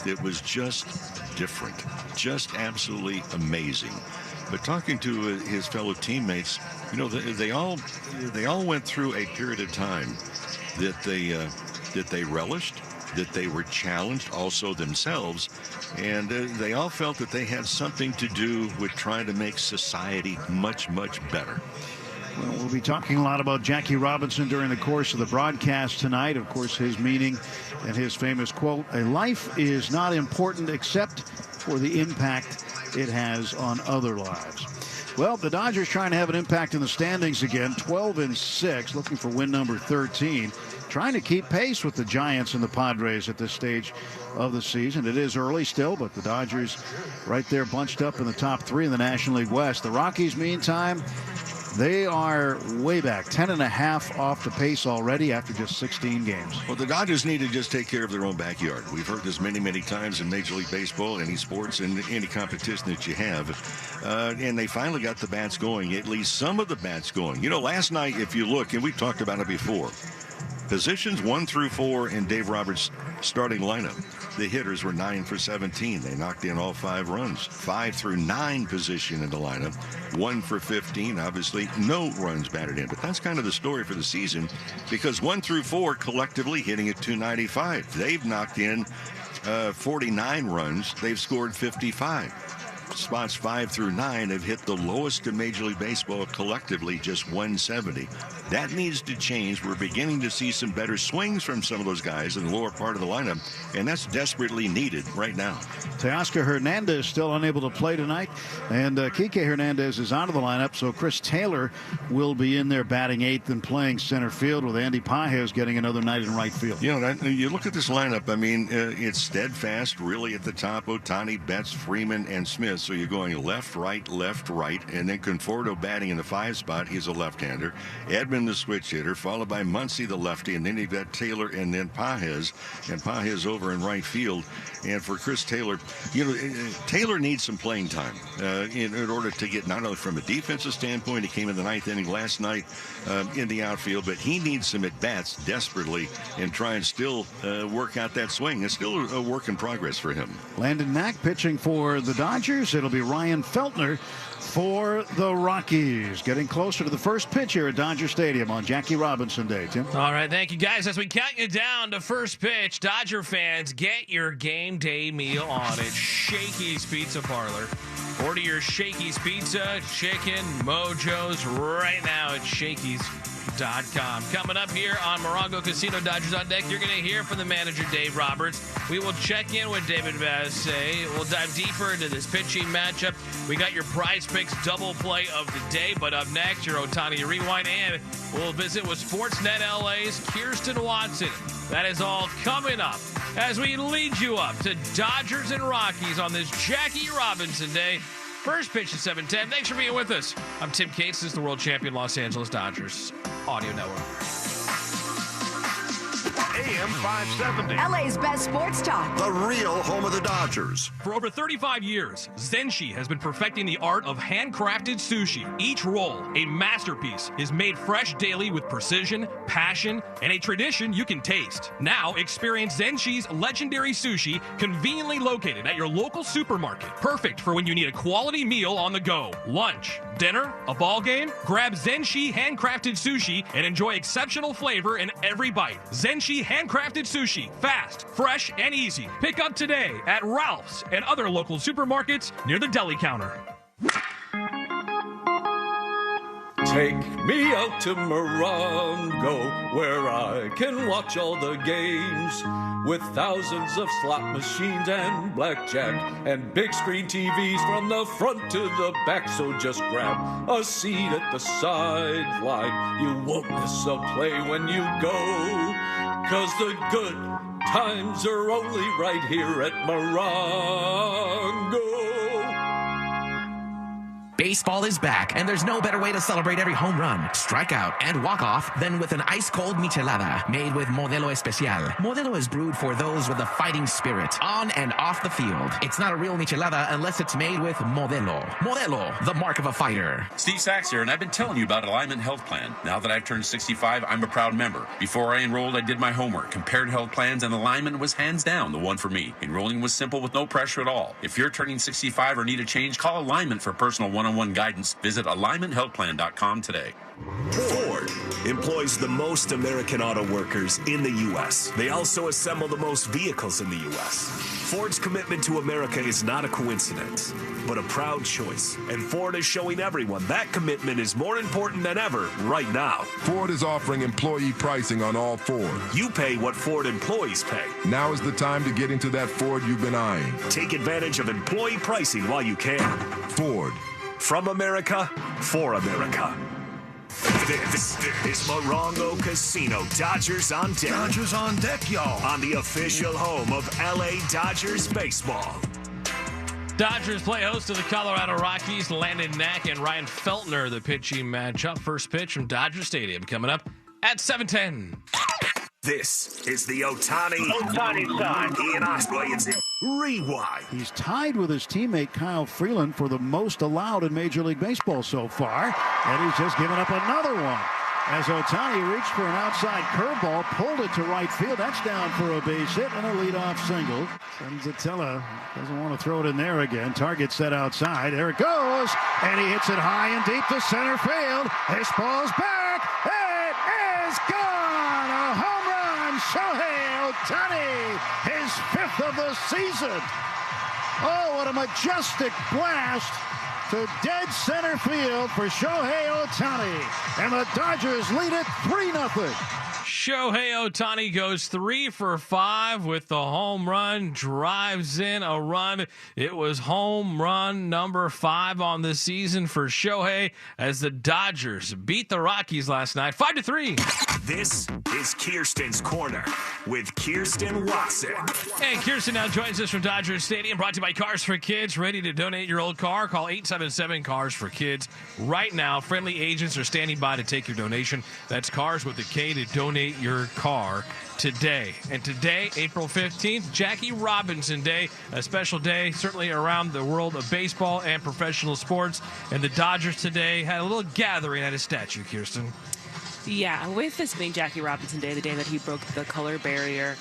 that was just different, just absolutely amazing. But talking to his fellow teammates, you know, they all went through a period of time that they relished, that they were challenged also themselves, and they all felt that they had something to do with trying to make society much, much better. Well, we'll be talking a lot about Jackie Robinson during the course of the broadcast tonight. Of course, his meaning and his famous quote, "A life is not important except for the impact it has on other lives." Well, the Dodgers trying to have an impact in the standings again, 12-6, looking for win number 13, trying to keep pace with the Giants and the Padres at this stage of the season. It is early still, but the Dodgers right there bunched up in the top three in the National League West. The Rockies, meantime, they are way back, 10.5 off the pace already after just 16 games. Well, the Dodgers need to just take care of their own backyard. We've heard this many, many times in Major League Baseball, any sports, and any competition that you have. And they finally got the bats going, at least some of the bats going. You know, last night, if you look, and we've talked about it before, positions 1 through 4 in Dave Roberts' starting lineup. The hitters were 9 for 17. They knocked in all 5 runs. 5 through 9 position in the lineup. 1 for 15. Obviously, no runs batted in. But that's kind of the story for the season, because 1 through 4 collectively hitting at 295. They've knocked in 49 runs. They've scored 55. Spots 5 through 9 have hit the lowest in Major League Baseball collectively, just 170. That needs to change. We're beginning to see some better swings from some of those guys in the lower part of the lineup, and that's desperately needed right now. Teoscar Hernandez still unable to play tonight, and Kike Hernandez is out of the lineup, so Chris Taylor will be in there batting 8th and playing center field, with Andy Pages getting another night in right field. You know, you look at this lineup, I mean, it's steadfast really at the top. Ohtani, Betts, Freeman, and Smith. So you're going left, right, and then Conforto batting in the 5 spot. He's a left-hander. Edman, the switch hitter, followed by Muncy, the lefty, and then you've got Taylor and then Pages, and Pages over in right field. And for Chris Taylor, you know, Taylor needs some playing time in order to get, not only from a defensive standpoint, he came in the 9th inning last night in the outfield, but he needs some at-bats desperately and try and still work out that swing. It's still a work in progress for him. Landon Knack pitching for the Dodgers. It'll be Ryan Feltner for the Rockies. Getting closer to the first pitch here at Dodger Stadium on Jackie Robinson Day. Tim? All right, thank you, guys. As we count you down to first pitch, Dodger fans, get your game day meal on at Shakey's Pizza Parlor. Order your Shakey's Pizza, chicken, mojos right now at Shakey's.com. Coming up here on Morongo Casino, Dodgers on Deck, you're going to hear from the manager, Dave Roberts. We will check in with David Vassay. We'll dive deeper into this pitching matchup. We got your Prize Picks double play of the day, but up next, your Ohtani Rewind, and we'll visit with Sportsnet LA's Kirsten Watson. That is all coming up as we lead you up to Dodgers and Rockies on this Jackie Robinson Day. First pitch at 7:10. Thanks for being with us. I'm Tim Cates. This is the world champion Los Angeles Dodgers Audio Network. AM 570. LA's best sports talk. The real home of the Dodgers. For over 35 years, Zenshi has been perfecting the art of handcrafted sushi. Each roll, a masterpiece, is made fresh daily with precision, passion, and a tradition you can taste. Now, experience Zenshi's legendary sushi conveniently located at your local supermarket. Perfect for when you need a quality meal on the go. Lunch, dinner, a ball game? Grab Zenshi handcrafted sushi and enjoy exceptional flavor in every bite. Zenshi handcrafted sushi, fast, fresh, and easy. Pick up today at Ralph's and other local supermarkets near the deli counter. Take me out to Morongo, where I can watch all the games, with thousands of slot machines and blackjack and big screen TVs from the front to the back. So just grab a seat at the sideline. You won't miss a play when you go, 'cause the good times are only right here at Morongo. Baseball is back, and there's no better way to celebrate every home run, strikeout, and walk-off than with an ice-cold michelada made with Modelo Especial. Modelo is brewed for those with a fighting spirit, on and off the field. It's not a real michelada unless it's made with Modelo. Modelo, the mark of a fighter. Steve Sachs here, and I've been telling you about Alignment Health Plan. Now that I've turned 65, I'm a proud member. Before I enrolled, I did my homework, compared health plans, and Alignment was hands down the one for me. Enrolling was simple with no pressure at all. If you're turning 65 or need a change, call Alignment for personal one-on-one guidance. Visit alignmenthealthplan.com today. Ford employs the most American auto workers in the U.S. They also assemble the most vehicles in the U.S. Ford's commitment to America is not a coincidence, but a proud choice. And Ford is showing everyone that commitment is more important than ever right now. Ford is offering employee pricing on all Ford. You pay what Ford employees pay. Now is the time to get into that Ford you've been eyeing. Take advantage of employee pricing while you can. Ford. From America, for America. This is Morongo Casino. Dodgers on deck. Dodgers on deck, y'all. On the official home of LA Dodgers baseball. Dodgers play host to the Colorado Rockies. Landon Knack and Ryan Feltner, the pitching matchup. First pitch from Dodger Stadium coming up at 7:10. This is the Ohtani side. Ian Osprey's Rewind. He's tied with his teammate Kyle Freeland for the most allowed in Major League Baseball so far, and he's just given up another one. As Ohtani reached for an outside curveball, pulled it to right field. That's down for a base hit and a leadoff single. Senzatella doesn't want to throw it in there again. Target set outside. There it goes, and he hits it high and deep to center field. This ball's back. It is gone. A home run. Shohei Ohtani, his 5th of the season. Oh, what a majestic blast to dead center field for Shohei Ohtani. And the Dodgers lead it 3-0. Shohei Ohtani goes 3 for 5 with the home run, drives in a run. It was home run number 5 on the season for Shohei as the Dodgers beat the Rockies last night 5-3. This is Kirsten's Corner with Kirsten Watson. And Kirsten now joins us from Dodgers Stadium, brought to you by Cars for Kids. Ready to donate your old car? Call 877 Cars for Kids right now. Friendly agents are standing by to take your donation. That's Cars with a K to donate your car today. And today, April 15th, Jackie Robinson Day, a special day certainly around the world of baseball and professional sports. And the Dodgers today had a little gathering at his statue, Kirsten. Yeah, with this being Jackie Robinson Day, the day that he broke the color barrier,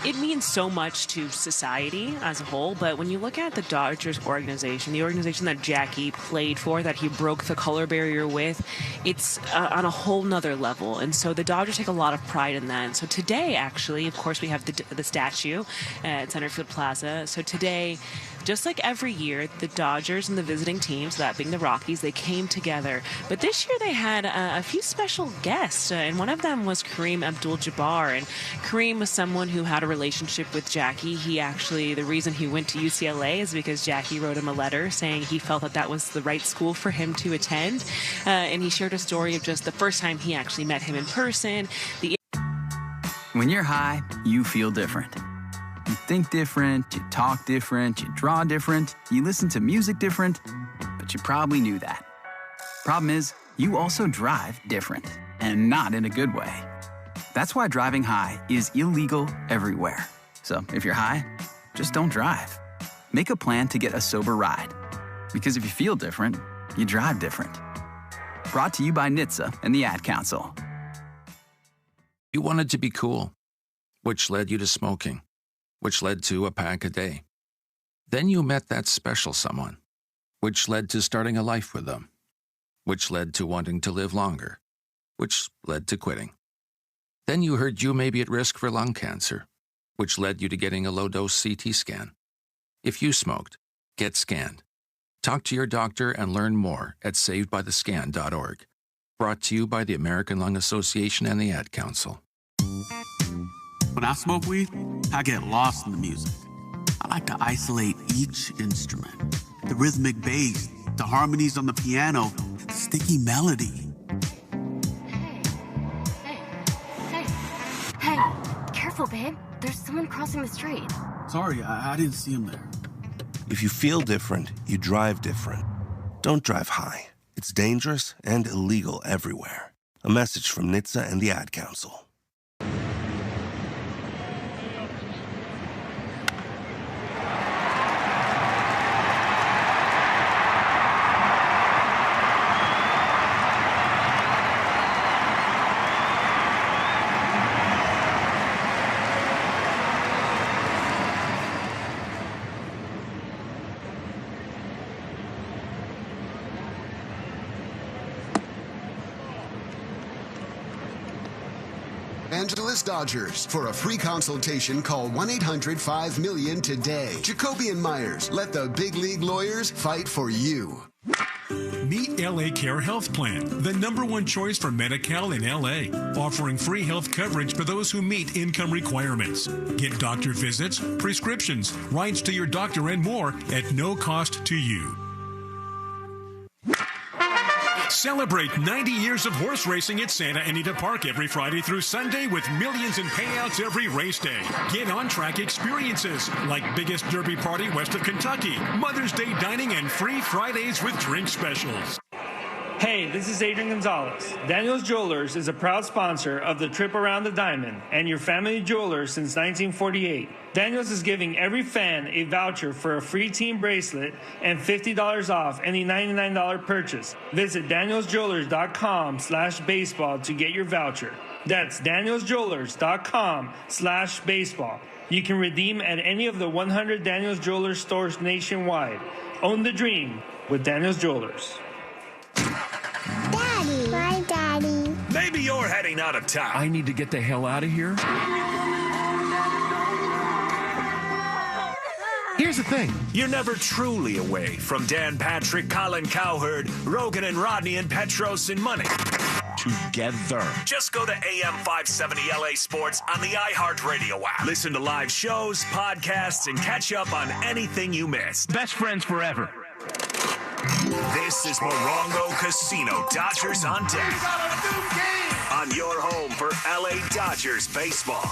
it means so much to society as a whole, but when you look at the Dodgers organization, the organization that Jackie played for, that he broke the color barrier with, it's on a whole nother level. And so the Dodgers take a lot of pride in that. And so today, actually, of course, we have the statue at Centerfield Plaza. So today, just like every year, the Dodgers and the visiting teams, that being the Rockies, they came together. But this year they had a few special guests, and one of them was Kareem Abdul-Jabbar. And Kareem was someone who had a relationship with Jackie. He actually, the reason he went to UCLA is because Jackie wrote him a letter saying he felt that was the right school for him to attend. And he shared a story of just the first time he actually met him in person. When you're high, you feel different. You think different, you talk different, you draw different, you listen to music different, but you probably knew that. Problem is, you also drive different, and not in a good way. That's why driving high is illegal everywhere. So if you're high, just don't drive. Make a plan to get a sober ride. Because if you feel different, you drive different. Brought to you by NHTSA and the Ad Council. You wanted to be cool, which led you to smoking, which led to a pack a day. Then you met that special someone, which led to starting a life with them, which led to wanting to live longer, which led to quitting. Then you heard you may be at risk for lung cancer, which led you to getting a low-dose CT scan. If you smoked, get scanned. Talk to your doctor and learn more at savedbythescan.org. Brought to you by the American Lung Association and the Ad Council. When I smoke weed, I get lost in the music. I like to isolate each instrument. The rhythmic bass, the harmonies on the piano, the sticky melody. Hey, careful, babe. There's someone crossing the street. Sorry, I didn't see him there. If you feel different, you drive different. Don't drive high. It's dangerous and illegal everywhere. A message from NHTSA and the Ad Council. Angeles Dodgers. For a free consultation, call 1-800-5-MILLION today. Jacoby and Myers, let the big league lawyers fight for you. Meet LA Care Health Plan, the #1 choice for Medi-Cal in LA, offering free health coverage for those who meet income requirements. Get doctor visits, prescriptions, rides to your doctor, and more at no cost to you. Celebrate 90 years of horse racing at Santa Anita Park every Friday through Sunday with millions in payouts every race day. Get on-track experiences like Biggest Derby Party west of Kentucky, Mother's Day dining, and free Fridays with drink specials. Hey, this is Adrian Gonzalez. Daniels Jewelers is a proud sponsor of the Trip Around the Diamond and your family jeweler since 1948. Daniels is giving every fan a voucher for a free team bracelet and $50 off any $99 purchase. Visit danielsjewelers.com/baseball to get your voucher. That's danielsjewelers.com/baseball. You can redeem at any of the 100 Daniels Jewelers stores nationwide. Own the dream with Daniels Jewelers. Daddy. Bye, Daddy. Maybe you're heading out of town. I need to get the hell out of here. Here's the thing. You're never truly away from Dan Patrick, Colin Cowherd, Rogan and Rodney, and Petros and Money. Together. Just go to AM 570 LA Sports on the iHeartRadio app. Listen to live shows, podcasts, and catch up on anything you missed. Best friends forever. This is Morongo Casino Dodgers on deck. On your home for LA Dodgers baseball.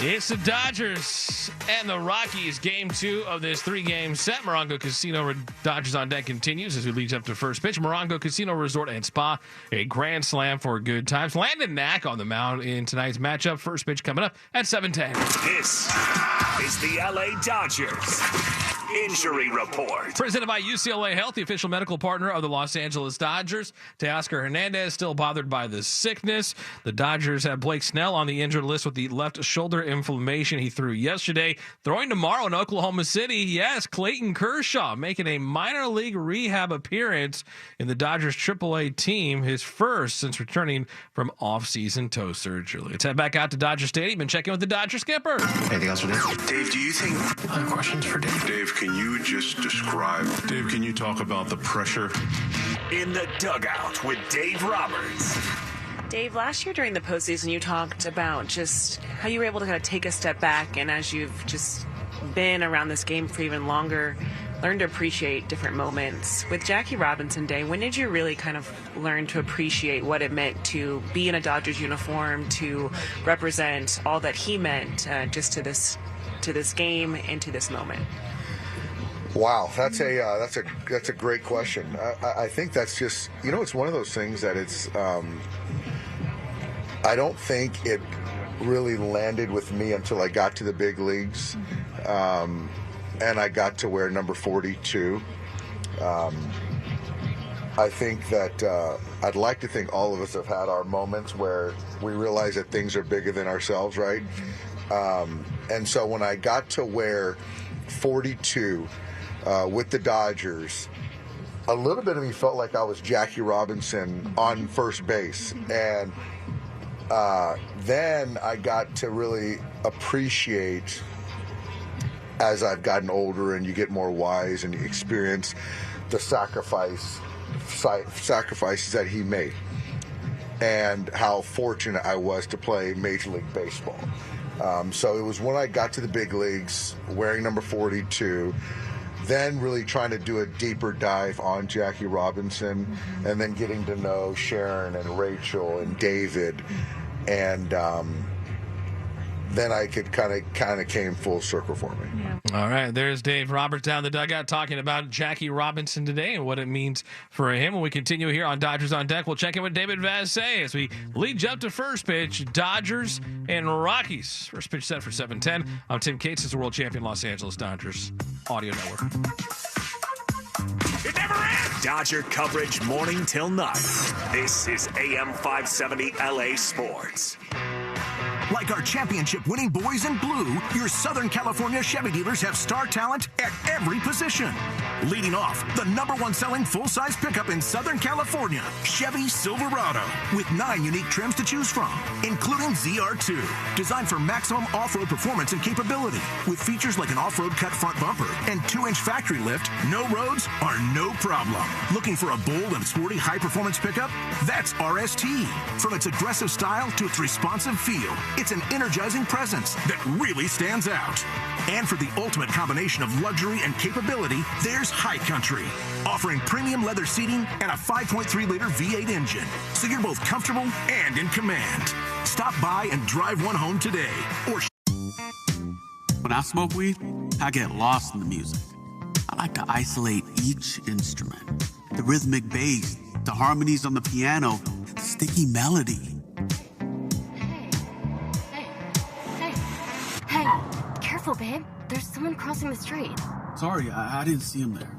It's the Dodgers and the Rockies. Game 2 of this 3-game set. Morongo Casino Dodgers on deck continues as we lead up to first pitch. Morongo Casino Resort and Spa, a grand slam for good times. Landon Knack on the mound in tonight's matchup. First pitch coming up at 7:10. This is the LA Dodgers Injury Report. Presented by UCLA Health, the official medical partner of the Los Angeles Dodgers. Teoscar Hernandez still bothered by the sickness. The Dodgers have Blake Snell on the injured list with the left shoulder inflammation. He threw yesterday. Throwing tomorrow in Oklahoma City, yes, Clayton Kershaw making a minor league rehab appearance in the Dodgers AAA team, his first since returning from off-season toe surgery. Let's head back out to Dodger Stadium and check in with the Dodger skipper. Anything else for Dave? Dave, do you think... questions for Dave? Dave, can you just describe... Dave, can you talk about the pressure? In the dugout with Dave Roberts. Dave, last year during the postseason, you talked about just how you were able to kind of take a step back, and as you've just been around this game for even longer, learn to appreciate different moments. With Jackie Robinson Day, when did you really kind of learn to appreciate what it meant to be in a Dodgers uniform, to represent all that he meant just to this game and to this moment? Wow, that's a great question. I think that's just, it's one of those things that it's. I don't think it really landed with me until I got to the big leagues, and I got to wear number 42. I think that I'd like to think all of us have had our moments where we realize that things are bigger than ourselves, right? And so when I got to wear 42 with the Dodgers, a little bit of me felt like I was Jackie Robinson on first base. And then I got to really appreciate, as I've gotten older and you get more wise and you experience the sacrifices that he made and how fortunate I was to play Major League Baseball. So it was when I got to the big leagues wearing number 42, then really trying to do a deeper dive on Jackie Robinson, and then getting to know Sharon and Rachel and David, and then I could kind of came full circle for me. All right, there's Dave Roberts down the dugout talking about Jackie Robinson today and what it means for him. When we continue here on Dodgers on Deck, we'll check in with David Vassay as we lead you up to first pitch. Dodgers and Rockies. First pitch set for 7:10. I'm Tim Cates. It's the world champion Los Angeles Dodgers Audio Network. It never ends! Dodger coverage morning till night. This is AM 570 LA Sports. Like our championship-winning boys in blue, your Southern California Chevy dealers have star talent at every position. Leading off, the #1 selling full-size pickup in Southern California, Chevy Silverado, with 9 unique trims to choose from, including ZR2, designed for maximum off-road performance and capability, with features like an off-road cut front bumper and 2-inch factory lift. No roads are no problem. Looking for a bold and sporty high-performance pickup? That's RST. From its aggressive style to its responsive feel, it's an energizing presence that really stands out. And for the ultimate combination of luxury and capability, there's High Country, offering premium leather seating and a 5.3-liter V8 engine, so you're both comfortable and in command. Stop by and drive one home today. Or when I smoke weed, I get lost in the music. I like to isolate each instrument, the rhythmic bass, the harmonies on the piano, the sticky melody. Hey, careful, babe. There's someone crossing the street. Sorry, I didn't see him there.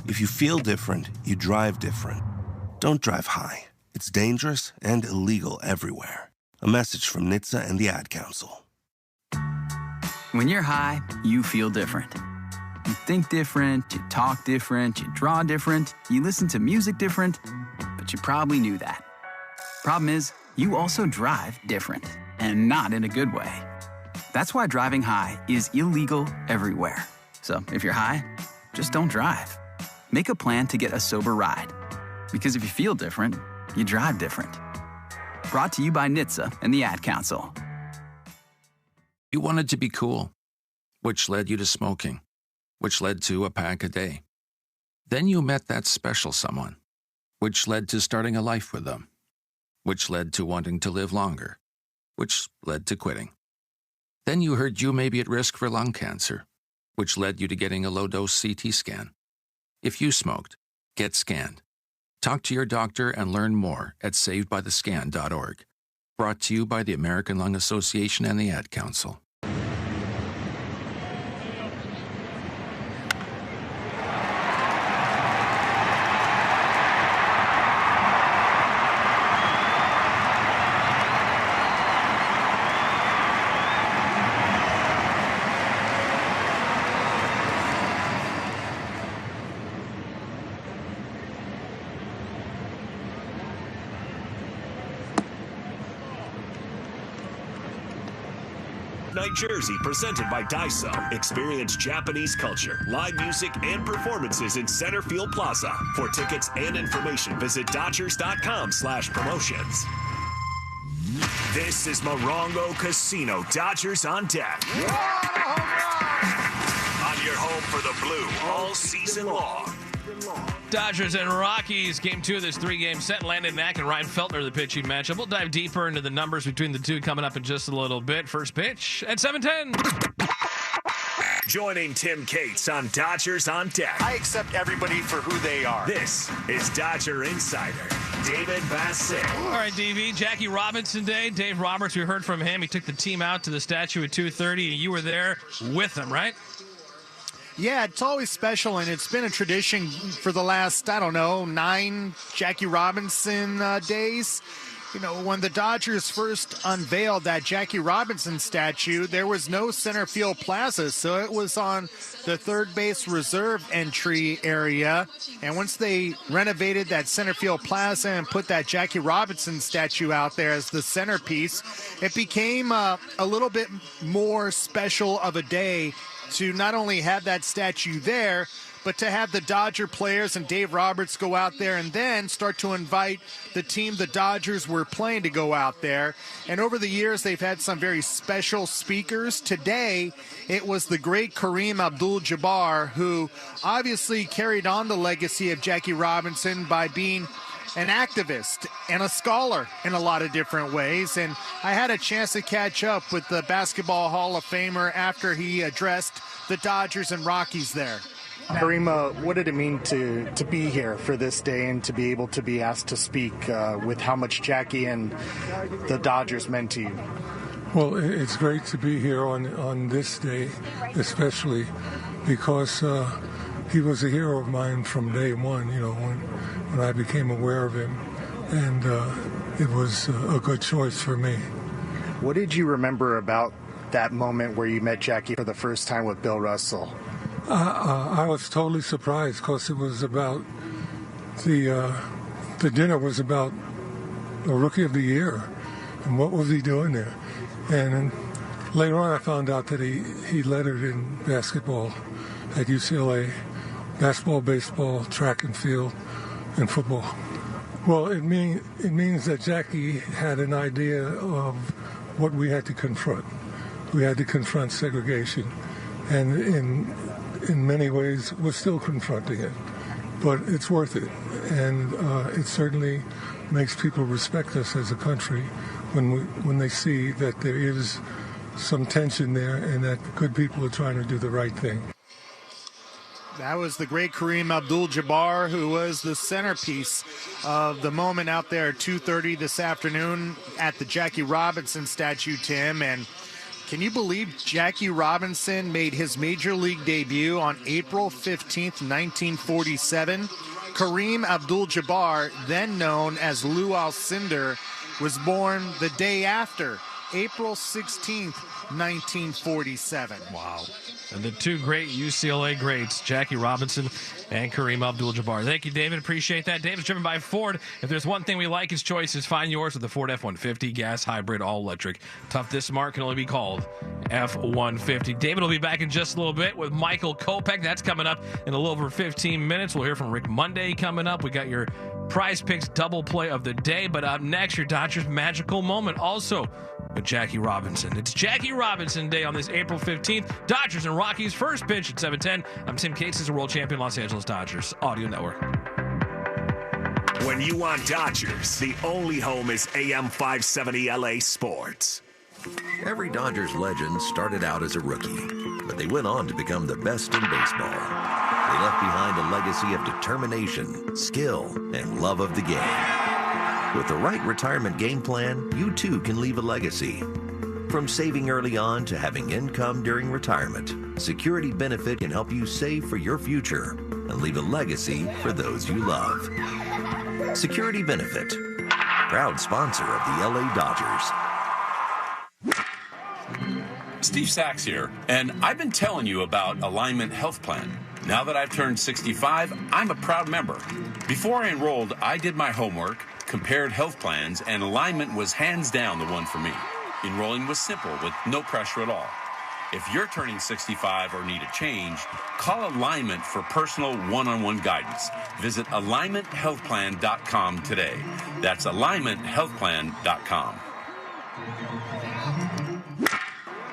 If you feel different, you drive different. Don't drive high. It's dangerous and illegal everywhere. A message from NHTSA and the Ad Council. When you're high, you feel different. You think different, you talk different, you draw different, you listen to music different, but you probably knew that. Problem is, you also drive different, and not in a good way. That's why driving high is illegal everywhere. So if you're high, just don't drive. Make a plan to get a sober ride. Because if you feel different, you drive different. Brought to you by NHTSA and the Ad Council. You wanted to be cool, which led you to smoking, which led to a pack a day. Then you met that special someone, which led to starting a life with them, which led to wanting to live longer, which led to quitting. Then you heard you may be at risk for lung cancer, which led you to getting a low-dose CT scan. If you smoked, get scanned. Talk to your doctor and learn more at savedbythescan.org. Brought to you by the American Lung Association and the Ad Council. Night Jersey, presented by Daiso. Experience Japanese culture, live music, and performances in Centerfield Plaza. For tickets and information, visit Dodgers.com/promotions. This is Morongo Casino, Dodgers on Deck. On your home for the blue all season long. Dodgers and Rockies, game 2 of this 3-game set. Landon Knack and Ryan Feltner, the pitching matchup. We'll dive deeper into the numbers between the two coming up in just a little bit. First pitch at 7:10. Joining Tim Cates on Dodgers on Deck. I accept everybody for who they are. This is Dodger Insider David Vassay. All right, DV, Jackie Robinson Day. Dave Roberts, we heard from him. He took the team out to the statue at 2:30, and you were there with him, right? Yeah, it's always special, and it's been a tradition for the last, 9 Jackie Robinson days. You know, when the Dodgers first unveiled that Jackie Robinson statue, there was no center field plaza, so it was on the third base reserve entry area. And once they renovated that center field plaza and put that Jackie Robinson statue out there as the centerpiece, it became a little bit more special of a day to not only have that statue there, but to have the Dodger players and Dave Roberts go out there and then start to invite the team the Dodgers were playing to go out there. And over the years, they've had some very special speakers. Today, it was the great Kareem Abdul-Jabbar, who obviously carried on the legacy of Jackie Robinson by being an activist and a scholar in a lot of different ways. And I had a chance to catch up with the Basketball Hall of Famer after he addressed the Dodgers and Rockies there. Kareem, what did it mean to be here for this day and to be able to be asked to speak with how much Jackie and the Dodgers meant to you? Well, it's great to be here on this day, especially because he was a hero of mine from day one, when I became aware of him, and it was a good choice for me. What did you remember about that moment where you met Jackie for the first time with Bill Russell? I was totally surprised because it was about the dinner was about the Rookie of the Year and what was he doing there. And later on I found out that he lettered in basketball at UCLA, basketball, baseball, track and field, and football. Well, it means that Jackie had an idea of what we had to confront. We had to confront segregation, and in many ways we're still confronting it, but it's worth it, and it certainly makes people respect us as a country when they see that there is some tension there and that good people are trying to do the right thing. That was the great Kareem Abdul-Jabbar, who was the centerpiece of the moment out there at 2:30 this afternoon at the Jackie Robinson statue, Tim. And can you believe Jackie Robinson made his major league debut on April 15th, 1947? Kareem Abdul-Jabbar, then known as Lou Alcindor, was born the day after, April 16th, 1947. Wow. And the two great UCLA greats, Jackie Robinson and Kareem Abdul-Jabbar. Thank you, David. Appreciate that. David's driven by Ford. If there's one thing we like, his choices. Find yours with the Ford F-150, gas, hybrid, all-electric. Tough this smart can only be called F-150. David will be back in just a little bit with Michael Kopech. That's coming up in a little over 15 minutes. We'll hear from Rick Monday coming up. We got your Prize Picks double play of the day. But up next, your Dodgers magical moment. Also with Jackie Robinson. It's Jackie Robinson Day on this April 15th. Dodgers and Rockies first pitch at 7:10. I'm Tim Cates, the world champion Los Angeles Dodgers Audio Network. When you want Dodgers, the only home is AM 570 LA Sports. Every Dodgers legend started out as a rookie, but they went on to become the best in baseball. They left behind a legacy of determination, skill, and love of the game. With the right retirement game plan, you too can leave a legacy. From saving early on to having income during retirement, Security Benefit can help you save for your future and leave a legacy for those you love. Security Benefit, proud sponsor of the LA Dodgers. Steve Sachs here, and I've been telling you about Alignment Health Plan. Now that I've turned 65, I'm a proud member. Before I enrolled, I did my homework, compared health plans, and Alignment was hands down the one for me. Enrolling was simple with no pressure at all. If you're turning 65 or need a change, call Alignment for personal one-on-one guidance. Visit alignmenthealthplan.com today. That's alignmenthealthplan.com.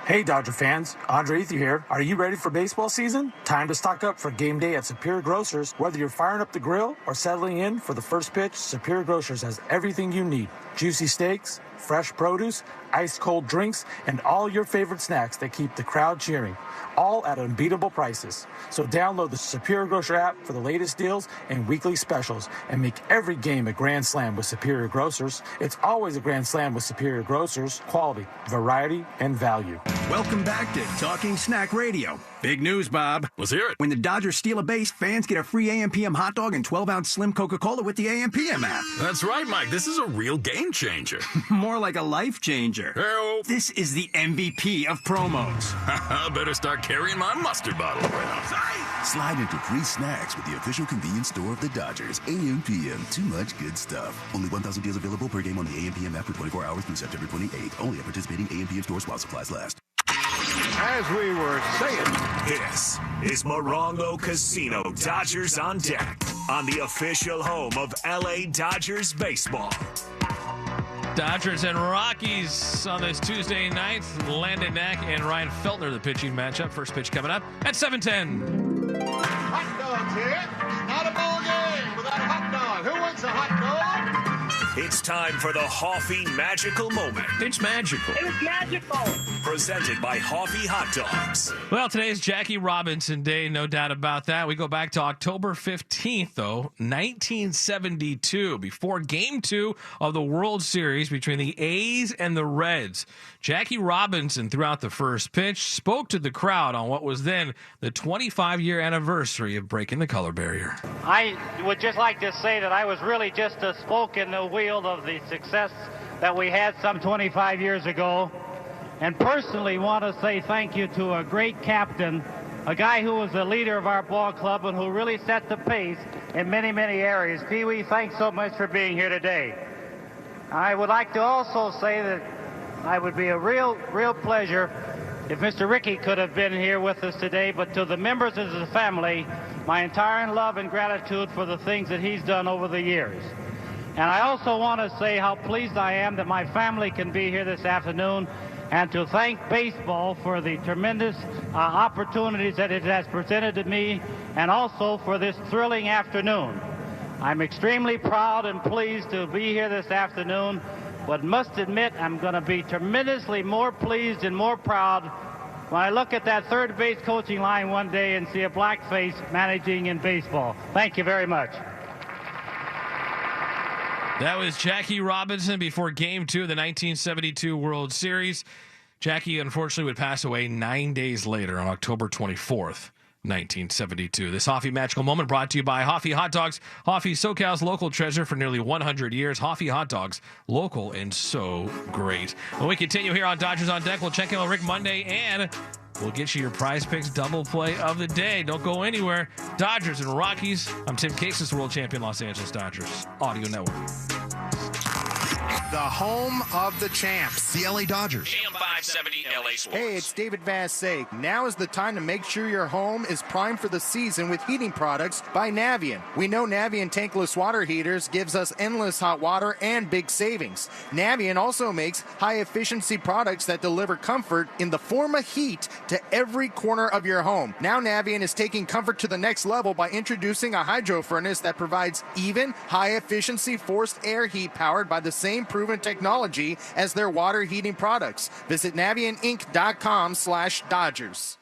Hey Dodger fans, Andre Ether here. Are you ready for baseball season? Time to stock up for game day at Superior Grocers. Whether you're firing up the grill or settling in for the first pitch, Superior Grocers has everything you need. Juicy steaks, fresh produce, ice-cold drinks, and all your favorite snacks that keep the crowd cheering. All at unbeatable prices. So download the Superior Grocer app for the latest deals and weekly specials and make every game a grand slam with Superior Grocers. It's always a grand slam with Superior Grocers. Quality, variety, and value. Welcome back to Talking Snack Radio. Big news, Bob. Let's hear it. When the Dodgers steal a base, fans get a free AM/PM hot dog and 12-ounce slim Coca-Cola with the AM/PM app. That's right, Mike. This is a real game changer. More like a life changer. Hey-o. This is the MVP of promos. Better start carrying my mustard bottle around. Slide into free snacks with the official convenience store of the Dodgers. AM/PM. Too much good stuff. Only 1,000 deals available per game on the AM/PM app for 24 hours through September 28th. Only at participating AM/PM stores while supplies last. As we were saying, this is Morongo Casino Dodgers on Deck on the official home of LA Dodgers baseball. Dodgers and Rockies on this Tuesday night. Landon Knack and Ryan Feltner, the pitching matchup. First pitch coming up at 7:10. Hot dogs here. Not a ball game without a hot dog. Who wants a hot dog? It's time for the Hoffy Magical Moment. It's magical. It's magical. Presented by Hoffy Hot Dogs. Well, today is Jackie Robinson Day, no doubt about that. We go back to October 15th, though, 1972, before Game 2 of the World Series between the A's and the Reds. Jackie Robinson, throughout the first pitch, spoke to the crowd on what was then the 25-year anniversary of breaking the color barrier. I would just like to say that I was really just a spoke in the wheel of the success that we had some 25 years ago, and personally want to say thank you to a great captain, a guy who was the leader of our ball club and who really set the pace in many, many areas. Pee Wee, thanks so much for being here today. I would like to also say that it would be a real pleasure if Mr. Ricky could have been here with us today, but to the members of the family, my entire love and gratitude for the things that he's done over the years. And I also want to say how pleased I am that my family can be here this afternoon, and to thank baseball for the tremendous opportunities that it has presented to me, and also for this thrilling afternoon. I'm extremely proud and pleased to be here this afternoon, but must admit I'm going to be tremendously more pleased and more proud when I look at that third base coaching line one day and see a black face managing in baseball. Thank you very much. That was Jackie Robinson before Game 2 of the 1972 World Series. Jackie, unfortunately, would pass away 9 days later on October 24th. 1972. This Hoffy Magical Moment brought to you by Hoffy Hot Dogs. Hoffy, SoCal's local treasure for nearly 100 years. Hoffy Hot Dogs, local and so great. When we continue here on Dodgers on Deck, we'll check in with Rick Monday, and we'll get you your Prize Picks double play of the day. Don't go anywhere. Dodgers and Rockies. I'm Tim Cases, the world champion Los Angeles Dodgers Audio Network. The home of the champs, the LA Dodgers. AM 570 LA Sports. Hey, it's David Vassegg. Now is the time to make sure your home is primed for the season with heating products by Navien. We know Navien tankless water heaters gives us endless hot water and big savings. Navien also makes high-efficiency products that deliver comfort in the form of heat to every corner of your home. Now Navien is taking comfort to the next level by introducing a hydro furnace that provides even high-efficiency forced air heat powered by the same proven technology as their water heating products. Visit NavienInc.com/Dodgers.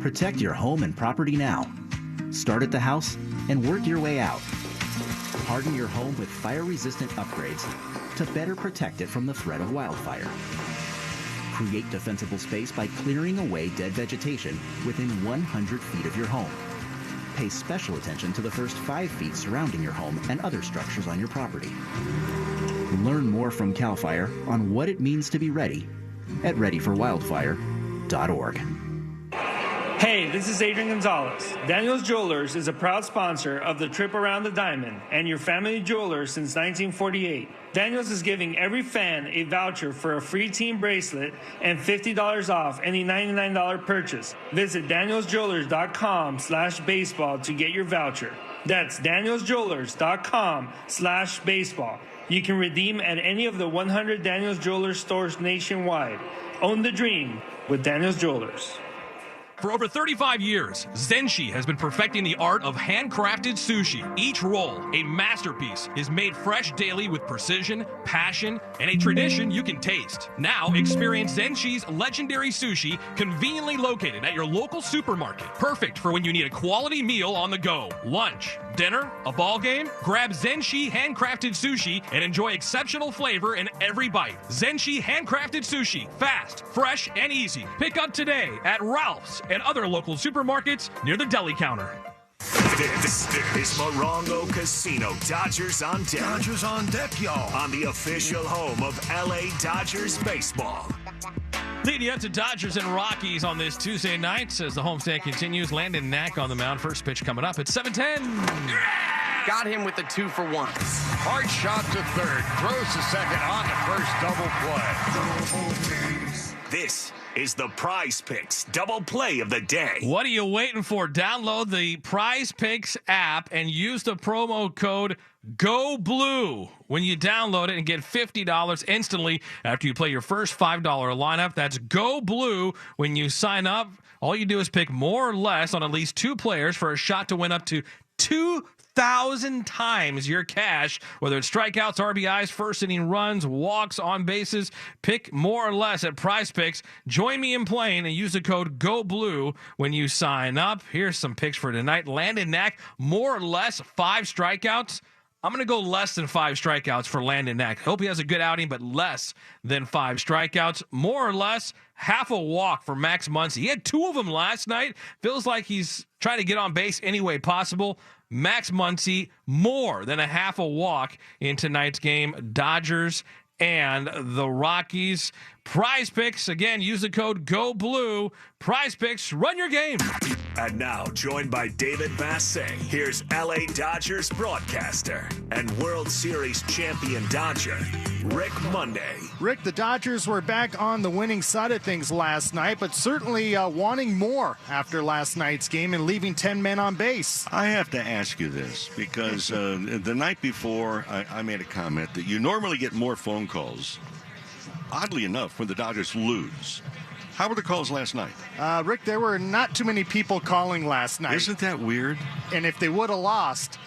Protect your home and property now. Start at the house and work your way out. Harden your home with fire-resistant upgrades to better protect it from the threat of wildfire. Create defensible space by clearing away dead vegetation within 100 feet of your home. Pay special attention to the first 5 feet surrounding your home and other structures on your property. Learn more from CAL FIRE on what it means to be ready at readyforwildfire.org. Hey, this is Adrian Gonzalez. Daniel's Jewelers is a proud sponsor of the Trip Around the Diamond and your family jeweler since 1948. Daniel's is giving every fan a voucher for a free team bracelet and $50 off any $99 purchase. Visit danielsjewelers.com/baseball to get your voucher. That's danielsjewelers.com/baseball. You can redeem at any of the 100 Daniel's Jewelers stores nationwide. Own the dream with Daniel's Jewelers. For over 35 years, Zenshi has been perfecting the art of handcrafted sushi. Each roll, a masterpiece, is made fresh daily with precision, passion, and a tradition you can taste. Now, experience Zenshi's legendary sushi conveniently located at your local supermarket. Perfect for when you need a quality meal on the go. Lunch, dinner, a ball game? Grab Zenshi handcrafted sushi and enjoy exceptional flavor in every bite. Zenshi handcrafted sushi, fast, fresh, and easy. Pick up today at Ralph's and other local supermarkets near the deli counter. This is Morongo Casino. Dodgers on Deck. Dodgers on Deck, y'all. On the official home of LA Dodgers baseball. Leading up to Dodgers and Rockies on this Tuesday night as the homestand continues. Landon Knack on the mound. First pitch coming up at 7:10. Got him with the 2-for-1. Hard shot to third. Throws to second on the first double play. This is the Prize Picks double play of the day. What are you waiting for? Download the Prize Picks app and use the promo code GOBLUE when you download it and get $50 instantly after you play your first $5 lineup. That's GOBLUE when you sign up. All you do is pick more or less on at least 2 players for a shot to win up to $2,000 1,000 times your cash, whether it's strikeouts, RBIs, first inning runs, walks, on bases. Pick more or less at Prize Picks. Join me in playing and use the code GOBLUE when you sign up. Here's some picks for tonight. Landon Knack, more or less 5 strikeouts. I'm going to go less than 5 strikeouts for Landon Knack. Hope he has a good outing, but less than 5 strikeouts. More or less half a walk for Max Muncy. He had 2 of them last night. Feels like he's trying to get on base any way possible. Max Muncy, more than a half a walk in tonight's game. Dodgers and the Rockies. Prize Picks, again, use the code GOBLUE. Prize Picks, run your game. And now, joined by David Massey, here's LA Dodgers broadcaster and World Series champion Dodger, Rick Monday. Rick, the Dodgers were back on the winning side of things last night, but certainly wanting more after last night's game and leaving 10 men on base. I have to ask you this because the night before I made a comment that you normally get more phone calls, oddly enough, when the Dodgers lose. How were the calls last night? Rick, there were not too many people calling last night. Isn't that weird? And if they would have lost,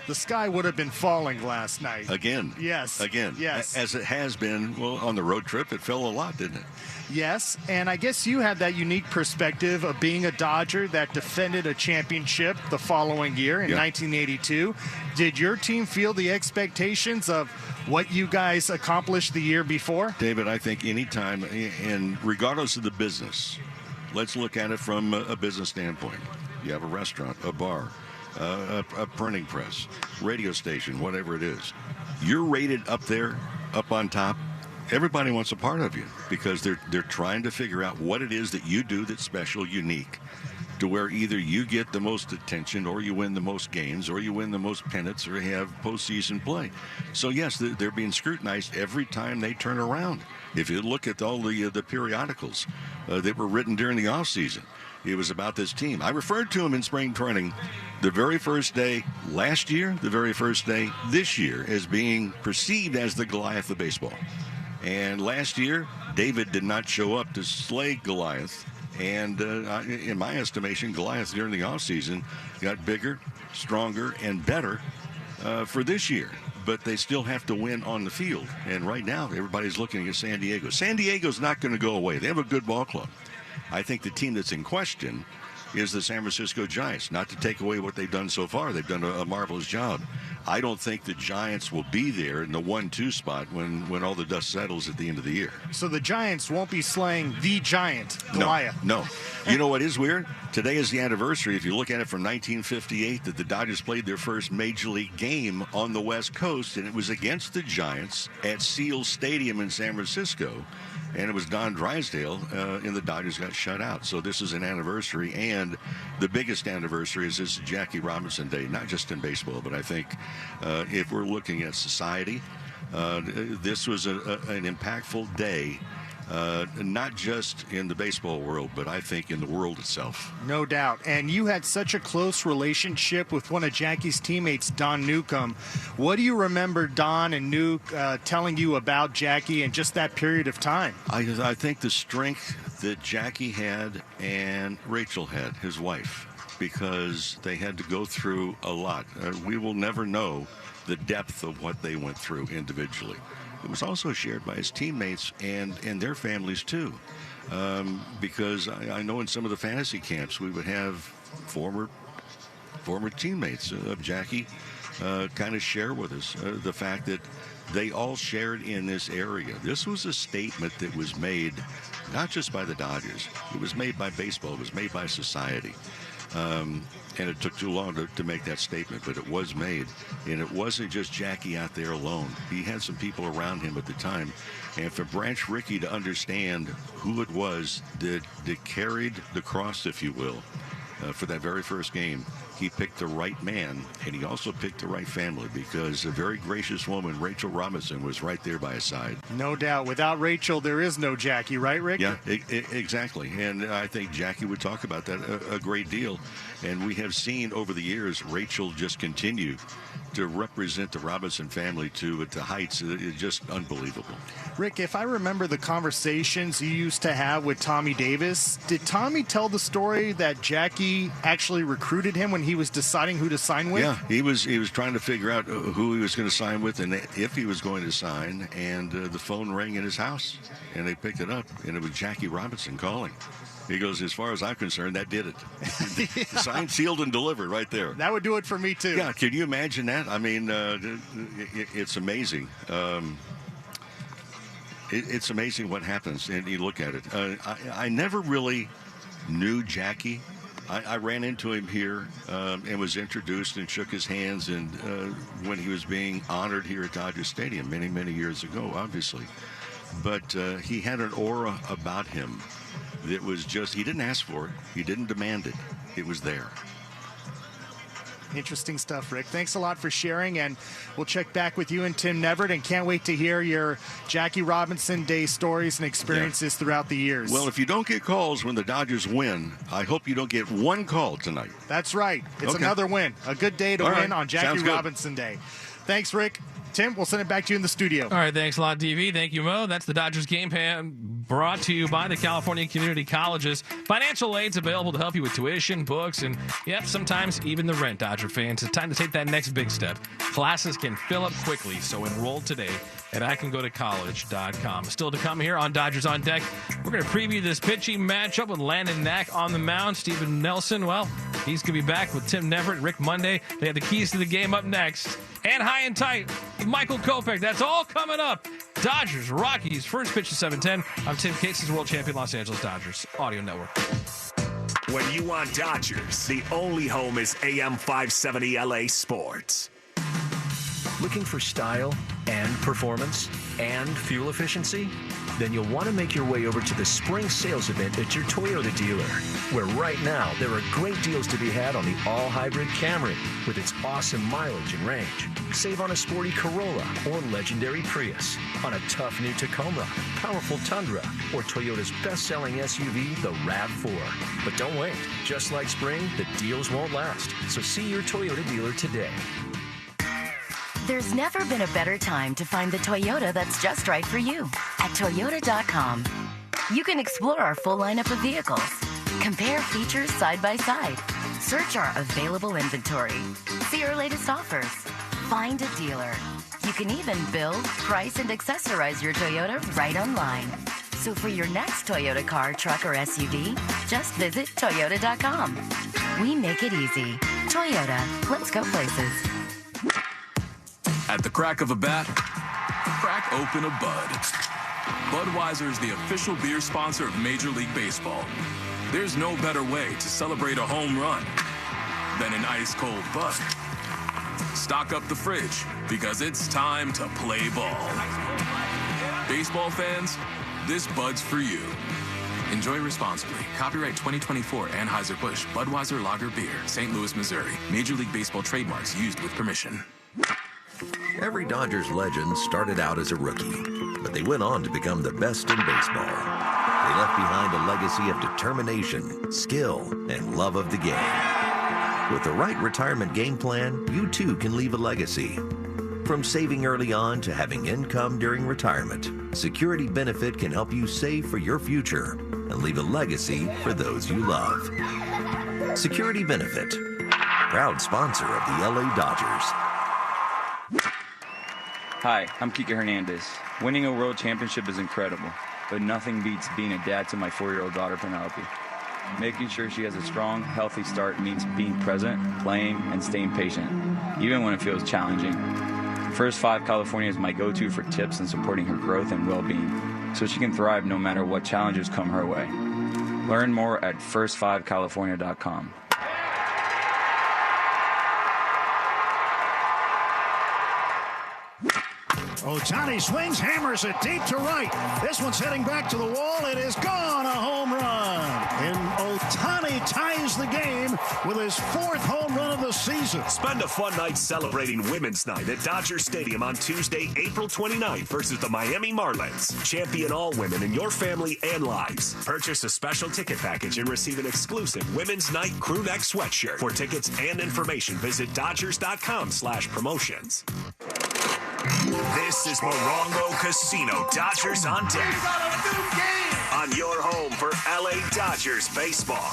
the sky would have been falling last night. Again. Yes. Again. Yes. As it has been, well, on the road trip, it fell a lot, didn't it? Yes, and I guess you have that unique perspective of being a Dodger that defended a championship the following year in 1982. Did your team feel the expectations of what you guys accomplished the year before? David, I think any time, and regardless of the business, let's look at it from a business standpoint. You have a restaurant, a bar, a printing press, radio station, whatever it is. You're rated up there, up on top. Everybody wants a part of you because they're trying to figure out what it is that you do that's special, unique, to where either you get the most attention or you win the most games or you win the most pennants or have postseason play. So, yes, they're being scrutinized every time they turn around. If you look at all the periodicals that were written during the offseason, it was about this team. I referred to them in spring training the very first day last year, the very first day this year, as being perceived as the Goliath of baseball. And last year, David did not show up to slay Goliath. And in my estimation, Goliath during the offseason got bigger, stronger, and better for this year. But they still have to win on the field. And right now, everybody's looking at San Diego. San Diego's not going to go away. They have a good ball club. I think the team that's in question is the San Francisco Giants. Not to take away what they've done so far. They've done a marvelous job. I don't think the Giants will be there in the 1-2 spot when all the dust settles at the end of the year. So the Giants won't be slaying the giant, Goliath. No. You know what is weird? Today is the anniversary, if you look at it, from 1958 that the Dodgers played their first Major League game on the West Coast, and it was against the Giants at Seal Stadium in San Francisco. And it was Don Drysdale, and the Dodgers got shut out. So this is an anniversary, and the biggest anniversary is this Jackie Robinson Day, not just in baseball, but I think if we're looking at society, this was an impactful day, not just in the baseball world, but I think in the world itself. No doubt. And you had such a close relationship with one of Jackie's teammates, Don Newcomb. What do you remember Don and Nuke telling you about Jackie and just that period of time? I think the strength that Jackie had and Rachel had, his wife, because they had to go through a lot. We will never know the depth of what they went through individually. It was also shared by his teammates and their families, too. Because I know in some of the fantasy camps we would have former teammates of Jackie kind of share with us the fact that they all shared in this area. This was a statement that was made not just by the Dodgers. It was made by baseball. It was made by society. And it took too long to make that statement, but it was made. And it wasn't just Jackie out there alone. He had some people around him at the time. And for Branch Rickey to understand who it was that carried the cross, if you will, for that very first game, he picked the right man, and he also picked the right family, because a very gracious woman, Rachel Robinson, was right there by his side. No doubt. Without Rachel, there is no Jackie, right, Rick? Yeah, exactly. And I think Jackie would talk about that a great deal. And we have seen over the years Rachel just continue to represent the Robinson family to heights. It's just unbelievable. Rick, if I remember the conversations you used to have with Tommy Davis, did Tommy tell the story that Jackie MLB actually recruited him when he was deciding who to sign with? Yeah, he was trying to figure out who he was going to sign with and if he was going to sign, and the phone rang in his house, and they picked it up, and it was Jackie Robinson calling. He goes, as far as I'm concerned, that did it. Signed, sealed, and delivered right there. That would do it for me, too. Yeah, can you imagine that? I mean, it's amazing. It's amazing what happens, and you look at it. I never really knew Jackie. I ran into him here and was introduced and shook his hands and when he was being honored here at Dodger Stadium many, many years ago, obviously. But he had an aura about him that was just, he didn't ask for it. He didn't demand it. It was there. Interesting stuff, Rick. Thanks a lot for sharing, and we'll check back with you and Tim Neverett, and can't wait to hear your Jackie Robinson Day stories and experiences throughout the years. Well, if you don't get calls when the Dodgers win, I hope you don't get one call tonight. That's right. It's another win. A good day to win on Jackie Robinson Day. Thanks, Rick. Tim, we'll send it back to you in the studio. All right, thanks a lot, DV. Thank you, Mo. That's the Dodgers Game Plan, brought to you by the California Community Colleges. Financial aid's available to help you with tuition, books, and, yep, sometimes even the rent, Dodger fans. It's time to take that next big step. Classes can fill up quickly, so enroll today at ICanGoToCollege.com. Still to come here on Dodgers on Deck, we're going to preview this pitching matchup with Landon Knack on the mound. Steven Nelson, well, he's going to be back with Tim Neverett, Rick Monday. They have the keys to the game up next. And High and Tight with Michael Kopech. That's all coming up. Dodgers, Rockies, first pitch to 7:10. I'm Tim Cates, world champion Los Angeles Dodgers Audio Network. When you want Dodgers, the only home is AM 570 LA Sports. Looking for style and performance and fuel efficiency? Then you'll want to make your way over to the spring sales event at your Toyota dealer, where right now there are great deals to be had on the all-hybrid Camry with its awesome mileage and range. Save on a sporty Corolla or legendary Prius, on a tough new Tacoma, powerful Tundra, or Toyota's best-selling SUV, the RAV4. But don't wait. Just like spring, the deals won't last. So see your Toyota dealer today. There's never been a better time to find the Toyota that's just right for you at Toyota.com. You can explore our full lineup of vehicles, compare features side by side, search our available inventory, see our latest offers, find a dealer. You can even build, price, and accessorize your Toyota right online. So for your next Toyota car, truck, or SUV, just visit Toyota.com. We make it easy. Toyota, let's go places. At the crack of a bat, crack open a Bud. Budweiser is the official beer sponsor of Major League Baseball. There's no better way to celebrate a home run than an ice-cold Bud. Stock up the fridge, because it's time to play ball. Baseball fans, this Bud's for you. Enjoy responsibly. Copyright 2024 Anheuser-Busch Budweiser Lager Beer, St. Louis, Missouri. Major League Baseball trademarks used with permission. Every Dodgers legend started out as a rookie, but they went on to become the best in baseball. They left behind a legacy of determination, skill, and love of the game. With the right retirement game plan, you too can leave a legacy. From saving early on to having income during retirement, Security Benefit can help you save for your future and leave a legacy for those you love. Security Benefit, proud sponsor of the LA Dodgers. Hi, I'm Kike Hernandez. Winning a world championship is incredible, but nothing beats being a dad to my 4-year-old daughter, Penelope. Making sure she has a strong, healthy start means being present, playing, and staying patient, even when it feels challenging. First 5 California is my go-to for tips and supporting her growth and well-being, so she can thrive no matter what challenges come her way. Learn more at first5california.com. Ohtani swings, hammers it deep to right. This one's heading back to the wall. It is gone, a home run. And Ohtani ties the game with his 4th home run of the season. Spend a fun night celebrating Women's Night at Dodger Stadium on Tuesday, April 29th versus the Miami Marlins. Champion all women in your family and lives. Purchase a special ticket package and receive an exclusive Women's Night crew neck sweatshirt. For tickets and information, visit Dodgers.com/promotions. This is Morongo Casino Dodgers on Deck. On your home for LA Dodgers baseball.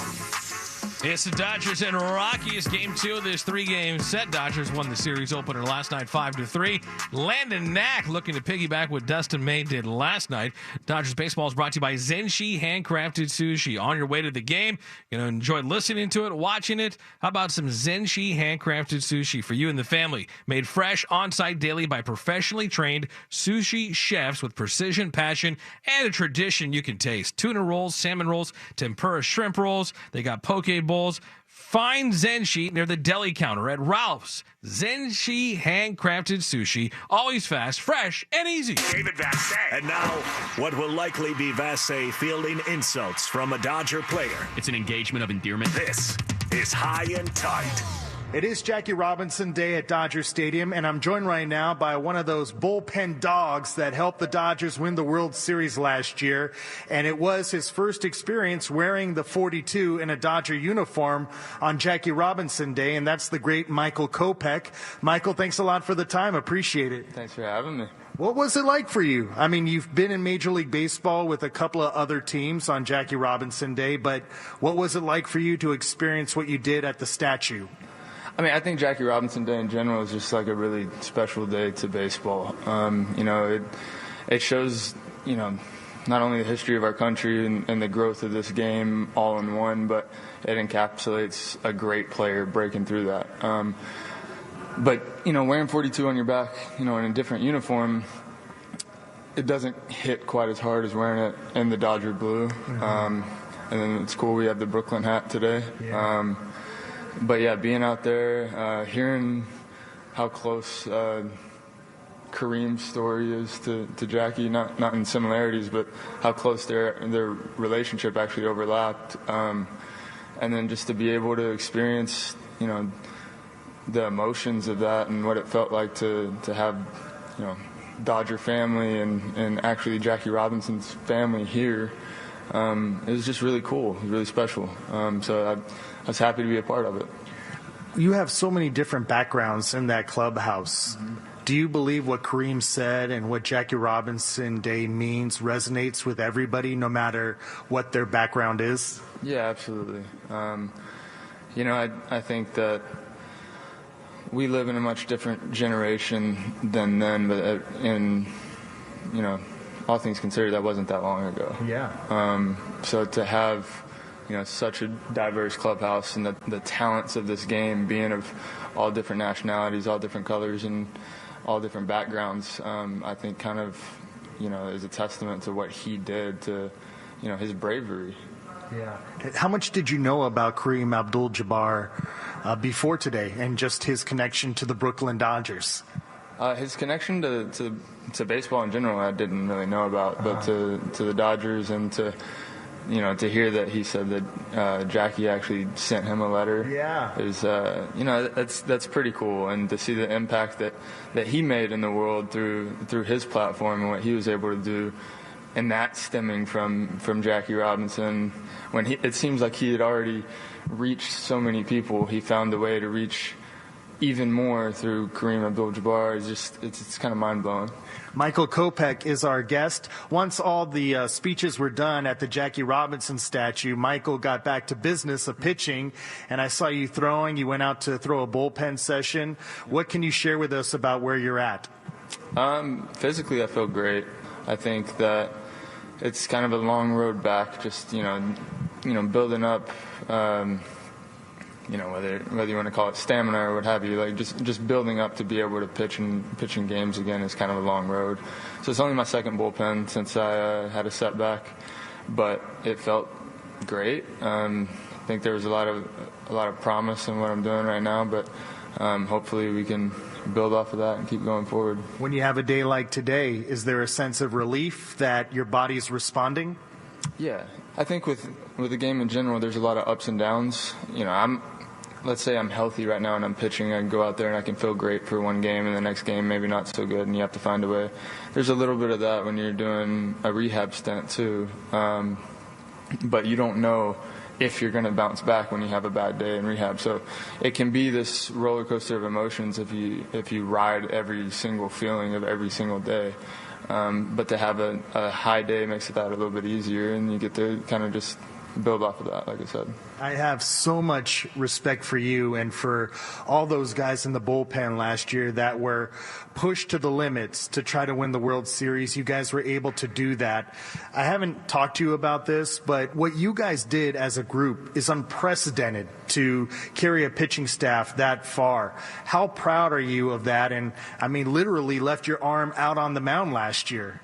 It's the Dodgers and Rockies, game 2 of this 3-game set. Dodgers won the series opener last night 5-3. Landon Knack looking to piggyback what Dustin May did last night. Dodgers baseball is brought to you by Zenshi Handcrafted Sushi. On your way to the game, you're going to enjoy listening to it, watching it. How about some Zenshi Handcrafted Sushi for you and the family? Made fresh on-site daily by professionally trained sushi chefs with precision, passion, and a tradition you can taste. Tuna rolls, salmon rolls, tempura shrimp rolls. They got poke bowls. Find Zenshi near the deli counter at Ralph's. Zenshi Handcrafted Sushi. Always fast, fresh, and easy. David Vassay. And now, what will likely be Vassay fielding insults from a Dodger player. It's an engagement of endearment. This is High and Tight. It is Jackie Robinson Day at Dodger Stadium, and I'm joined right now by one of those bullpen dogs that helped the Dodgers win the World Series last year, and it was his first experience wearing the 42 in a Dodger uniform on Jackie Robinson Day, and that's the great Michael Kopech. Michael, thanks a lot for the time. Appreciate it. Thanks for having me. What was it like for you? I mean, you've been in Major League Baseball with a couple of other teams on Jackie Robinson Day, but what was it like for you to experience what you did at the statue? I mean, I think Jackie Robinson Day in general is just like a really special day to baseball. It shows, not only the history of our country and the growth of this game all in one, but it encapsulates a great player breaking through that. But wearing 42 on your back, in a different uniform, it doesn't hit quite as hard as wearing it in the Dodger blue. And then it's cool we have the Brooklyn hat today. Yeah. But yeah, being out there, hearing how close Kareem's story is to Jackie, not in similarities, but how close their relationship actually overlapped, and then just to be able to experience, the emotions of that and what it felt like to have, Dodger family and actually Jackie Robinson's family here. It was just really cool, really special. So I was happy to be a part of it. You have so many different backgrounds in that clubhouse. Mm-hmm. Do you believe what Kareem said and what Jackie Robinson Day means resonates with everybody, no matter what their background is? Yeah, absolutely. I think that we live in a much different generation than then, but all things considered, that wasn't that long ago. Yeah. So to have, such a diverse clubhouse and the talents of this game being of all different nationalities, all different colors, and all different backgrounds, I think kind of, is a testament to what he did, to, his bravery. Yeah. How much did you know about Kareem Abdul-Jabbar before today and just his connection to the Brooklyn Dodgers? His connection to baseball in general, I didn't really know about, but to the Dodgers and to hear that he said that Jackie actually sent him a letter, is that's pretty cool, and to see the impact that he made in the world through his platform and what he was able to do, and that stemming from Jackie Robinson, when it seems like he had already reached so many people, he found a way to reach even more through Kareem Abdul-Jabbar. It's kind of mind-blowing. Michael Kopech is our guest. Once all the speeches were done at the Jackie Robinson statue, Michael got back to business of pitching, and I saw you throwing. You went out to throw a bullpen session. What can you share with us about where you're at? Physically, I feel great. I think that it's kind of a long road back, just, building up, whether you want to call it stamina or what have you, like just building up to be able to pitch in games again is kind of a long road. So it's only my second bullpen since I had a setback, but it felt great. I think there was a lot of promise in what I'm doing right now, but hopefully we can build off of that and keep going forward. When you have a day like today, is there a sense of relief that your body's responding? Yeah, I think with the game in general, there's a lot of ups and downs. Let's say I'm healthy right now and I'm pitching, I can go out there and I can feel great for one game, and the next game maybe not so good, and you have to find a way. There's a little bit of that when you're doing a rehab stint too, but you don't know if you're going to bounce back when you have a bad day in rehab. So it can be this roller coaster of emotions if you ride every single feeling of every single day. But to have a high day makes that a little bit easier, and you get to kind of just build off of that, like I said. I have so much respect for you and for all those guys in the bullpen last year that were pushed to the limits to try to win the World Series. You guys were able to do that. I haven't talked to you about this, but what you guys did as a group is unprecedented to carry a pitching staff that far. How proud are you of that? And, I mean, literally left your arm out on the mound last year.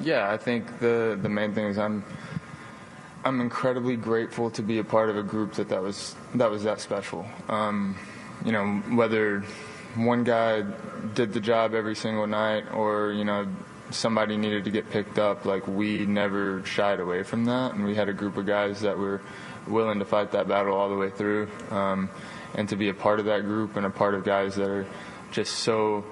Yeah, I think the main thing is I'm incredibly grateful to be a part of a group that was that special. You know, whether one guy did the job every single night or, you know, somebody needed to get picked up, like, we never shied away from that. And we had a group of guys that were willing to fight that battle all the way through. And to be a part of that group and a part of guys that are just so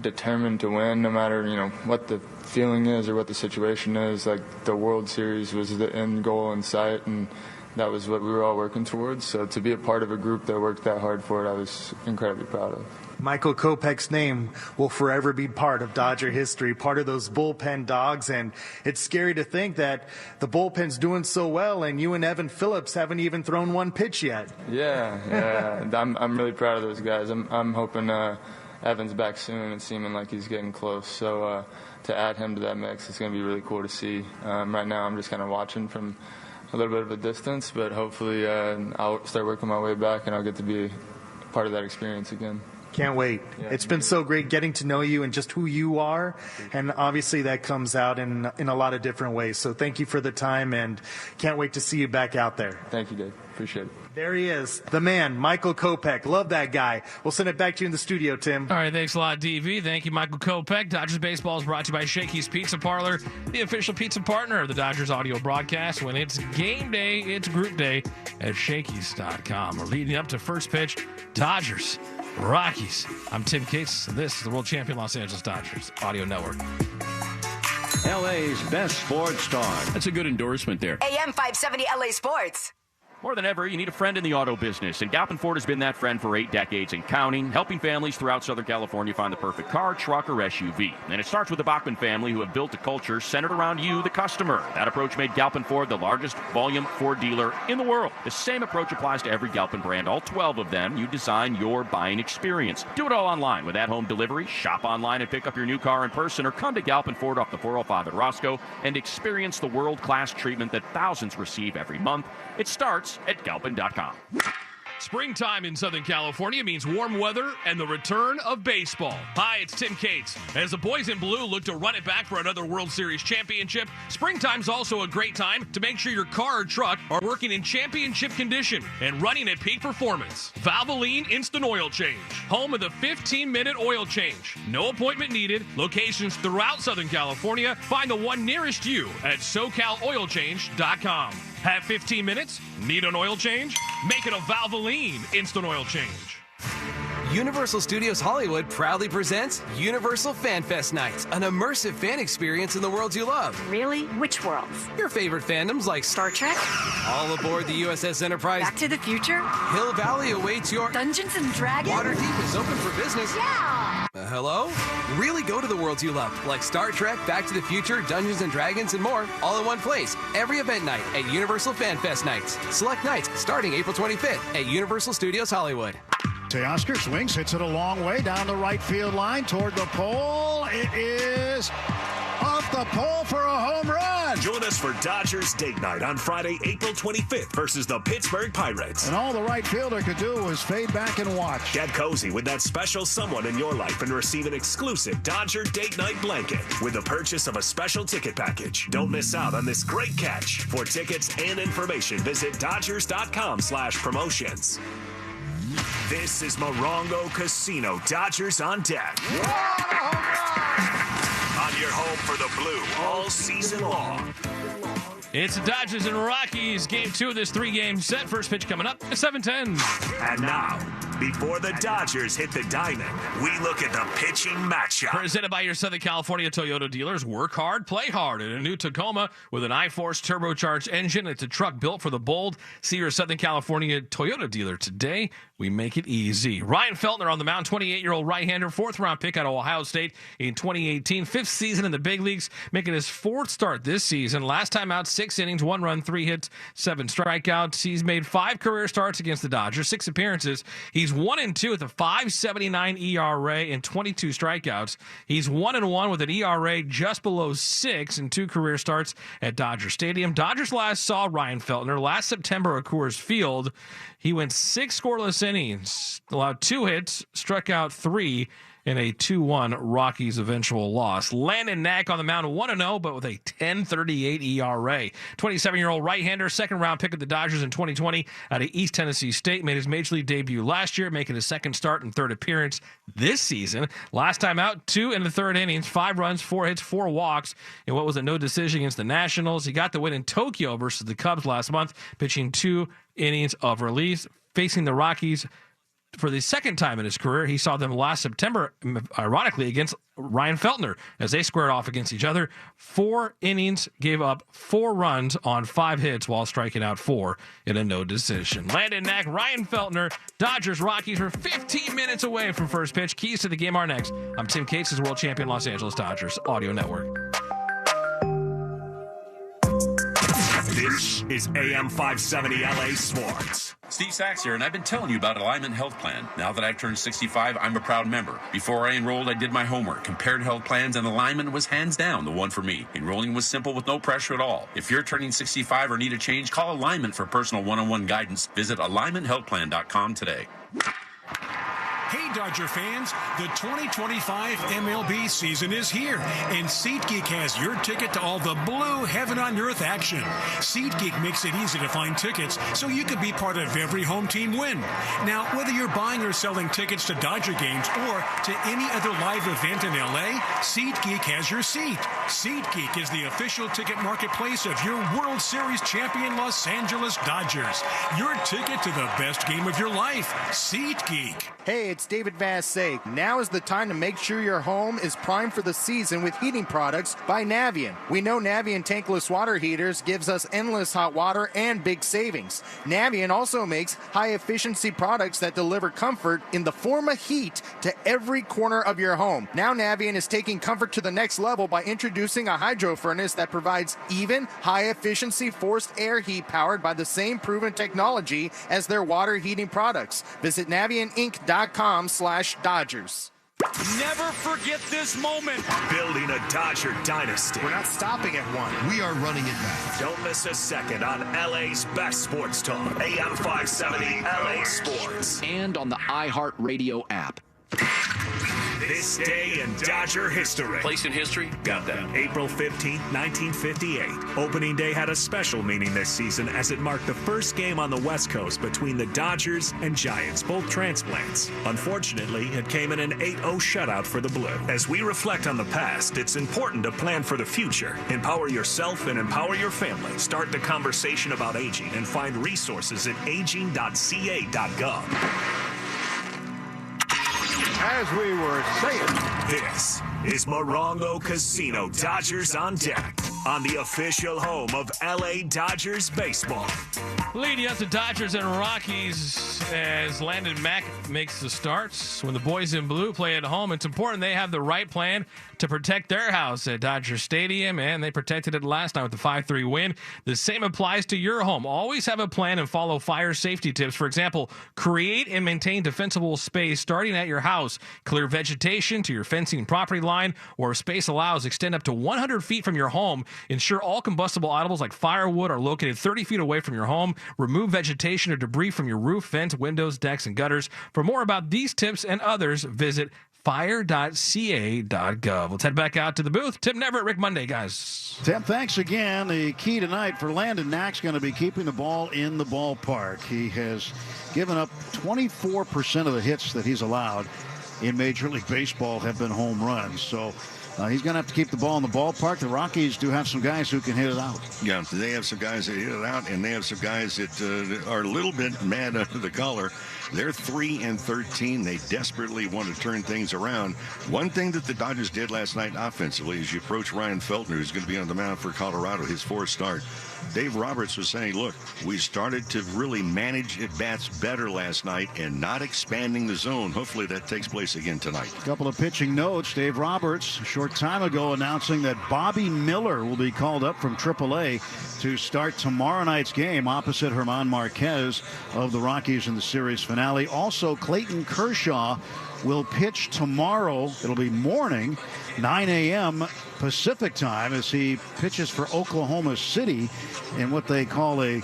determined to win, no matter, you know, what the feeling is or what the situation is. Like, the World Series was the end goal in sight, and that was what we were all working towards. So to be a part of a group that worked that hard for it, I was incredibly proud of. Michael Kopech's name will forever be part of Dodger history, part of those bullpen dogs, and it's scary to think that the bullpen's doing so well and you and Evan Phillips haven't even thrown one pitch yet. Yeah. I'm really proud of those guys. I'm hoping Evan's back soon and seeming like he's getting close. So to add him to that mix, it's going to be really cool to see. Right now I'm just kind of watching from a little bit of a distance, but hopefully I'll start working my way back and I'll get to be part of that experience again. Can't wait. Yeah, it's been so great getting to know you and just who you are. And obviously that comes out in a lot of different ways. So thank you for the time and can't wait to see you back out there. Thank you, Dave. Appreciate it. There he is, the man, Michael Kopech. Love that guy. We'll send it back to you in the studio, Tim. All right, thanks a lot, DV. Thank you, Michael Kopech. Dodgers Baseball is brought to you by Shakey's Pizza Parlor, the official pizza partner of the Dodgers audio broadcast. When it's game day, it's group day at Shakey's.com. We're leading up to first pitch, Dodgers Rockies. I'm Tim Cates. This is the world champion Los Angeles Dodgers Audio Network. LA's best sports talk. That's a good endorsement there. AM 570 LA Sports. More than ever, you need a friend in the auto business, and Galpin Ford has been that friend for 8 decades and counting, helping families throughout Southern California find the perfect car, truck, or SUV. And it starts with the Bachman family, who have built a culture centered around you, the customer. That approach made Galpin Ford the largest volume Ford dealer in the world. The same approach applies to every Galpin brand, all 12 of them. You design your buying experience. Do it all online with at-home delivery. Shop online and pick up your new car in person, or come to Galpin Ford off the 405 at Roscoe and experience the world-class treatment that thousands receive every month. It starts at Galpin.com. Springtime in Southern California means warm weather and the return of baseball. Hi, it's Tim Cates. As the boys in blue look to run it back for another World Series championship, springtime's also a great time to make sure your car or truck are working in championship condition and running at peak performance. Valvoline Instant Oil Change, home of the 15-minute oil change. No appointment needed. Locations throughout Southern California. Find the one nearest you at SoCalOilChange.com. Have 15 minutes? Need an oil change? Make it a Valvoline Instant Oil Change. Universal Studios Hollywood proudly presents Universal Fan Fest Nights, an immersive fan experience in the worlds you love. Really? Which worlds? Your favorite fandoms like Star Trek, all aboard the USS Enterprise, Back to the Future, Hill Valley awaits your Dungeons and Dragons, Waterdeep is open for business. Yeah! Hello? Really go to the worlds you love, like Star Trek, Back to the Future, Dungeons and Dragons, and more, all in one place. Every event night at Universal Fan Fest Nights. Select nights starting April 25th at Universal Studios Hollywood. Teoscar swings, hits it a long way down the right field line toward the pole. It is off the pole for a home run. Join us for Dodgers Date Night on Friday, April 25th versus the Pittsburgh Pirates. And all the right fielder could do was fade back and watch. Get cozy with that special someone in your life and receive an exclusive Dodger Date Night blanket with the purchase of a special ticket package. Don't miss out on this great catch. For tickets and information, visit Dodgers.com/promotions. This is Morongo Casino, Dodgers on deck. On your home for the blue all season long. It's the Dodgers and Rockies, game 2 of this 3-game set. First pitch coming up at 7:10. And now, before the Dodgers hit the diamond, we look at the pitching matchup. Presented by your Southern California Toyota dealers. Work hard, play hard. In a new Tacoma with an iForce turbocharged engine. It's a truck built for the bold. See your Southern California Toyota dealer today. We make it easy. Ryan Feltner on the mound, 28-year-old right-hander, fourth-round pick out of Ohio State in 2018. Fifth season in the big leagues, making his fourth start this season. Last time out, 6 innings, 1 run, 3 hits, 7 strikeouts. He's made 5 career starts against the Dodgers, 6 appearances. He's 1-2 with a 5.79 ERA and 22 strikeouts. He's 1-1 with an ERA just below 6 in 2 career starts at Dodger Stadium. Dodgers last saw Ryan Feltner last September at Coors Field. He went 6 scoreless innings, allowed 2 hits, struck out 3 in a 2-1 Rockies eventual loss. Landon Knack on the mound, 1-0, but with a 10.38 ERA. 27-year-old right-hander, second-round pick of the Dodgers in 2020 out of East Tennessee State, made his major league debut last year, making his second start and third appearance this season. Last time out, 2 in the third innings, 5 runs, 4 hits, 4 walks in what was a no decision against the Nationals. He got the win in Tokyo versus the Cubs last month, pitching 2 innings of relief, facing the Rockies for the second time in his career. He saw them last September, ironically, against Ryan Feltner as they squared off against each other. 4 innings, gave up 4 runs on 5 hits while striking out 4 in a no decision. Landon Knack, Ryan Feltner, Dodgers Rockies. We're 15 minutes away from first pitch. Keys to the game are next. I'm Tim Cates, world champion Los Angeles Dodgers Audio Network. This is AM 570 LA Sports. Steve Sachs here, and I've been telling you about Alignment Health Plan. Now that I've turned 65, I'm a proud member. Before I enrolled, I did my homework, compared health plans, and Alignment was hands down the one for me. Enrolling was simple with no pressure at all. If you're turning 65 or need a change, call Alignment for personal one-on-one guidance. Visit alignmenthealthplan.com today. Hey, Dodger fans, the 2025 MLB season is here, and SeatGeek has your ticket to all the blue heaven-on-earth action. SeatGeek makes it easy to find tickets so you can be part of every home team win. Now, whether you're buying or selling tickets to Dodger games or to any other live event in LA, SeatGeek has your seat. SeatGeek is the official ticket marketplace of your World Series champion Los Angeles Dodgers. Your ticket to the best game of your life. SeatGeek. Hey, it's David Vassegg. Now is the time to make sure your home is primed for the season with heating products by Navien. We know Navien tankless water heaters gives us endless hot water and big savings. Navien also makes high-efficiency products that deliver comfort in the form of heat to every corner of your home. Now Navien is taking comfort to the next level by introducing a hydro furnace that provides even high-efficiency forced air heat powered by the same proven technology as their water heating products. Visit NavienInc.com/Dodgers. Never forget this moment. Building a Dodger dynasty. We're not stopping at one. We are running it back. Don't miss a second on LA's best sports talk. AM 570 LA Sports. And on the iHeartRadio app. This day in Dodger history. Place in history? Got that. April 15th, 1958. Opening day had a special meaning this season as it marked the first game on the West Coast between the Dodgers and Giants, both transplants. Unfortunately, it came in an 8-0 shutout for the Blue. As we reflect on the past, it's important to plan for the future. Empower yourself and empower your family. Start the conversation about aging and find resources at aging.ca.gov. As we were saying, this is Morongo Casino Dodgers on Deck on the official home of LA Dodgers baseball. Leading up to Dodgers and Rockies as Landon Mack makes the starts. When the boys in blue play at home, it's important they have the right plan to protect their house at Dodger Stadium, and they protected it last night with the 5-3 win. The same applies to your home. Always have a plan and follow fire safety tips. For example, create and maintain defensible space starting at your house. Clear vegetation to your fencing property line, or if space allows, extend up to 100 feet from your home. Ensure all combustible items like firewood are located 30 feet away from your home. Remove vegetation or debris from your roof, vents, windows, decks, and gutters. For more about these tips and others, visit fire.ca.gov. Let's head back out to the booth. Tim Neverett, Rick Monday, guys. Tim, thanks again. The key tonight for Landon Knack's going to be keeping the ball in the ballpark. He has given up 24% of the hits that he's allowed in Major League Baseball have been home runs. So he's going to have to keep the ball in the ballpark. The Rockies do have some guys who can hit it out. Yeah, they have some guys that hit it out, and they have some guys that are a little bit mad under the collar. They're 3-13. They desperately want to turn things around. One thing that the Dodgers did last night offensively is you approach Ryan Feltner, who's going to be on the mound for Colorado, his fourth start. Dave Roberts was saying, look, we started to really manage at-bats better last night and not expanding the zone. Hopefully that takes place again tonight. A couple of pitching notes. Dave Roberts, a short time ago, announcing that Bobby Miller will be called up from AAA to start tomorrow night's game opposite Germán Marquez of the Rockies in the series finale. Also, Clayton Kershaw will pitch tomorrow. It'll be morning, 9 a.m. Pacific time, as he pitches for Oklahoma City in what they call a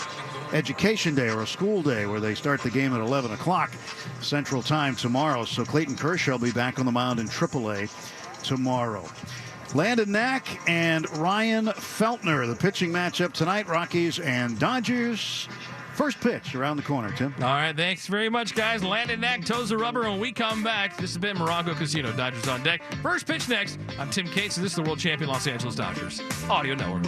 education day or a school day, where they start the game at 11 o'clock Central Time tomorrow. So Clayton Kershaw will be back on the mound in AAA tomorrow. Landon Knack and Ryan Feltner, the pitching matchup tonight, Rockies and Dodgers. First pitch around the corner, Tim. All right, thanks very much, guys. Landon Knack toes the rubber when we come back. This has been Morongo Casino. Dodgers on deck. First pitch next. I'm Tim Cates, and this is the world champion Los Angeles Dodgers Audio Network.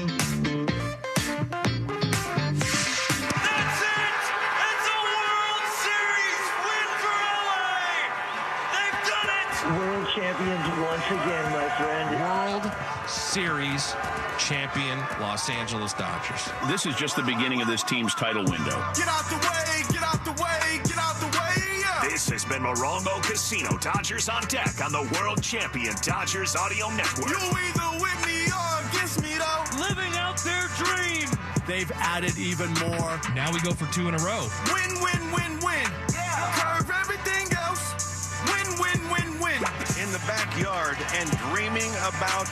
World champions once again, my friend. World Series champion Los Angeles Dodgers. This is just the beginning of this team's title window. Get out the way, get out the way, get out the way. Yeah. This has been Morongo Casino. Dodgers on deck on the world champion Dodgers Audio Network. You either with me or against me, though. Living out their dream. They've added even more. Now we go for 2 in a row. Win, win, win, win. Yeah. Curve everything else. Win, win, win, win. In the backyard and dreaming about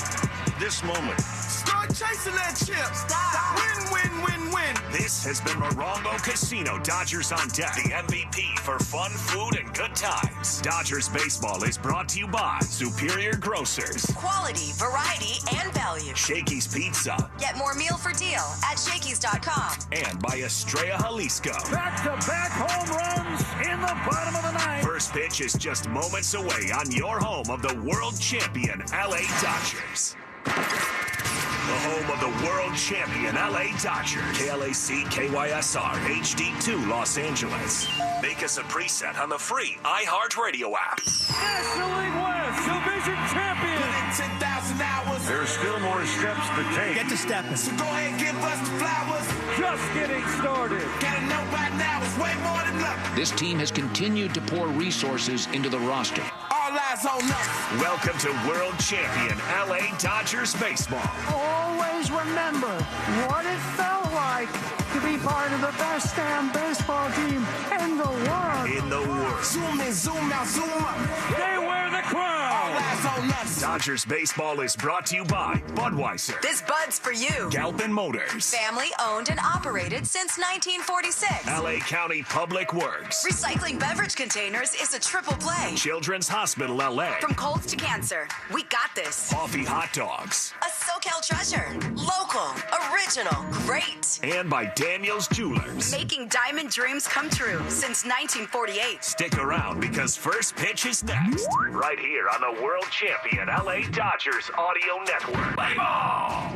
this moment. Start chasing that chip. Stop. Win, win, win, win. This has been Morongo Casino. Dodgers on deck. The MVP for fun, food, and good times. Dodgers baseball is brought to you by Superior Grocers. Quality, variety, and value. Shakey's Pizza. Get more meal for deal at Shakey's.com. And by Estrella Jalisco. Back-to-back home runs in the bottom of the ninth. First pitch is just moments away on your home of the world champion LA Dodgers. The home of the world champion LA Dodgers. KLAC KYSR HD2 Los Angeles. Make us a preset on the free iHeartRadio app. National League West Division champion. Put in 10,000 hours. There's still more steps to take. Get to stepping. So go ahead and give us the flowers. Just getting started. Gotta know by now it's way more than luck. This team has continued to pour resources into the roster. All eyes on us. Welcome to world champion LA Dodgers baseball. Always remember what it felt like to be part of the best damn baseball team in the world. In the world. Zoom in, zoom out, zoom up. They wear the crown. All eyes on us. Dodgers baseball is brought to you by Budweiser. This Bud's for you. Galpin Motors. Family owned and operated since 1946. LA County Public Works. Recycling beverage containers is a triple play. Children's Hospital LA. From colds to cancer, we got this. Coffee Hot Dogs. A SoCal treasure. Local, original, great. And by Daniel's Jewelers. Making diamond dreams come true since 1948. Stick around because first pitch is next. Right here on the world champion LA Dodgers Audio Network. Play ball!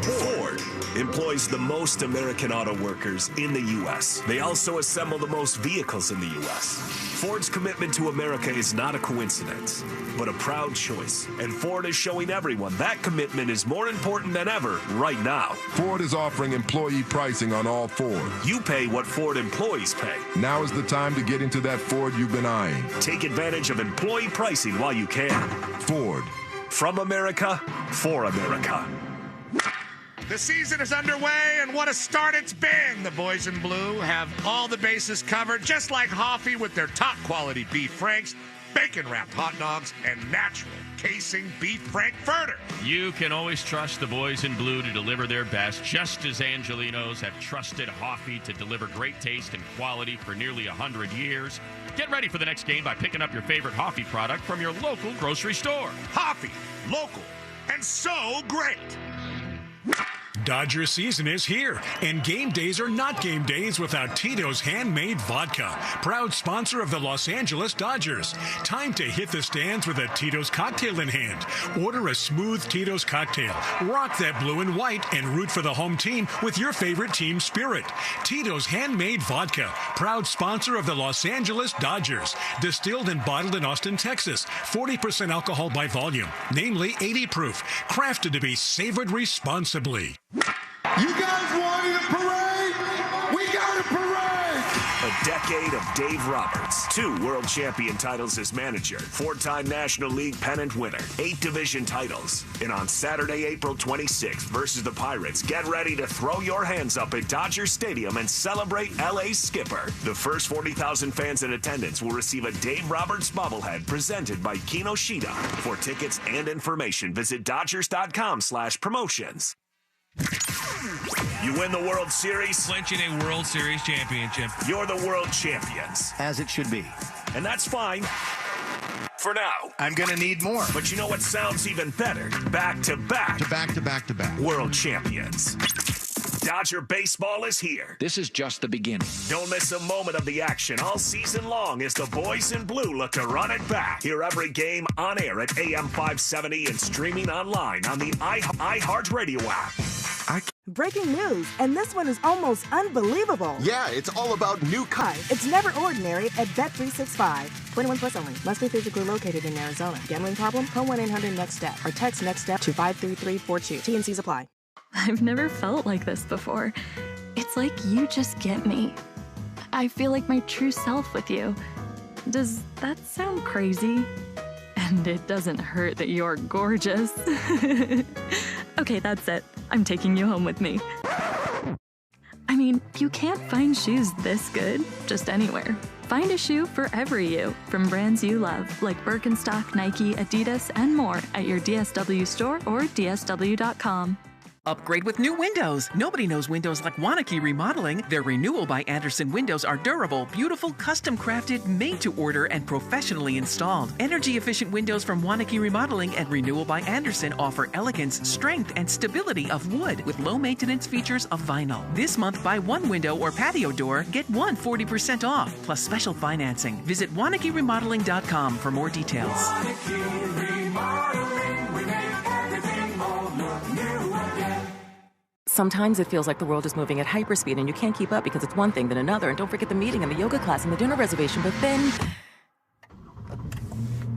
Ford employs the most American auto workers in the U.S. They also assemble the most vehicles in the U.S. Ford's commitment to America is not a coincidence, but a proud choice. And Ford is showing everyone that commitment is more important than ever right now. Ford is offering employee pricing on all Ford. You pay what Ford employees pay. Now is the time to get into that Ford you've been eyeing. Take advantage of employee pricing while you can. Ford. From America, for America. The season is underway, and what a start it's been. The boys in blue have all the bases covered, just like Hoffy with their top-quality beef franks, bacon-wrapped hot dogs, and natural casing beef frankfurter. You can always trust the boys in blue to deliver their best, just as Angelinos have trusted Hoffy to deliver great taste and quality for nearly 100 years. Get ready for the next game by picking up your favorite Hoffy product from your local grocery store. Hoffy, local, and so great. Dodger season is here, and game days are not game days without Tito's Handmade Vodka, proud sponsor of the Los Angeles Dodgers. Time to hit the stands with a Tito's cocktail in hand. Order a smooth Tito's cocktail, rock that blue and white, and root for the home team with your favorite team spirit. Tito's Handmade Vodka, proud sponsor of the Los Angeles Dodgers. Distilled and bottled in Austin, Texas. 40% alcohol by volume, namely 80 proof. Crafted to be savored responsibly. You guys wanted a parade? We got a parade! A decade of Dave Roberts, 2 world champion titles as manager, 4-time National League pennant winner, 8 division titles. And on Saturday, April 26th versus the Pirates, get ready to throw your hands up at Dodger Stadium and celebrate LA's skipper. The first 40,000 fans in attendance will receive a Dave Roberts bobblehead presented by Kinoshita. For tickets and information, visit Dodgers.com/promotions. You win the World Series. Clinching a World Series championship. You're the world champions. As it should be. And that's fine. For now. I'm going to need more. But you know what sounds even better? Back-to-back. Back-to-back-to-back. World champions. Dodger baseball is here. This is just the beginning. Don't miss a moment of the action all season long as the boys in blue look to run it back. Hear every game on air at AM 570 and streaming online on the iHeartRadio app. Breaking news, and this one is almost unbelievable. Yeah, it's all about new It's never ordinary at Bet365. 21 plus only. Must be physically located in Arizona. Gambling problem? Call 1-800-NEXT-STEP or text NEXT STEP to 53342. T&Cs apply. I've never felt like this before. It's like you just get me. I feel like my true self with you. Does that sound crazy? And it doesn't hurt that you're gorgeous. Okay, that's it. I'm taking you home with me. I mean, you can't find shoes this good just anywhere. Find a shoe for every you, from brands you love, like Birkenstock, Nike, Adidas, and more at your DSW store or DSW.com. Upgrade with new windows. Nobody knows windows like Waunakee Remodeling. Their Renewal by Andersen windows are durable, beautiful, custom crafted, made to order, and professionally installed. Energy efficient windows from Waunakee Remodeling and Renewal by Andersen offer elegance, strength, and stability of wood with low maintenance features of vinyl. This month, buy one window or patio door, get one 40% off, plus special financing. Visit WaunakeeRemodeling.com for more details. Waunakee Remodeling, we make everything more look new again. Sometimes it feels like the world is moving at hyperspeed and you can't keep up because it's one thing then another. And don't forget the meeting and the yoga class and the dinner reservation. But then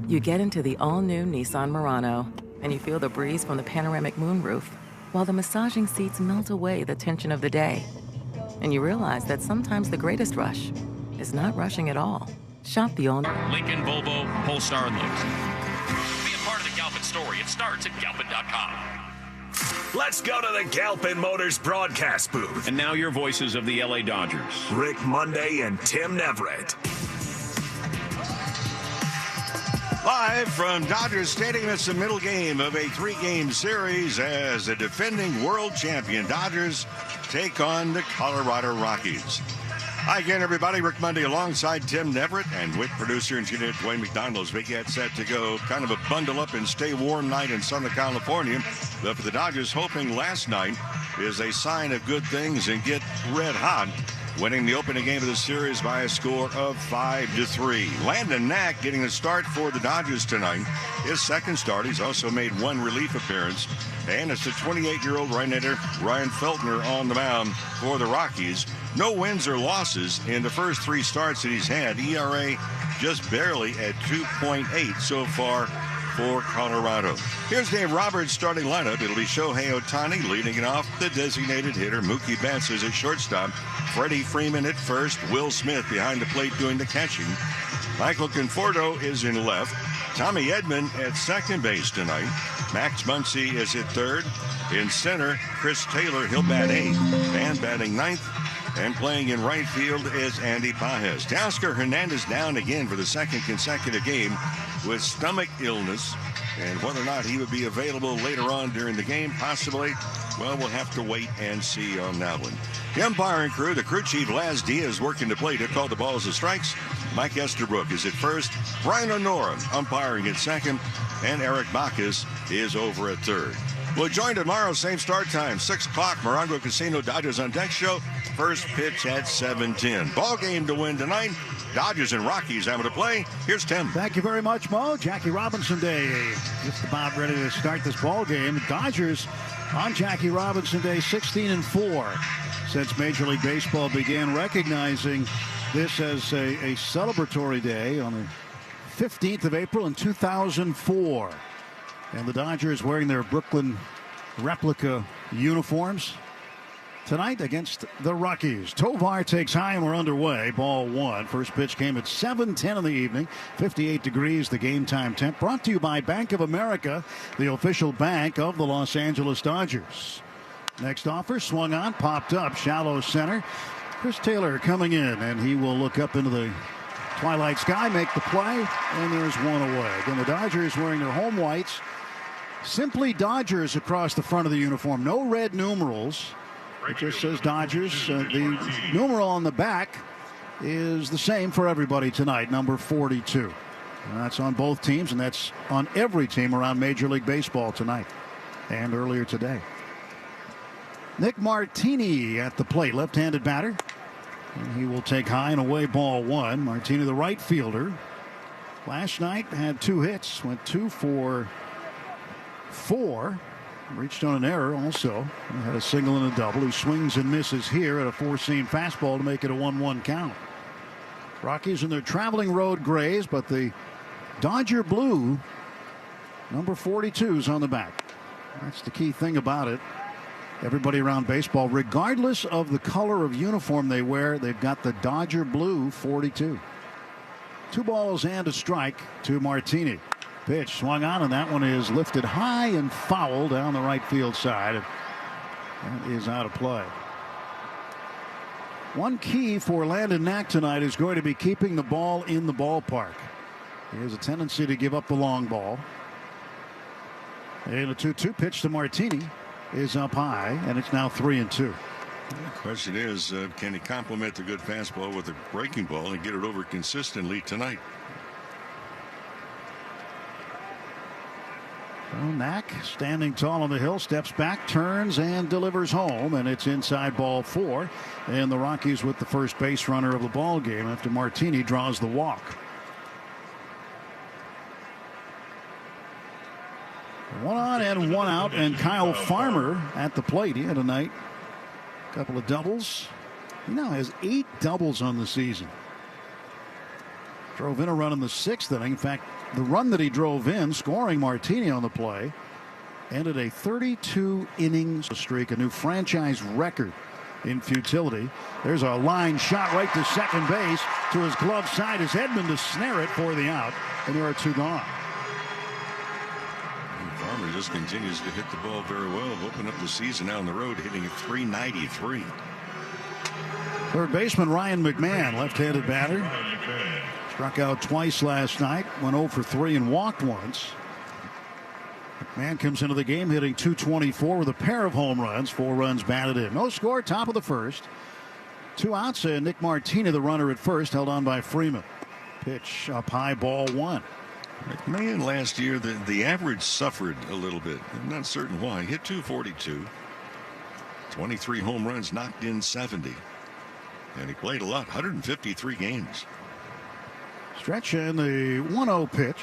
you get into the all-new Nissan Murano and you feel the breeze from the panoramic moonroof while the massaging seats melt away the tension of the day. And you realize that sometimes the greatest rush is not rushing at all. Shop the all-new Lincoln, Volvo, Polestar, and Lewis. Be a part of the Galpin story. It starts at Galpin.com. Let's go to the Galpin Motors broadcast booth. And now your voices of the LA Dodgers. Rick Monday and Tim Neverett. Live from Dodger Stadium, it's the middle game of a 3-game series as the defending world champion Dodgers take on the Colorado Rockies. Hi again, everybody. Rick Monday alongside Tim Neverett and with producer and engineer Dwayne McDonald's. We get set to go. Kind of a bundle up and stay warm night in Southern California. But for the Dodgers, hoping last night is a sign of good things and get red hot, winning the opening game of the series by a score of 5-3. Landon Knack getting the start for the Dodgers tonight. His second start. He's also made one relief appearance. And it's the 28-year-old right-hander Ryan Feltner on the mound for the Rockies. No wins or losses in the first 3 starts that he's had. ERA just barely at 2.8 so far for Colorado. Here's Dave Roberts' starting lineup. It'll be Shohei Ohtani leading it off. The designated hitter, Mookie Betts, is at shortstop. Freddie Freeman at first. Will Smith behind the plate doing the catching. Michael Conforto is in left. Tommy Edman at second base tonight. Max Muncy is at third. In center, Chris Taylor, he'll bat 8th. And batting 9th. And playing in right field is Andy Pages. Teoscar Hernandez down again for the second consecutive game with stomach illness. And whether or not he would be available later on during the game, possibly, well, we'll have to wait and see on that one. The umpiring crew, the crew chief Laz Diaz working to play to call the balls and strikes. Mike Estabrook is at first. Brian O'Nora umpiring at second. And Eric Bacchus is over at third. We'll join tomorrow, same start time, 6 o'clock, Morongo Casino, Dodgers on Deck show. First pitch at 7:10. Ball game to win tonight. Dodgers and Rockies having to play. Here's Tim. Thank you very much, Mo. Jackie Robinson Day just about ready to start this ball game. Dodgers on Jackie Robinson Day, 16-4 since Major League Baseball began recognizing this as a celebratory day on the 15th of April in 2004. And the Dodgers wearing their Brooklyn replica uniforms tonight against the Rockies. Tovar takes high and we're underway. Ball one. First pitch came at 7:10 in the evening. 58 degrees the game time temp. Brought to you by Bank of America, the official bank of the Los Angeles Dodgers. Next offer swung on, popped up, shallow center. Chris Taylor coming in, and he will look up into the twilight sky, make the play, and there's one away. Again, the Dodgers wearing their home whites. Simply Dodgers across the front of the uniform. No red numerals. It just says Dodgers. The numeral on the back is the same for everybody tonight, number 42. And that's on both teams, and that's on every team around Major League Baseball tonight and earlier today. Nick Martini at the plate, left-handed batter. And he will take high and away, ball one. Martini, the right fielder. Last night had 2 hits, went 2 for 4. Reached on an error also. He had a single and a double. He swings and misses here at a 4-seam fastball to make it a 1-1 count. Rockies in their traveling road grays, but the Dodger blue, number 42 is on the back. That's the key thing about it. Everybody around baseball, regardless of the color of uniform they wear, they've got the Dodger blue 42. 2 balls and a strike to Martini. Pitch swung on, and that one is lifted high and foul down the right field side. That is out of play. One key for Landon Knack tonight is going to be keeping the ball in the ballpark. He has a tendency to give up the long ball. And a 2-2 pitch to Martini is up high, and it's now 3-2. The question is, can he complement the good fastball with a breaking ball and get it over consistently tonight? Well, Knack standing tall on the hill, steps back, turns, and delivers home, and it's inside ball 4. And the Rockies with the first base runner of the ball game after Martini draws the walk. 1 on and 1 out, and Kyle Farmer at the plate. He had a night, a couple of doubles. He now has 8 doubles on the season. Drove in a run in the 6th inning. In fact, the run that he drove in, scoring Martini on the play, ended a 32-inning streak, a new franchise record in futility. There's a line shot right to second base to his glove side as Edman to snare it for the out, and there are 2 gone. Farmer just continues to hit the ball very well. Open up the season out on the road, hitting at .393. Third baseman Ryan McMahon, left-handed batter. Struck out twice last night, went 0 for 3 and walked once. McMahon comes into the game hitting .224 with a pair of home runs, 4 runs batted in. No score, top of the first. 2 outs, and Nick Martini, the runner at first, held on by Freeman. Pitch up high, ball 1. McMahon last year, the average suffered a little bit. I'm not certain why. He hit .242. 23 home runs, knocked in 70. And he played a lot, 153 games. Stretch in the 1-0 pitch.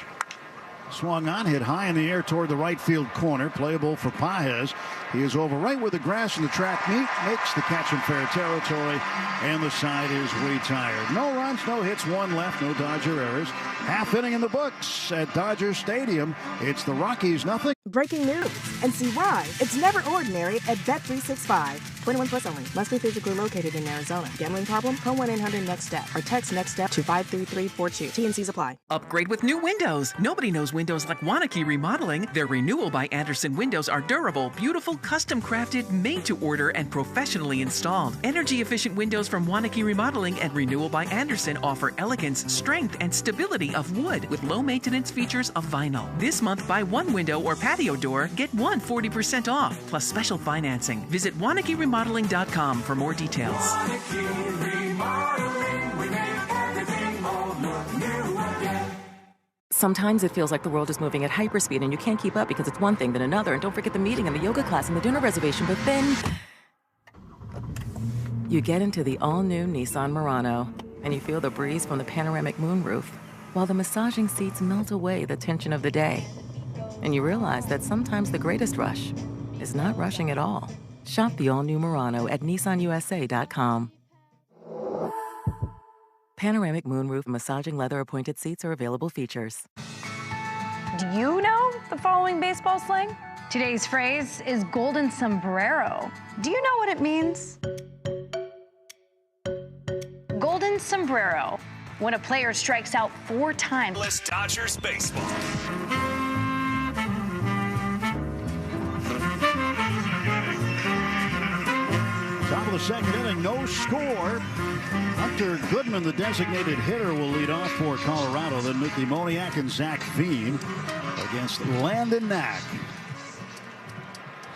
Swung on, hit high in the air toward the right field corner. Playable for Paez. He is over right where the grass and the track meet. Makes the catch in fair territory, and the side is retired. No runs, no hits, 1 left, no Dodger errors. Half inning in the books at Dodger Stadium. It's the Rockies, nothing. Breaking news, and see why it's never ordinary at Bet365. 21 plus only. Must be physically located in Arizona. Gambling problem? Call 1-800-NEXT-STEP or text NEXT STEP to 53342. T&Cs apply. Upgrade with new windows. Nobody knows windows like Wanakee Remodeling. Their Renewal by Andersen windows are durable, beautiful, custom crafted, made to order, and professionally installed. Energy efficient windows from Wanakee Remodeling and Renewal by Andersen offer elegance, strength, and stability of wood with low maintenance features of vinyl. This month, buy 1 window or patio door, get 1 40% off, plus special financing. Visit WanakeeRemodeling.com for more details. Sometimes it feels like the world is moving at hyperspeed and you can't keep up because it's one thing then another. And don't forget the meeting and the yoga class and the dinner reservation. But then you get into the all-new Nissan Murano and you feel the breeze from the panoramic moonroof while the massaging seats melt away the tension of the day. And you realize that sometimes the greatest rush is not rushing at all. Shop the all-new Murano at nissanusa.com. Panoramic moonroof massaging leather-appointed seats are available features. Do you know the following baseball slang? Today's phrase is golden sombrero. Do you know what it means? Golden sombrero, when a player strikes out 4 times. Dodgers baseball. Top of the second inning, no score. Hunter Goodman, the designated hitter, will lead off for Colorado. Then Mickey Moniak and Zach Veen against Landon Knack.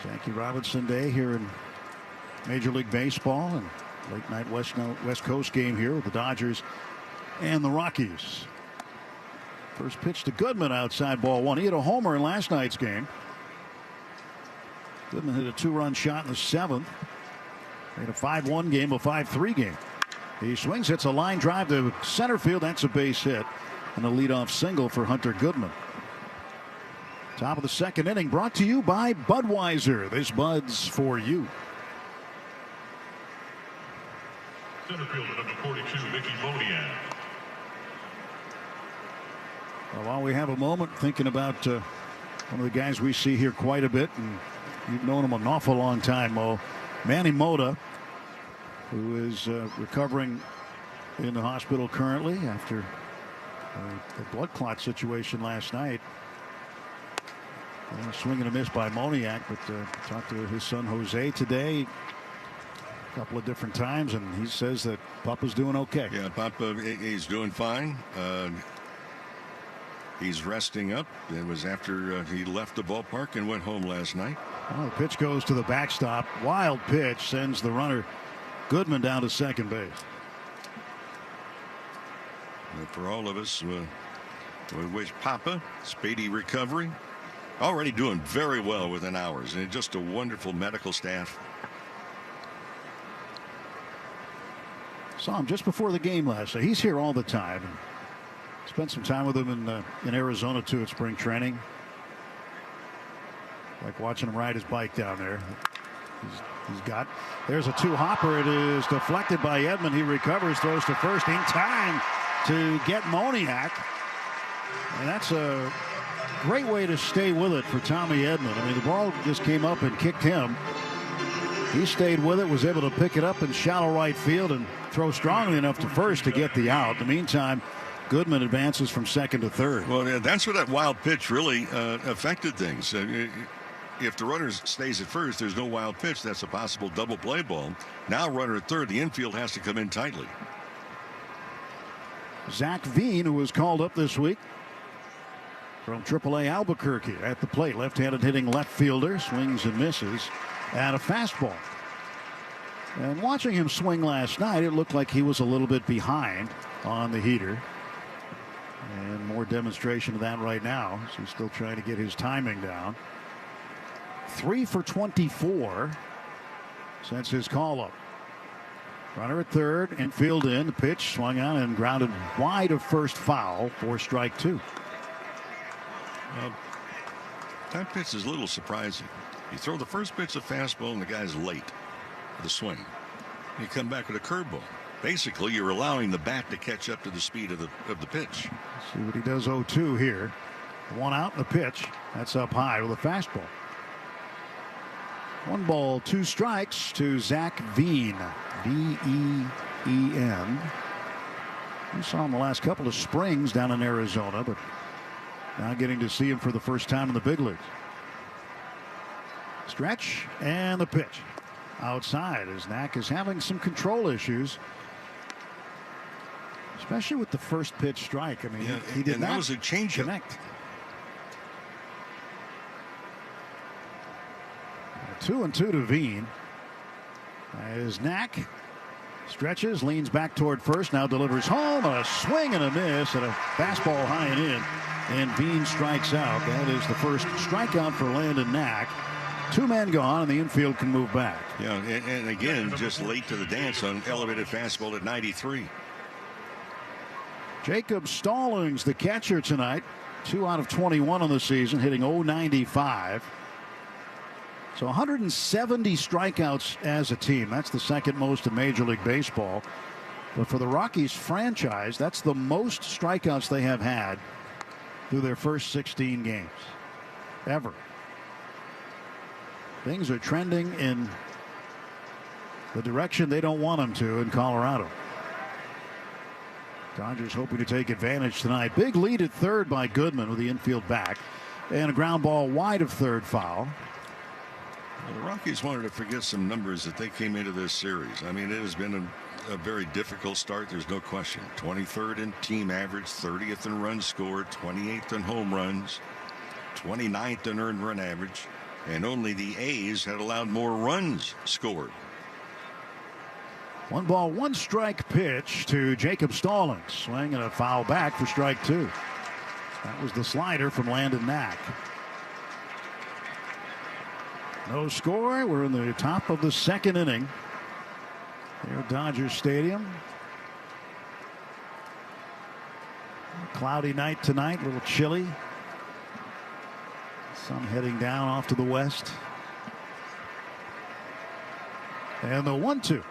Jackie Robinson Day here in Major League Baseball, and late night West Coast game here with the Dodgers and the Rockies. First pitch to Goodman, outside ball 1. He hit a homer in last night's game. Goodman hit a 2-run shot in the 7th. Made a 5-1 game, a 5-3 game. He swings, hits a line drive to center field. That's a base hit. And a leadoff single for Hunter Goodman. Top of the second inning, brought to you by Budweiser. This Bud's for you. Center fielder number 42, Mickey Moniak. Well, while we have a moment thinking about one of the guys we see here quite a bit, and you've known him an awful long time, Mo, Manny Mota, who is recovering in the hospital currently after a blood clot situation last night. A swing and a miss by Moniak, but talked to his son Jose today a couple of different times, and he says that Papa's doing okay. Yeah, Papa, he's doing fine. He's resting up. It was after he left the ballpark and went home last night. Well, the pitch goes to the backstop. Wild pitch sends the runner Goodman down to second base. For all of us, we wish Papa speedy recovery. Already doing very well within hours, and just a wonderful medical staff. Saw him just before the game last night. He's here all the time. Spent some time with him in Arizona too at spring training. Like watching him ride his bike down there. There's a 2-hopper. It is deflected by Edman. He recovers, throws to first in time to get Moniak. And that's a great way to stay with it for Tommy Edman. I mean, the ball just came up and kicked him. He stayed with it, was able to pick it up in shallow right field and throw strongly enough to first to get the out. In the meantime, Goodman advances from second to third. Well, that's where that wild pitch really affected things. If the runner stays at first, there's no wild pitch. That's a possible double play ball. Now runner at third, the infield has to come in tightly. Zach Veen, who was called up this week from AAA Albuquerque at the plate. Left-handed hitting left fielder, swings and misses at a fastball. And watching him swing last night, it looked like he was a little bit behind on the heater. And more demonstration of that right now. So he's still trying to get his timing down. 3 for 24 since his call-up. Runner at third, infield in. The pitch swung on and grounded wide of first, foul for strike 2. That pitch is a little surprising. You throw the first pitch of fastball and the guy's late for the swing. You come back with a curveball. Basically, you're allowing the bat to catch up to the speed of the pitch. Let's see what he does 0-2 here. 1 out in the pitch. That's up high with a fastball. 1 ball, 2 strikes to Zach Veen. V-E-E-N. We saw him the last couple of springs down in Arizona, but now getting to see him for the first time in the big leagues. Stretch and the pitch. Outside as Knack is having some control issues. Especially with the first pitch strike. I mean, he did not. That was a changeup. Connect. 2-2 to Veen. As Knack stretches, leans back toward first, now delivers home. A swing and a miss, and a fastball high and in And Bean strikes out. That is the first strikeout for Landon Knack. 2 men gone, and the infield can move back. Yeah, and again, just late to the dance on elevated fastball at 93. Jacob Stallings, the catcher tonight. 2 out of 21 on the season, hitting .095. So 170 strikeouts as a team. That's the second most in Major League Baseball. But for the Rockies franchise, that's the most strikeouts they have had through their first 16 games ever. Things are trending in the direction they don't want them to in Colorado. Dodgers hoping to take advantage tonight. Big lead at third by Goodman with the infield back. And a ground ball wide of third, foul. Well, the Rockies wanted to forget some numbers that they came into this series. I mean, it has been a very difficult start. There's no question. 23rd in team average, 30th in runs scored, 28th in home runs, 29th in earned run average. And only the A's had allowed more runs scored. 1 ball, 1 strike pitch to Jacob Stallings. Swing and a foul back for strike 2. That was the slider from Landon Knack. No score. We're in the top of the second inning here at Dodger Stadium. Cloudy night tonight, a little chilly. Sun heading down off to the west. And the 1-2.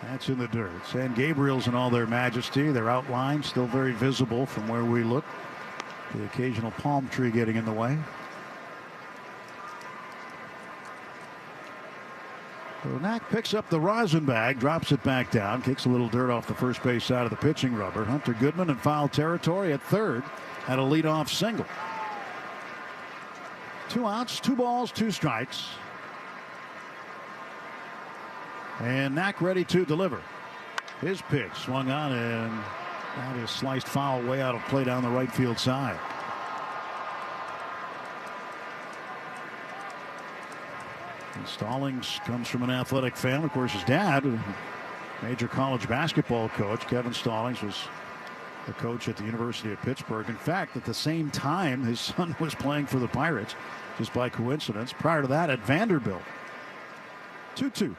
That's in the dirt. San Gabriel's in all their majesty. Their outline still very visible from where we look. The occasional palm tree getting in the way. So Knack picks up the rosin bag, drops it back down, kicks a little dirt off the first base side of the pitching rubber. Hunter Goodman in foul territory at third. Had a leadoff single. 2 outs, 2 balls, 2 strikes. And Knack ready to deliver. His pitch swung on, and that is sliced foul way out of play down the right field side. And Stallings comes from an athletic family. Of course, his dad, major college basketball coach, Kevin Stallings, was the coach at the University of Pittsburgh. In fact, at the same time, his son was playing for the Pirates, just by coincidence. Prior to that, at Vanderbilt. 2-2.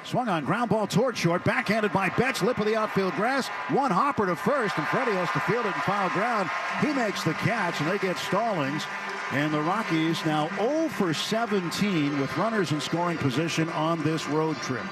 Swung on, ground ball toward short, backhanded by Betts, lip of the outfield grass. 1 hopper to first, and Freddy has to field it in foul ground. He makes the catch, and they get Stallings. And the Rockies now 0 for 17 with runners in scoring position on this road trip.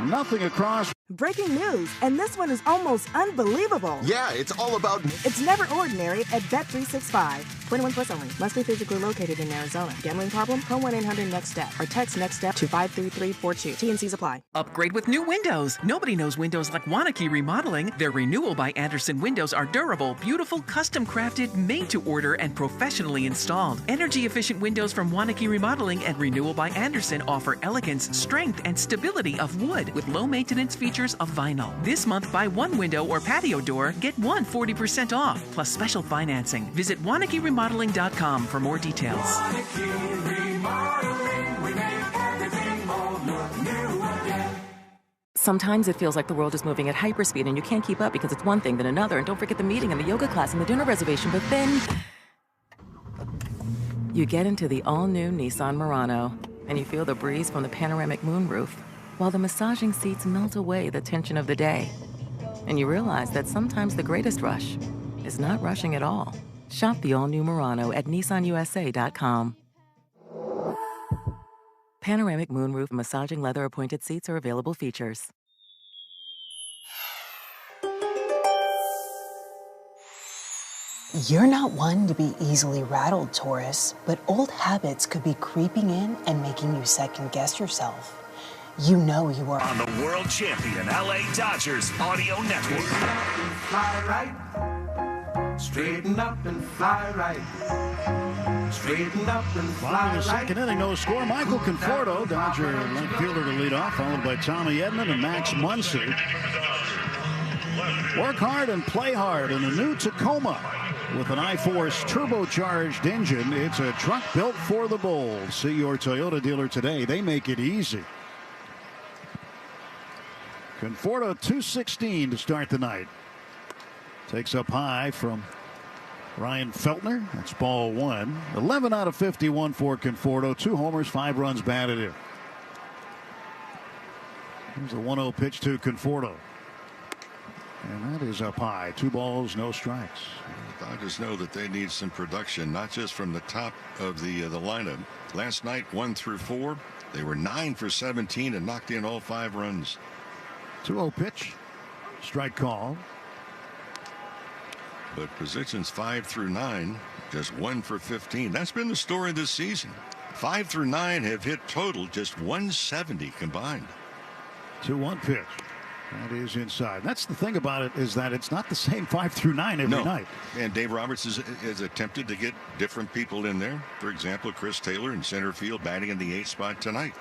Nothing across. Breaking news, and this one is almost unbelievable. Yeah, it's all about. It's never ordinary at Bet365. 21 plus only. Must be physically located in Arizona. Gambling problem? Call 1-800-NEXT-STEP or text NEXT-STEP to 53342. T&Cs apply. Upgrade with new windows. Nobody knows windows like Wanakee Remodeling. Their Renewal by Andersen windows are durable, beautiful, custom crafted, made to order, and professionally installed. Energy efficient windows from Wanakee Remodeling and Renewal by Andersen offer elegance, strength, and stability of wood with low maintenance features of vinyl. This month, buy 1 window or patio door, get 1 40% off, plus special financing. Visit WanakeeRemodeling.com for more details. Sometimes it feels like the world is moving at hyperspeed and you can't keep up because it's one thing then another. And don't forget the meeting and the yoga class and the dinner reservation. But then you get into the all-new Nissan Murano and you feel the breeze from the panoramic moonroof, while the massaging seats melt away the tension of the day. And you realize that sometimes the greatest rush is not rushing at all. Shop the all-new Murano at nissanusa.com. Panoramic moonroof massaging leather appointed seats are available features. You're not one to be easily rattled, Taurus, but old habits could be creeping in and making you second-guess yourself. You know you are on the world champion LA Dodgers audio network. Fly right, straighten up and fly right, straighten up and fly right. In the second inning, no score. Michael Conforto, Dodger left fielder to lead off, followed by Tommy Edman and Max Muncy. Work hard and play hard in a new Tacoma with an I-Force turbocharged engine. It's a truck built for the bold. See your Toyota dealer today. They make it easy. Conforto 216 to start the night. Takes up high from Ryan Feltner. That's ball one. 11 out of 51 for Conforto. 2 homers, 5 runs batted in. Here's the 1-0 pitch to Conforto. And that is up high. 2 balls, no strikes. Dodgers know that they need some production, not just from the top of the lineup. Last night, 1 through 4, they were 9 for 17 and knocked in all 5 runs. 2-0 pitch. Strike call. But positions 5 through 9, just 1 for 15. That's been the story this season. 5 through 9 have hit total just 170 combined. 2-1 pitch. That is inside. That's the thing about it, is that it's not the same 5 through 9 every night. And Dave Roberts has attempted to get different people in there. For example, Chris Taylor in center field batting in the 8th spot tonight.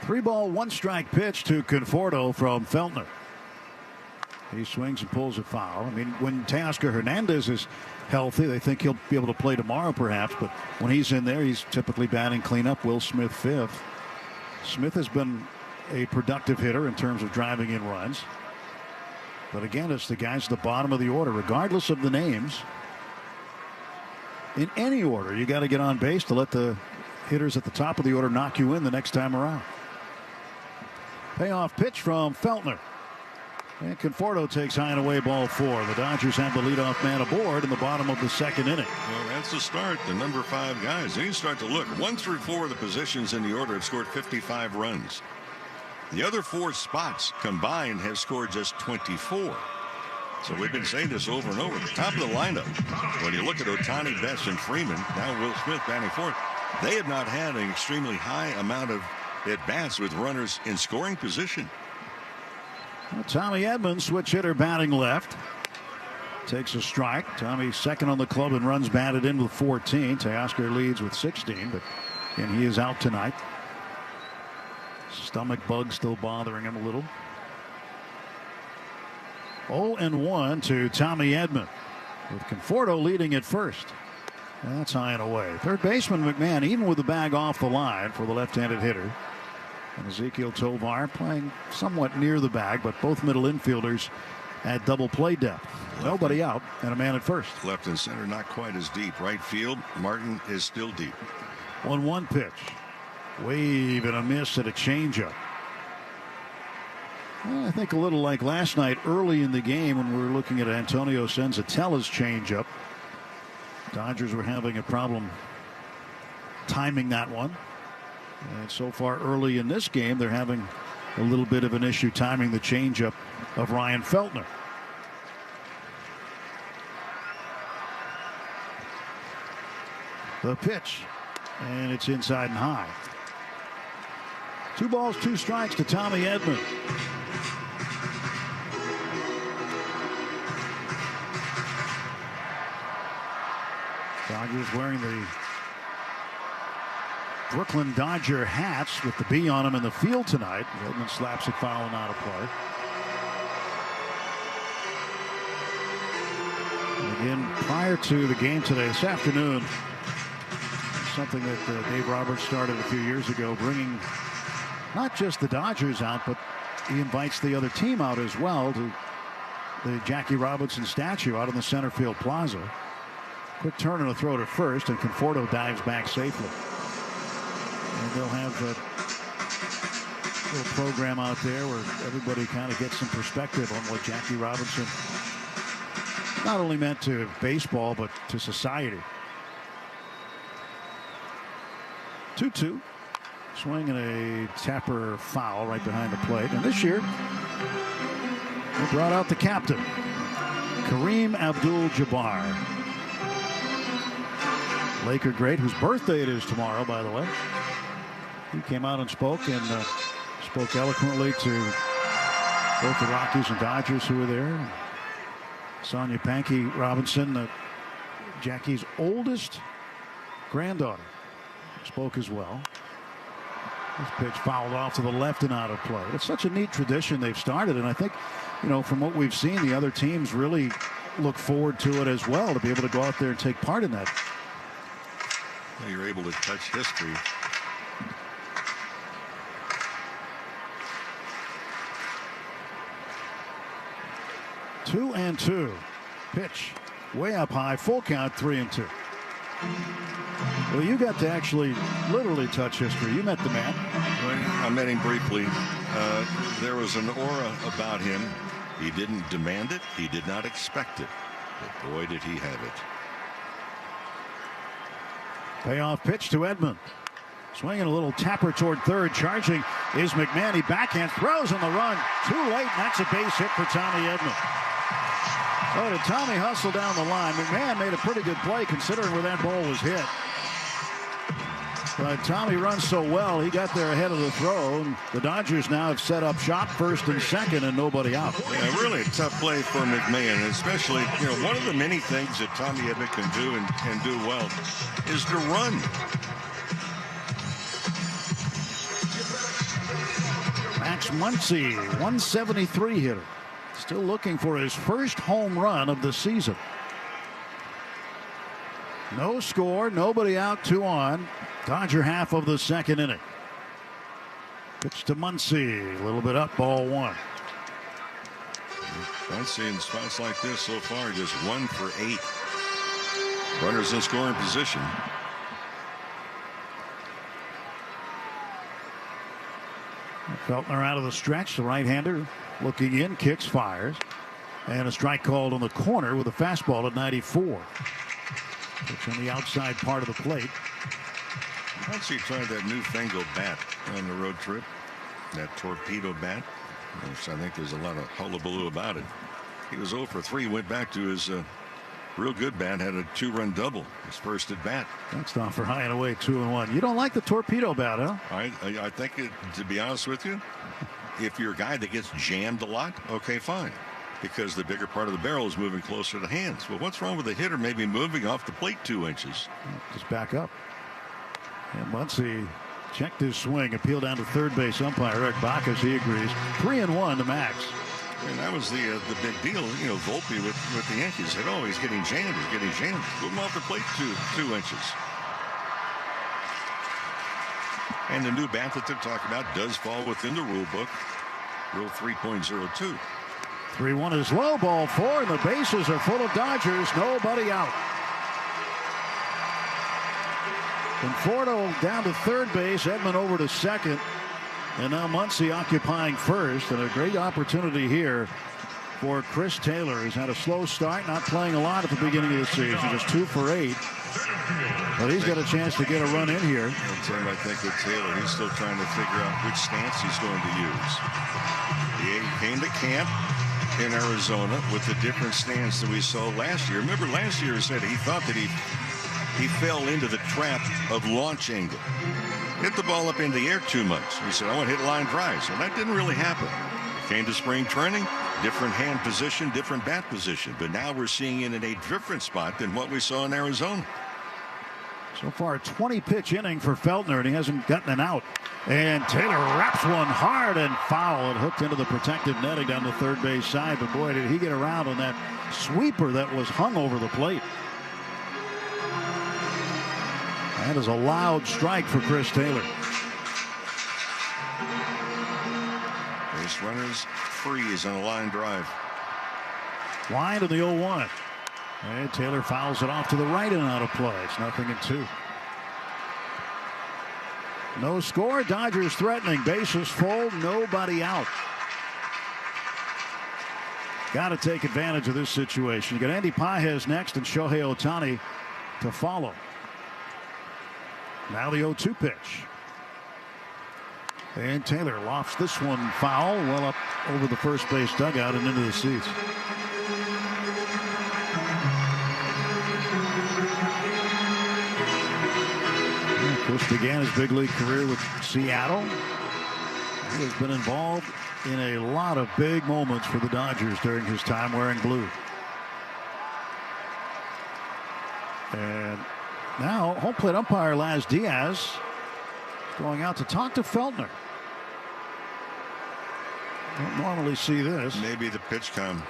3-ball, 1-strike pitch to Conforto from Feltner. He swings and pulls it foul. I mean, when Teoscar Hernandez is healthy, they think he'll be able to play tomorrow perhaps, but when he's in there, he's typically batting cleanup. Will Smith 5th. Smith has been a productive hitter in terms of driving in runs. But again, it's the guys at the bottom of the order, regardless of the names. In any order, you got to get on base to let the hitters at the top of the order knock you in the next time around. Payoff pitch from Feltner. And Conforto takes high and away, ball 4. The Dodgers have the leadoff man aboard in the bottom of the 2nd inning. Well, that's the start. The number 5 guys. Then you start to look. 1 through 4 of the positions in the order have scored 55 runs. The other 4 spots combined have scored just 24. So we've been saying this over and over. The top of the lineup, when you look at Ohtani, Betts, and Freeman, now Will Smith batting 4th, they have not had an extremely high amount of at-bats with runners in scoring position. Well, Tommy Edmonds, switch hitter, batting left. Takes a strike. Tommy second on the club and runs batted in with 14. Teoscar leads with 16, but again, he is out tonight. Stomach bug still bothering him a little. 0-1 to Tommy Edman, with Conforto leading at first. That's high and away. Third baseman McMahon, even with the bag off the line for the left-handed hitter. And Ezekiel Tovar playing somewhat near the bag, but both middle infielders at double play depth. Nobody out and a man at first. Left and center not quite as deep. Right field, Martin is still deep. 1-1 pitch. Wave and a miss at a changeup. Well, I think a little like last night early in the game when we were looking at Antonio Senzatella's changeup. Dodgers were having a problem timing that one. And so far early in this game, they're having a little bit of an issue timing the changeup of Ryan Feltner. The pitch, and it's inside and high. 2 balls, 2 strikes to Tommy Edman. Dodgers wearing the Brooklyn Dodger hats with the B on them in the field tonight. Edman slaps it foul and out of play. And again, prior to the game today, this afternoon, something that Dave Roberts started a few years ago, bringing not just the Dodgers out, but he invites the other team out as well to the Jackie Robinson statue out in the center field plaza. Quick turn and a throw to first, and Conforto dives back safely. And they'll have a little program out there where everybody kind of gets some perspective on what Jackie Robinson not only meant to baseball, but to society. 2-2. Swing and a tapper foul right behind the plate. And this year, they brought out the captain, Kareem Abdul-Jabbar. Laker great, whose birthday it is tomorrow, by the way. He came out and spoke eloquently to both the Rockies and Dodgers who were there. Sonia Pankey Robinson, Jackie's oldest granddaughter, spoke as well. This pitch fouled off to the left and out of play. It's such a neat tradition they've started, and I think, you know, from what we've seen, the other teams really look forward to it as well, to be able to go out there and take part in that. Well, you're able to touch history. Two and two. Pitch way up high, full count, 3-2. Well, you got to actually literally touch history. You met the man. I met him briefly. There was an aura about him. He didn't demand it. He did not expect it. But boy, did he have it. Payoff pitch to Edman. Swinging a little tapper toward third. Charging is McMahon. He backhand throws on the run. Too late, and that's a base hit for Tommy Edman. Oh, did Tommy hustle down the line? McMahon made a pretty good play considering where that ball was hit. But Tommy runs so well, he got there ahead of the throw. And the Dodgers now have set up shop first and second and nobody out. Yeah, really a tough play for McMahon, especially, one of the many things that Tommy Edman can do and do well is to run. Max Muncy, 173 hitter. Still looking for his first home run of the season. No score, nobody out, 2 on. Dodger half of the second inning. Pitch to Muncy, a little bit up, ball 1. Muncy in spots like this so far, just 1 for 8. Runners in scoring position. Feltner out of the stretch, the right-hander looking in, kicks, fires. And a strike called on the corner with a fastball at 94. Pitch on the outside part of the plate. Once he tried that newfangled bat on the road trip, that torpedo bat, which I think there's a lot of hullabaloo about it. He was 0 for 3, went back to his real good bat, had a 2-run double, his first at bat. Next off for high and away, 2-1. You don't like the torpedo bat, huh? I think, to be honest with you, if you're a guy that gets jammed a lot, okay, fine. Because the bigger part of the barrel is moving closer to the hands. But what's wrong with the hitter maybe moving off the plate 2 inches? Just back up. And Muncy checked his swing, appeal down to third base umpire Eric Bacchus. He agrees. 3-1 to Max. And that was the big deal. Volpe with the Yankees said, "Oh, he's getting jammed. He's getting jammed. Move him off the plate 2 inches." And the new bat that they're talking about does fall within the rule book, Rule 3.02. 3-1 is low, ball 4, and the bases are full of Dodgers. Nobody out. Conforto down to third base, Edman over to second, and now Muncy occupying first, and a great opportunity here for Chris Taylor. He's had a slow start, not playing a lot at the beginning of the season, just 2 for 8. But he's got a chance to get a run in here. I think with Taylor, he's still trying to figure out which stance he's going to use. He came to camp in Arizona with the different stance that we saw last year. Remember last year he said he thought that he fell into the trap of launch angle. Hit the ball up in the air too much. He said, I want to hit line drives. Well, that didn't really happen. It came to spring training, different hand position, different bat position. But now we're seeing it in a different spot than what we saw in Arizona. So far, a 20-pitch inning for Feltner, and he hasn't gotten an out. And Taylor wraps one hard and foul. It hooked into the protected netting down the third base side. But boy, did he get around on that sweeper that was hung over the plate. That is a loud strike for Chris Taylor. Base runners freeze on a line drive. Wide of the 0-1. And Taylor fouls it off to the right and out of play. It's 0-2. No score. Dodgers threatening. Bases full. Nobody out. Got to take advantage of this situation. You got Andy Pages next and Shohei Ohtani to follow. Now the 0-2 pitch. And Taylor lofts this one foul well up over the first base dugout and into the seats. Chris began his big league career with Seattle. He has been involved in a lot of big moments for the Dodgers during his time wearing blue. And now home plate umpire Laz Diaz going out to talk to Feltner. Don't normally see this. Maybe the pitch count.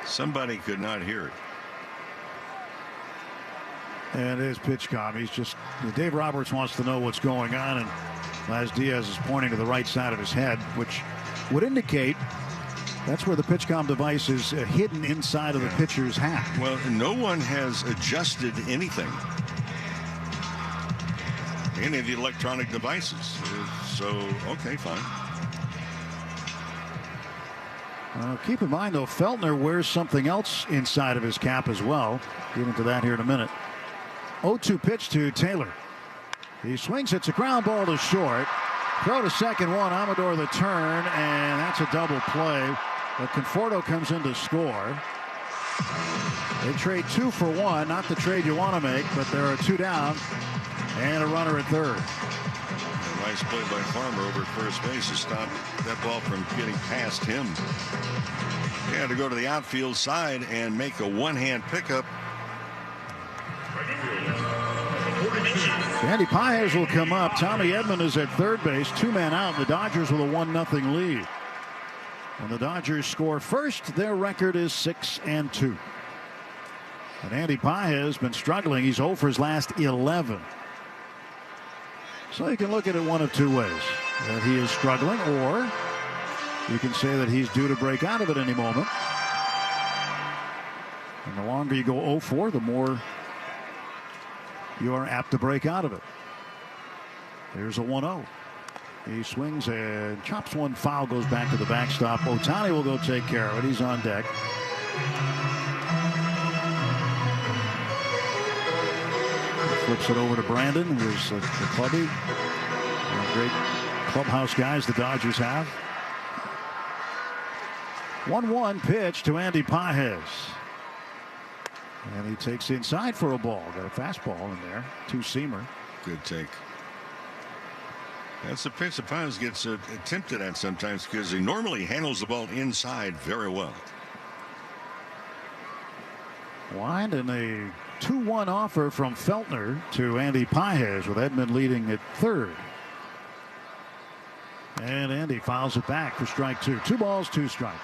Somebody could not hear it. And his pitch com. He's just, Dave Roberts wants to know what's going on, and Laz Diaz is pointing to the right side of his head, which would indicate That's where the PitchCom device is hidden inside of the pitcher's hat. Well, no one has adjusted anything. Any of the electronic devices. So, okay, fine. Keep in mind, though, Feltner wears something else inside of his cap as well. Get into that here in a minute. 0-2 pitch to Taylor. He swings, it's a ground ball to short. Throw to second one, Amador the turn, and that's a double play. But Conforto comes in to score. They trade 2 for 1, not the trade you want to make, but there are 2 down and a runner at third. Nice play by Farmer over at first base to stop that ball from getting past him. He had to go to the outfield side and make a one-hand pickup. Andy Paez will come up. Tommy Edman is at third base. 2 men out. The Dodgers with a 1-0 lead. And the Dodgers score first. Their record is 6-2. And Andy Paez has been struggling. He's 0 for his last 11. So you can look at it one of 2 ways. That he is struggling, or you can say that he's due to break out of it any moment. And the longer you go 0-4, the more you are apt to break out of it. There's a 1-0. He swings and chops one foul, goes back to the backstop. Ohtani will go take care of it. He's on deck. Flips it over to Brandon, who's the clubby. Great clubhouse guys the Dodgers have. 1-1 pitch to Andy Paez. And he takes inside for a ball. Got a fastball in there. 2-seamer. Good take. That's the pitch that Paez gets attempted at sometimes because he normally handles the ball inside very well. Wind and a 2-1 offer from Feltner to Andy Paez with Edman leading at third. And Andy fouls it back for strike 2. 2 balls, 2 strikes.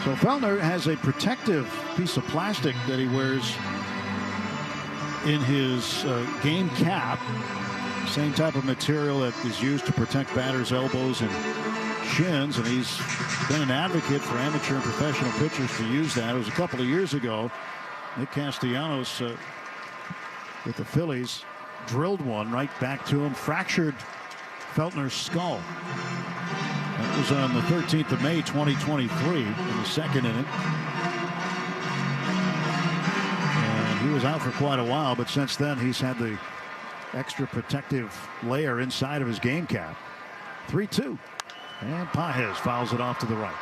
So Feltner has a protective piece of plastic that he wears in his game cap. Same type of material that is used to protect batters' elbows and shins, and he's been an advocate for amateur and professional pitchers to use that. It was a couple of years ago. Nick Castellanos with the Phillies drilled one right back to him, fractured Feltner's skull. That was on the 13th of May, 2023, in the second inning. And he was out for quite a while, but since then he's had the extra protective layer inside of his game cap. 3-2. And Paez fouls it off to the right.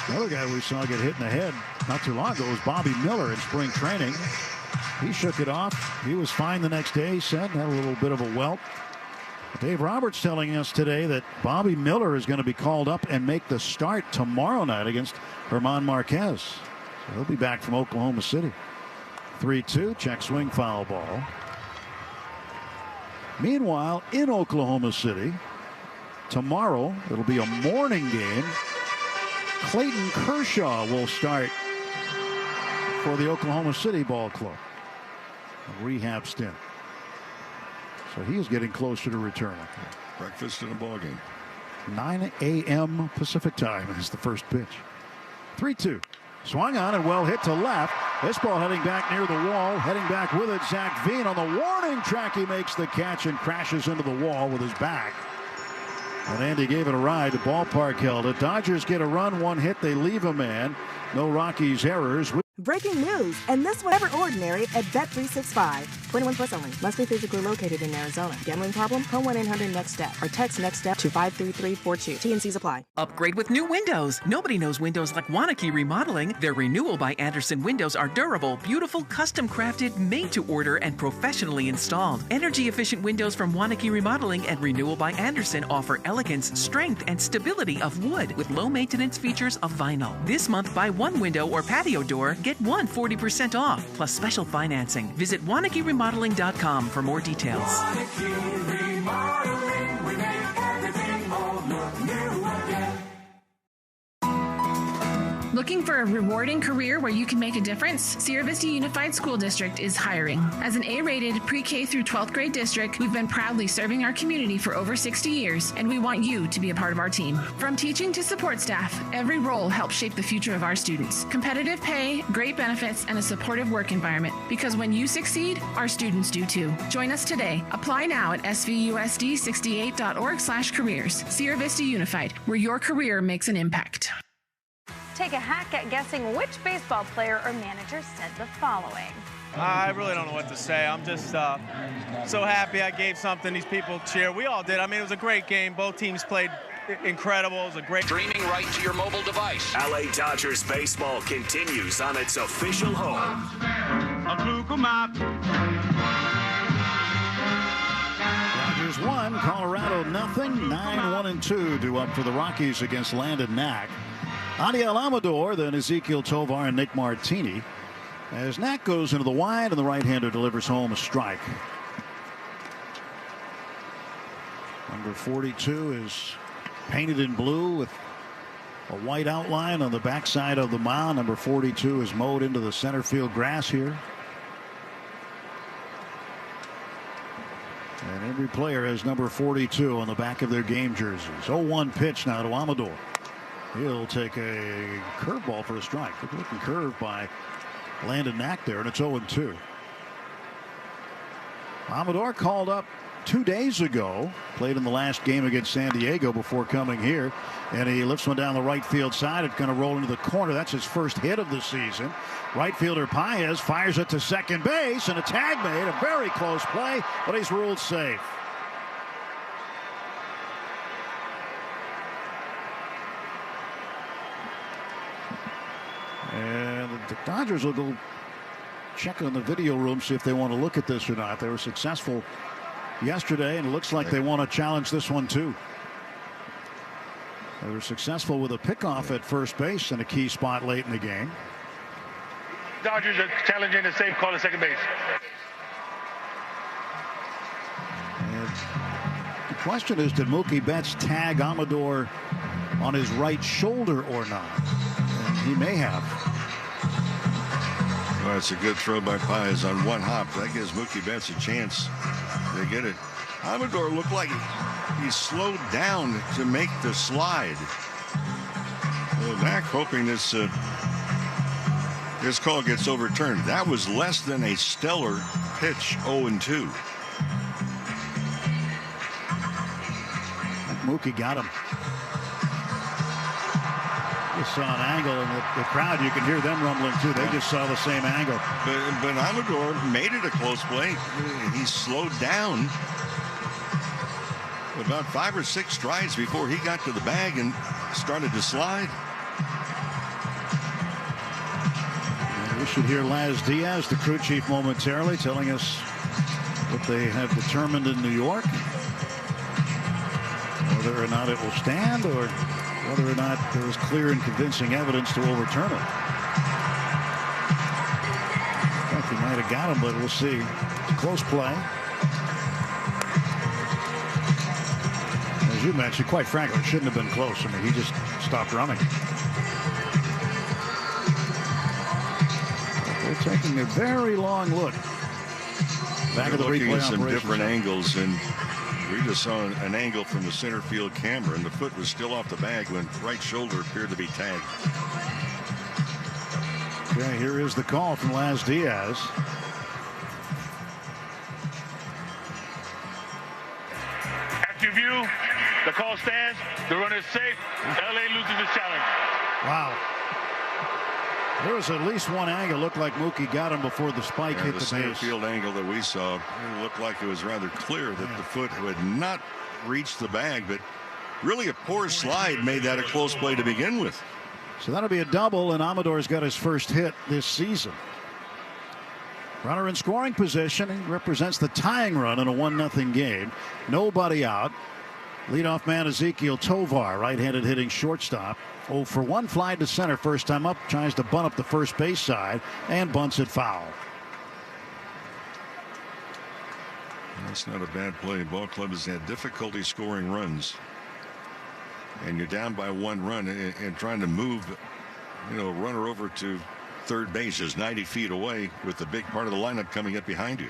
Another guy we saw get hit in the head not too long ago was Bobby Miller in spring training. He shook it off. He was fine the next day, he said. Had a little bit of a welt. Dave Roberts telling us today that Bobby Miller is going to be called up and make the start tomorrow night against German Marquez. So he'll be back from Oklahoma City. 3-2, check swing, foul ball. Meanwhile, in Oklahoma City, tomorrow, it'll be a morning game. Clayton Kershaw will start for the Oklahoma City Ball Club. A rehab stint. So he is getting closer to returning. Breakfast in a ball game. 9 a.m. Pacific time is the first pitch. 3-2. Swung on and well hit to left. This ball heading back near the wall. Heading back with it, Zach Veen on the warning track. He makes the catch and crashes into the wall with his back. And Andy gave it a ride. The ballpark held it. Dodgers get a run, 1 hit. They leave a man. No Rockies errors. Breaking news, and this one never ordinary at Bet365. 21 plus only. Must be physically located in Arizona. Gambling problem? Call 1-800-NEXT-STEP or text NEXT STEP to 53342. T&Cs apply. Upgrade with new windows. Nobody knows windows like Wanakee Remodeling. Their Renewal by Andersen windows are durable, beautiful, custom crafted, made to order, and professionally installed. Energy efficient windows from Wanakee Remodeling and Renewal by Andersen offer elegance, strength, and stability of wood with low maintenance features of vinyl. This month, buy 1 window or patio door, get 1 40% off, plus special financing. Visit WanakeeRemodeling.com for more details. Wanakee Remodeling, we make everything old look new again. Looking for a rewarding career where you can make a difference? Sierra Vista Unified School District is hiring. As an A-rated pre-K through 12th grade district, we've been proudly serving our community for over 60 years, and we want you to be a part of our team. From teaching to support staff, every role helps shape the future of our students. Competitive pay, great benefits, and a supportive work environment. Because when you succeed, our students do too. Join us today. Apply now at svusd68.org/careers. Sierra Vista Unified, where your career makes an impact. Take a hack at guessing which baseball player or manager said the following. I really don't know what to say. I'm just so happy I gave something these people cheer. We all did. I mean, it was a great game. Both teams played incredible. It was a great... Streaming right to your mobile device. LA Dodgers baseball continues on its official home. Dodgers 1, Colorado nothing. 9-1-2 due up for the Rockies against Landon Knack. Adiel Amador, then Ezekiel Tovar and Nick Martini. As Knack goes into the wide and the right-hander delivers home a strike. Number 42 is painted in blue with a white outline on the backside of the mound. Number 42 is mowed into the center field grass here. And every player has number 42 on the back of their game jerseys. 0-1 pitch now to Amador. He'll take a curveball for a strike. Good looking curve by Landon Knack there, and it's 0-2. Amador called up 2 days ago, played in the last game against San Diego before coming here, and he lifts one down the right field side. It's going to roll into the corner. That's his first hit of the season. Right fielder Paez fires it to second base, and a tag made. A very close play, but he's ruled safe. And the Dodgers will go check on the video room, see if they want to look at this or not. They were successful yesterday, and it looks like they want to challenge this one too. They were successful with a pickoff at first base in a key spot late in the game. Dodgers are challenging a safe call at second base. And the question is, did Mookie Betts tag Amador on his right shoulder or not? And he may have. Well, it's a good throw by Paez on one hop. That gives Mookie Betts a chance to get it. Amador looked like he slowed down to make the slide. Well, Knack hoping this call gets overturned. That was less than a stellar pitch. 0-2. Mookie got him. Just saw an angle, and the crowd, you can hear them rumbling too. They just saw the same angle. But Amador made it a close play. He slowed down about 5 or 6 strides before he got to the bag and started to slide. And we should hear Laz Diaz, the crew chief, momentarily telling us what they have determined in New York, whether or not it will stand or whether or not there is clear and convincing evidence to overturn it. I think he might have got him, but we'll see. It's a close play. As you mentioned, quite frankly, it shouldn't have been close. I mean, he just stopped running. They're taking a very long look. Back of the looking replay at some operations. different angles, and we just saw an angle from the center field camera, and the foot was still off the bag when right shoulder appeared to be tagged. Okay, here is the call from Laz Diaz. After view, the call stands. The runner is safe. LA loses the challenge. Wow. There was at least one angle. Looked like Mookie got him before the spike hit the center base. field angle that we saw, it looked like it was rather clear that the foot had not reached the bag, but really a poor slide made that a close play to begin with. So that'll be a double, and Amador's got his first hit this season. Runner in scoring position. He represents the tying run in a 1-0 game. Nobody out. Leadoff man Ezekiel Tovar, right-handed hitting shortstop. 0 for 1, fly to center first time up. Tries to bunt up the first base side and bunts it foul. That's not a bad play. Ball club has had difficulty scoring runs. And you're down by 1 run and trying to move runner over to third base is 90 feet away with the big part of the lineup coming up behind you.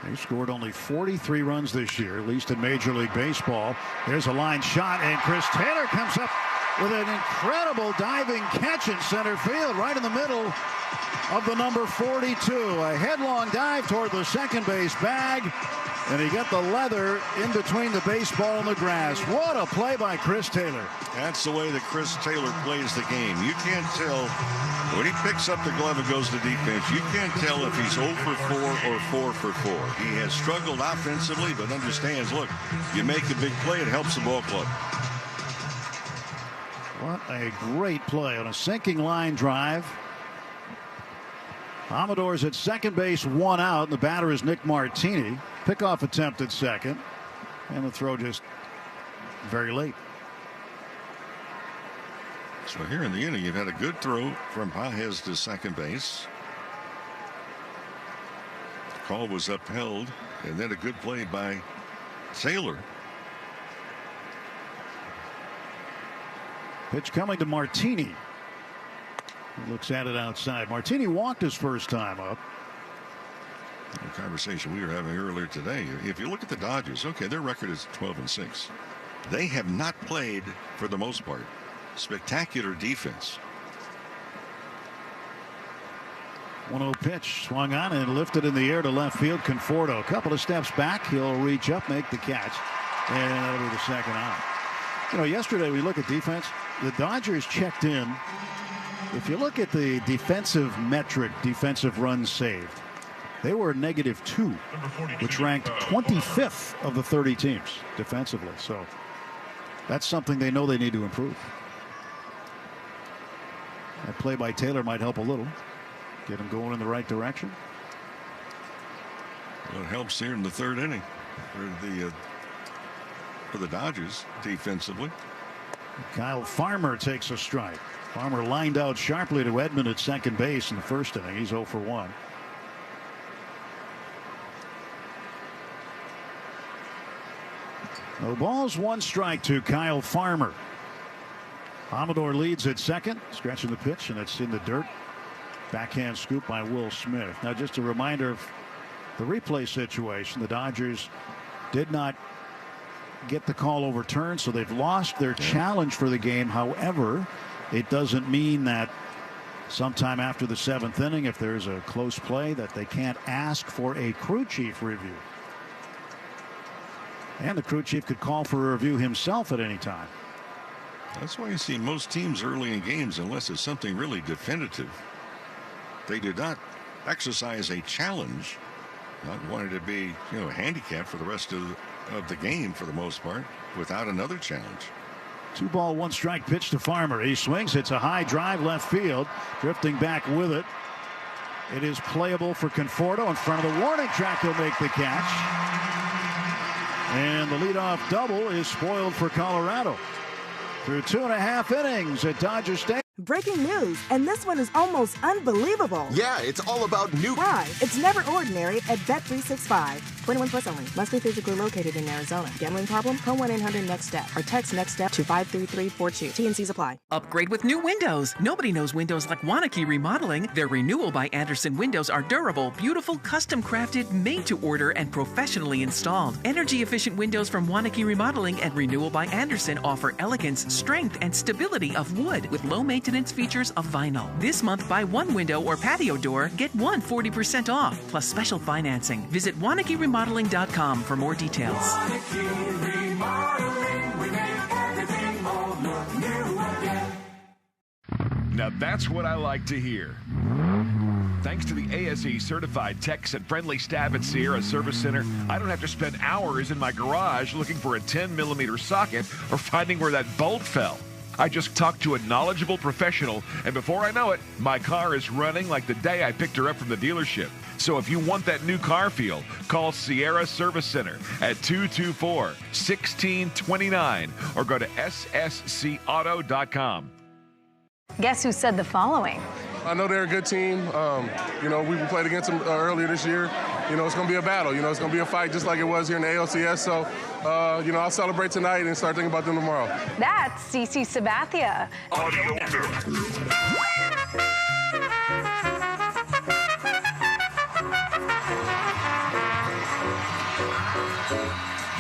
They scored only 43 runs this year, at least in Major League Baseball. There's a line shot, and Chris Taylor comes up with an incredible diving catch in center field, right in the middle of the number 42. A headlong dive toward the second base bag, and he got the leather in between the baseball and the grass. What a play by Chris Taylor. That's the way that Chris Taylor plays the game. You can't tell when he picks up the glove and goes to defense. You can't tell if he's 0 for 4 or 4 for 4. He has struggled offensively, but understands, look, you make a big play, it helps the ball club. What a great play on a sinking line drive. Amador's at second base, 1 out, and the batter is Nick Martini. Pickoff attempt at second, and the throw just very late. So here in the inning, you've had a good throw from Pages to second base. The call was upheld, and then a good play by Taylor. Pitch coming to Martini. He looks at it outside. Martini walked his first time up. The conversation we were having earlier today. If you look at the Dodgers, okay, their record is 12-6. They have not played, for the most part, spectacular defense. 1-0 pitch swung on and lifted in the air to left field. Conforto a couple of steps back. He'll reach up, make the catch, and that'll be the second out. Yesterday we look at defense. The Dodgers checked in. If you look at the defensive metric, defensive runs saved, they were -2, which ranked 25th of the 30 teams defensively. So that's something they know they need to improve. That play by Taylor might help a little, get him going in the right direction. Well, it helps here in the third inning for the Dodgers defensively. Kyle Farmer takes a strike. Farmer lined out sharply to Edman at second base in the first inning. He's 0 for 1. No balls, 1 strike to Kyle Farmer. Amador leads at second, scratching the pitch, and it's in the dirt. Backhand scoop by Will Smith. Now, just a reminder of the replay situation. The Dodgers did not get the call overturned, so they've lost their challenge for the game. However, it doesn't mean that sometime after the 7th inning, if there's a close play, that they can't ask for a crew chief review. And the crew chief could call for a review himself at any time. That's why you see most teams early in games, unless it's something really definitive, they do not exercise a challenge, not wanting to be handicapped for the rest of the game for the most part without another challenge. 2 ball, 1 strike pitch to Farmer. He swings. It's a high drive left field. Drifting back with it. It is playable for Conforto in front of the warning track. He'll make the catch. And the leadoff double is spoiled for Colorado. Through 2.5 innings at Dodger Stadium. Breaking news, and this one is almost unbelievable. Yeah, it's all about new. Right, it's never ordinary at Bet365. 21 plus only. Must be physically located in Arizona. Gambling problem? Call 1-800-NEXT-STEP or text NEXT STEP to 53342. T&Cs apply. Upgrade with new windows. Nobody knows windows like Wanakee Remodeling. Their Renewal by Andersen windows are durable, beautiful, custom crafted, made to order, and professionally installed. Energy efficient windows from Wanakee Remodeling and Renewal by Andersen offer elegance, strength, and stability of wood with low maintenance features of vinyl. This month, buy 1 window or patio door, get 1 40% off, plus special financing. Visit WanakeeRemodeling.com for more details. Now that's what I like to hear. Thanks to the ASE certified techs and friendly staff at Sierra Service Center, I don't have to spend hours in my garage looking for a 10mm socket or finding where that bolt fell. I just talked to a knowledgeable professional, and before I know it, my car is running like the day I picked her up from the dealership. So if you want that new car feel, call Sierra Service Center at 224-1629 or go to sscauto.com. Guess who said the following? I know they're a good team. We played against them earlier this year. it's going to be a battle. It's going to be a fight just like it was here in the ALCS. So, I'll celebrate tonight and start thinking about them tomorrow. That's CC Sabathia.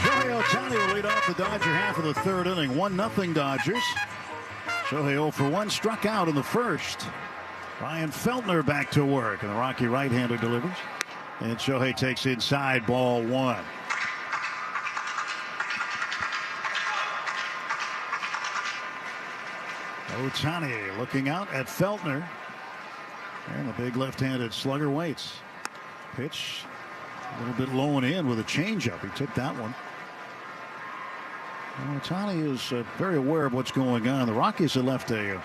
Shohei Ohtani will lead off the Dodger half of the third inning. 1-0 Dodgers. Shohei 0 for 1, struck out in the first. Ryan Feltner back to work, and the Rocky right-hander delivers. And Shohei takes inside, ball 1. Ohtani looking out at Feltner. And the big left-handed slugger waits. Pitch a little bit low and in with a changeup. He took that one. Ohtani is very aware of what's going on. The Rockies had left a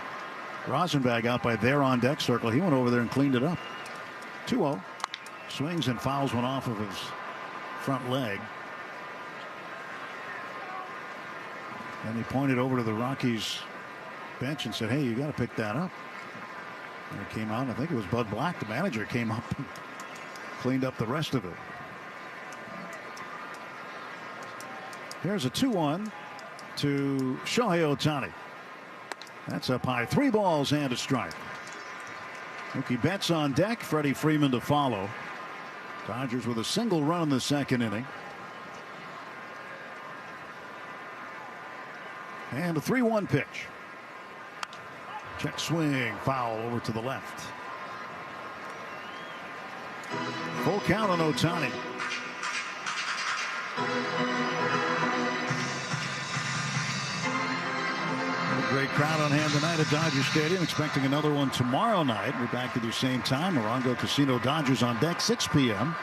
Rosenbag out by their on-deck circle. He went over there and cleaned it up. 2-0. Swings and fouls one off of his front leg. And he pointed over to the Rockies bench and said, hey, you got to pick that up. And it came out, I think it was Bud Black, the manager, came up and cleaned up the rest of it. Here's a 2-1 to Shohei Ohtani. That's up high. 3 balls and a strike. Mookie Betts on deck. Freddie Freeman to follow. Dodgers with a single run in the second inning. And a 3-1 pitch. Check swing. Foul over to the left. Full count on Ohtani. Great crowd on hand tonight at Dodger Stadium. Expecting another one tomorrow night. We're back at the same time. Morongo Casino Dodgers on deck, 6 p.m.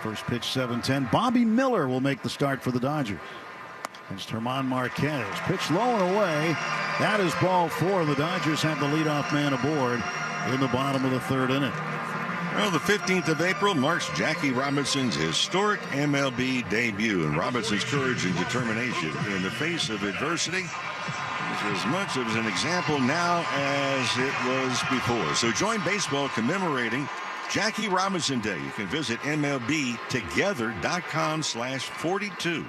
First pitch 7:10. Bobby Miller will make the start for the Dodgers. Against German Marquez. Pitch low and away. That is ball 4. The Dodgers have the leadoff man aboard in the bottom of the third inning. Well, the 15th of April marks Jackie Robinson's historic MLB debut, and Robinson's courage and determination in the face of adversity is as much of an example now as it was before. So join baseball commemorating Jackie Robinson Day. You can visit MLBtogether.com/42.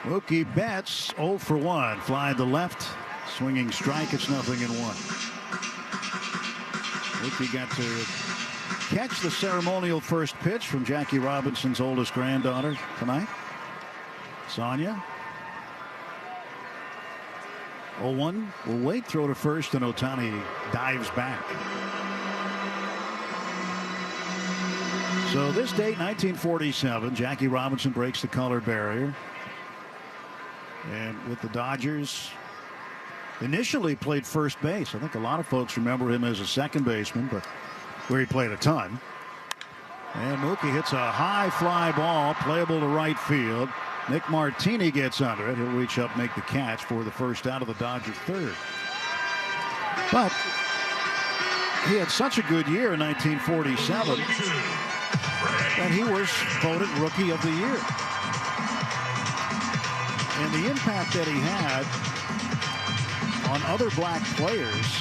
Mookie Betts 0 for 1. Fly to left. Swinging strike. It's 0-1. Mookie got to catch the ceremonial first pitch from Jackie Robinson's oldest granddaughter tonight, Sonia. 0-1 will wait, throw to first, and Ohtani dives back. So this date, 1947, Jackie Robinson breaks the color barrier. And with the Dodgers, initially played first base. I think a lot of folks remember him as a second baseman, but where he played a ton. And Mookie hits a high fly ball, playable to right field. Nick Martini gets under it. He'll reach up, make the catch for the first out of the Dodgers third. But he had such a good year in 1947 that he was voted Rookie of the Year. And the impact that he had on other black players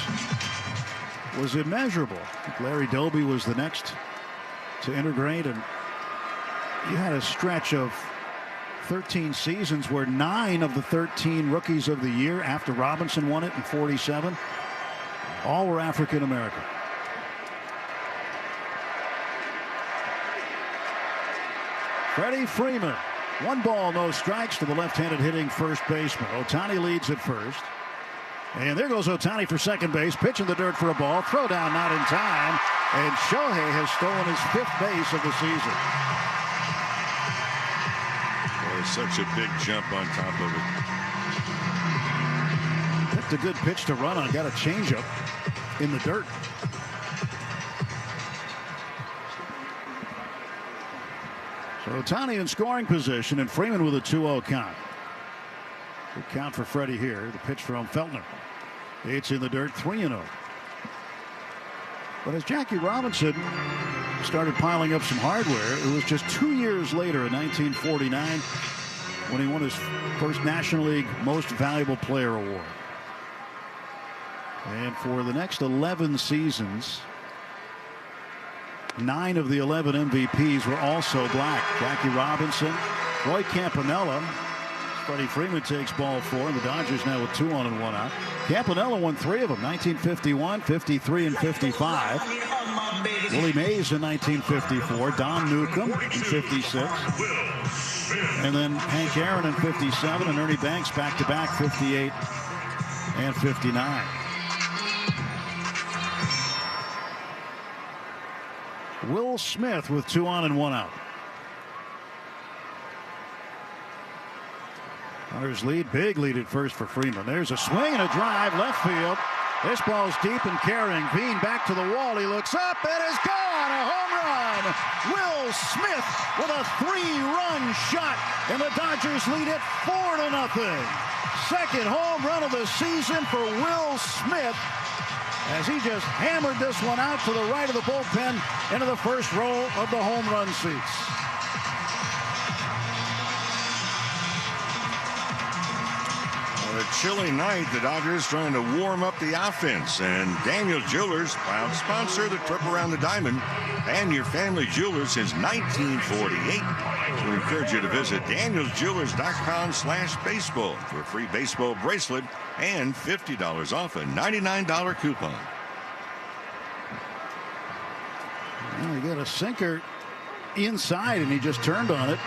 was immeasurable. Larry Doby was the next to integrate, and you had a stretch of 13 seasons where 9 of the 13 Rookies of the Year after Robinson won it in 47 all were African American. Freddie Freeman, 1 ball, no strikes to the left-handed hitting first baseman. Ohtani leads at first. And there goes Ohtani for second base. Pitch in the dirt for a ball. Throw down not in time. And Shohei has stolen his 5th base of the season. Boy, such a big jump on top of it. That's a good pitch to run on. Got a changeup in the dirt. So Ohtani in scoring position, and Freeman with a 2-0 count. Good count for Freddie here. The pitch from Feltner. It's in the dirt, 3-0. But as Jackie Robinson started piling up some hardware, it was just 2 years later in 1949 when he won his first National League Most Valuable Player award. And for the next 11 seasons, 9 of the 11 MVPs were also black. Jackie Robinson, Roy Campanella. Freddie Freeman takes ball 4, and the Dodgers now with 2 on and 1 out. Campanella won 3 of them, 1951, 53, and 55. Willie Mays in 1954, Don Newcomb in 56. And then Hank Aaron in 57, and Ernie Banks back-to-back 58 and 59. Will Smith with 2 on and 1 out. Dodgers lead, big lead at first for Freeman. There's a swing and a drive, left field. This ball's deep and carrying. Bean back to the wall. He looks up. It is gone. A home run. Will Smith with a 3-run shot, and the Dodgers lead it 4-0. Second home run of the season for Will Smith, as he just hammered this one out to the right of the bullpen into the first row of the home run seats. A chilly night, the Dodgers trying to warm up the offense, and Daniel Jewelers, proud sponsor of the trip around the diamond and your family jewelers since 1948. So we encourage you to visit danielsjewelers.com/baseball for a free baseball bracelet and $50 off a $99 coupon. Well, he got a sinker inside, and he just turned on it,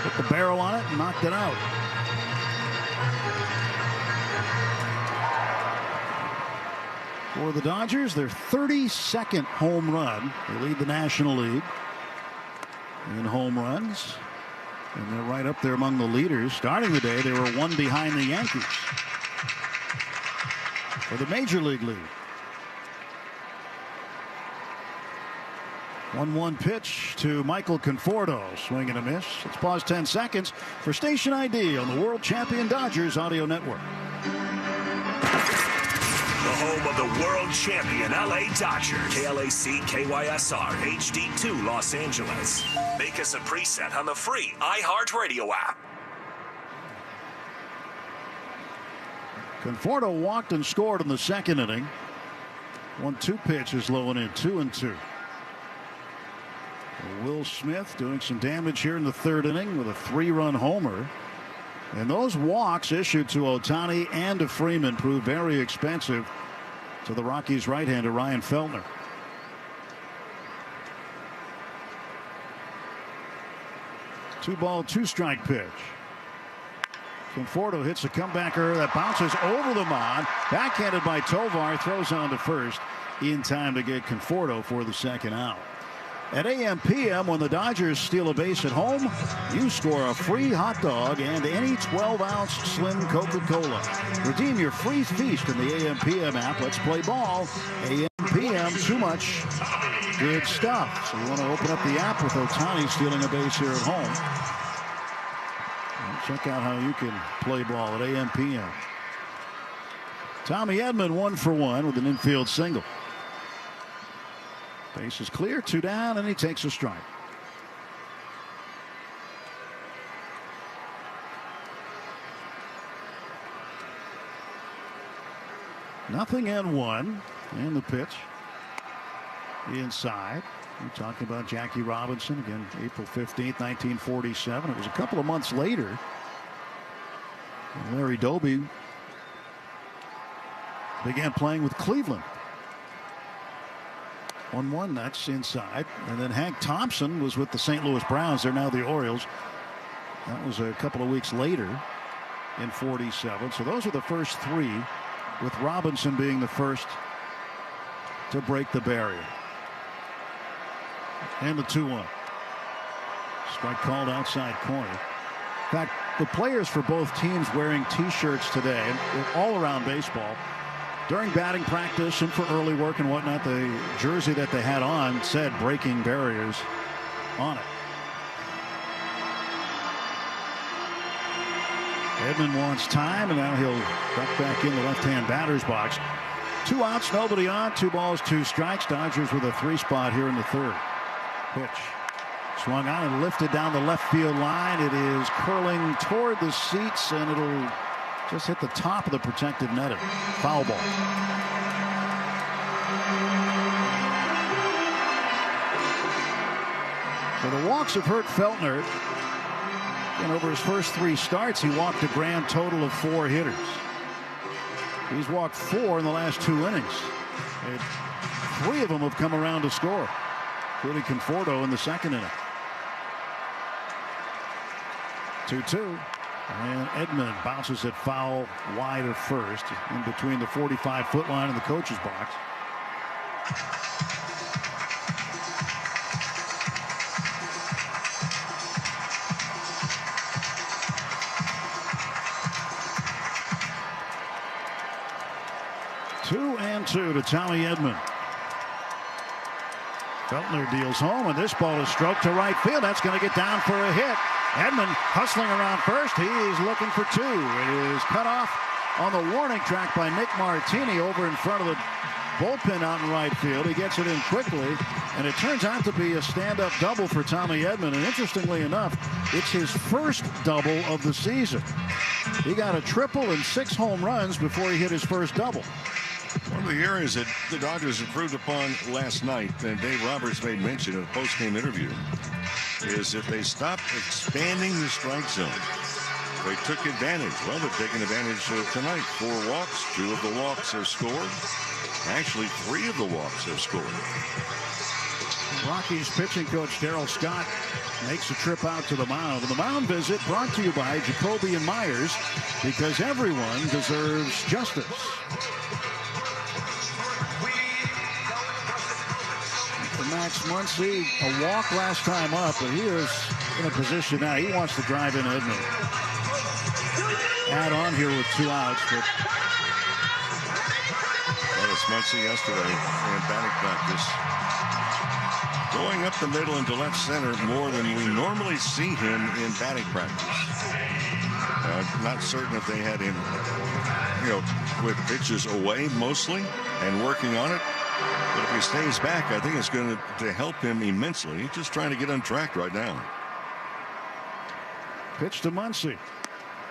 put the barrel on it, and knocked it out. For the Dodgers, their 32nd home run. They lead the National League in home runs, and they're right up there among the leaders. Starting the day, they were 1 behind the Yankees for the Major League lead. 1-1 pitch to Michael Conforto. Swing and a miss. Let's pause 10 seconds for Station ID on the World Champion Dodgers Audio Network. Home of the world champion LA Dodgers. KLAC KYSR HD2 Los Angeles. Make us a preset on the free iHeartRadio app. Conforto walked and scored in the second inning. 1-2 pitch is low and in, 2-2. Will Smith doing some damage here in the third inning with a 3-run homer. And those walks issued to Ohtani and to Freeman proved very expensive to the Rockies right-hander Ryan Feltner. Two-ball, two-strike pitch. Conforto hits a comebacker that bounces over the mound. Backhanded by Tovar, throws on to first in time to get Conforto for the second out. At AM/PM, when the Dodgers steal a base at home, you score a free hot dog and any 12-ounce slim Coca-Cola. Redeem your free feast in the AM/PM app. Let's play ball. AM/PM, too much good stuff. So you want to open up the app with Ohtani stealing a base here at home. And check out how you can play ball at AM/PM. Tommy Edman 1 for 1 with an infield single. Base is clear, 2 down, and he takes a strike. Nothing and 1. And the pitch. Inside. We're talking about Jackie Robinson again, April 15th, 1947. It was a couple of months later. Larry Doby began playing with Cleveland. 1-1, that's inside. And then Hank Thompson was with the St. Louis Browns. They're now the Orioles. That was a couple of weeks later in 47. So those are the first 3, with Robinson being the first to break the barrier. And the 2-1. Strike called outside corner. In fact, the players for both teams wearing T-shirts today, and all around baseball, during batting practice and for early work and whatnot, the jersey that they had on said breaking barriers on it. Edman wants time, and now he'll duck back in the left-hand batter's box. 2 outs, nobody on, 2 balls, 2 strikes. Dodgers with a 3 spot here in the third. Pitch. Swung on and lifted down the left field line. It is curling toward the seats, and it'll just hit the top of the protected netting. Foul ball. So the walks have hurt Feltner. And over his first 3 starts, he walked a grand total of 4 hitters. He's walked 4 in the last 2 innings. And 3 of them have come around to score, including Conforto in the second inning. 2-2. And Edman bounces it foul wide of first, in between the 45-foot line and the coach's box. Two and two to Tommy Edman. Feltner deals home, and this ball is stroked to right field. That's going to get down for a hit. Edman hustling around first. He's looking for 2. It is cut off on the warning track by Nick Martini over in front of the bullpen out in right field. He gets it in quickly, and it turns out to be a stand-up double for Tommy Edman. And interestingly enough, it's his first double of the season. He got a triple and 6 home runs before he hit his first double. One of the areas that the Dodgers improved upon last night, and Dave Roberts made mention in a post-game interview, is if they stopped expanding the strike zone. They took advantage. Well, they're taking advantage tonight. 4 walks. 2 of the walks have scored. Actually, 3 of the walks have scored. Rockies pitching coach Darryl Scott makes a trip out to the mound. The mound visit brought to you by Jacoby and Myers, because everyone deserves justice. Max Muncy, a walk last time up, but he is in a position now. He wants to drive in Edman. Add on here with 2 outs, but well, it's Muncy yesterday in batting practice, going up the middle into left center more than we normally see him in batting practice. Not certain if they had him, with pitches away mostly and working on it. But if he stays back, I think it's going to help him immensely. He's just trying to get on track right now. Pitch to Muncy,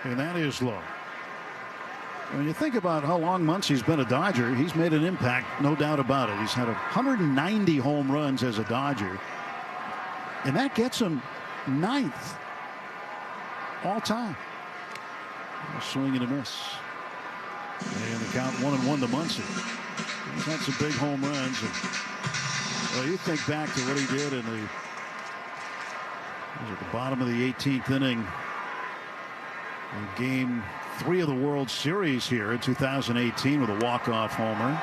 and that is low. When you think about how long Muncy's been a Dodger, he's made an impact, no doubt about it. He's had 190 home runs as a Dodger, and that gets him 9th all time. A swing and a miss. And the count 1-1 to Muncy. He's had some big home runs. And, well, you think back to what he did in at the bottom of the 18th inning in Game 3 of the World Series here in 2018 with a walk-off homer.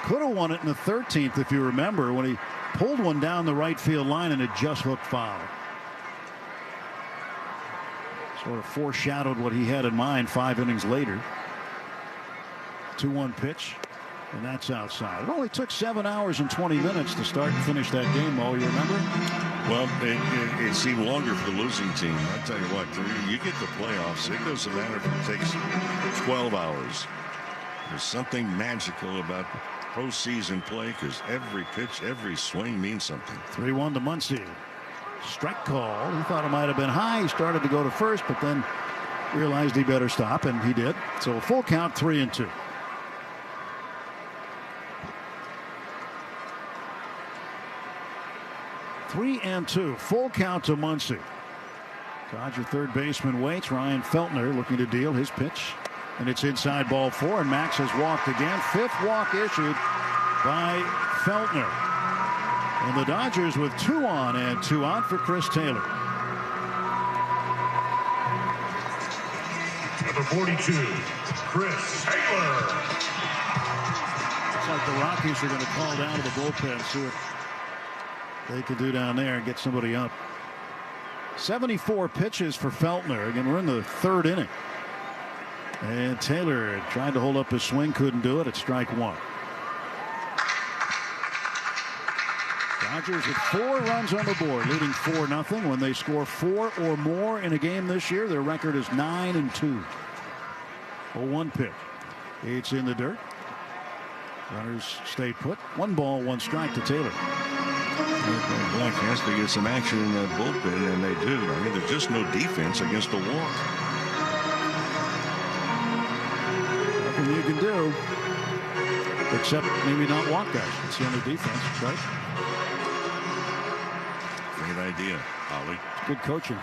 Could have won it in the 13th, if you remember, when he pulled one down the right field line and it just hooked foul. Sort of foreshadowed what he had in mind 5 innings later. 2-1 pitch, and that's outside. It only took 7 hours and 20 minutes to start and finish that game, Mo, you remember? Well, it seemed longer for the losing team. I tell you what, you get the playoffs, it doesn't matter if it takes 12 hours. There's something magical about postseason play, because every pitch, every swing means something. 3-1 to Muncy. Strike call. He thought it might have been high. He started to go to first, but then realized he better stop, and he did. So a full count, 3-2. 3-2, full count to Muncy. Dodger third baseman waits. Ryan Feltner looking to deal his pitch, and it's inside ball 4, and Max has walked again. 5th walk issued by Feltner, and the Dodgers with 2 on and 2 out for Chris Taylor. Number 42, Chris Taylor. Looks like the Rockies are going to call down to the bullpen, see what they can do down there and get somebody up. 74 pitches for Feltner. Again, we're in the 3rd inning. And Taylor tried to hold up his swing, couldn't do it. It's strike 1. Dodgers with 4 runs on the board, leading 4-0. When they score 4 or more in a game this year, their record is 9-2. 0-1 pitch. It's in the dirt. Runners stay put. 1 ball, 1 strike to Taylor. Black has to get some action in that bullpen, and they do. I mean, there's just no defense against a walk. Nothing you can do, except maybe not walk guys. It's the only defense, right? idea, Ollie. Good coaching.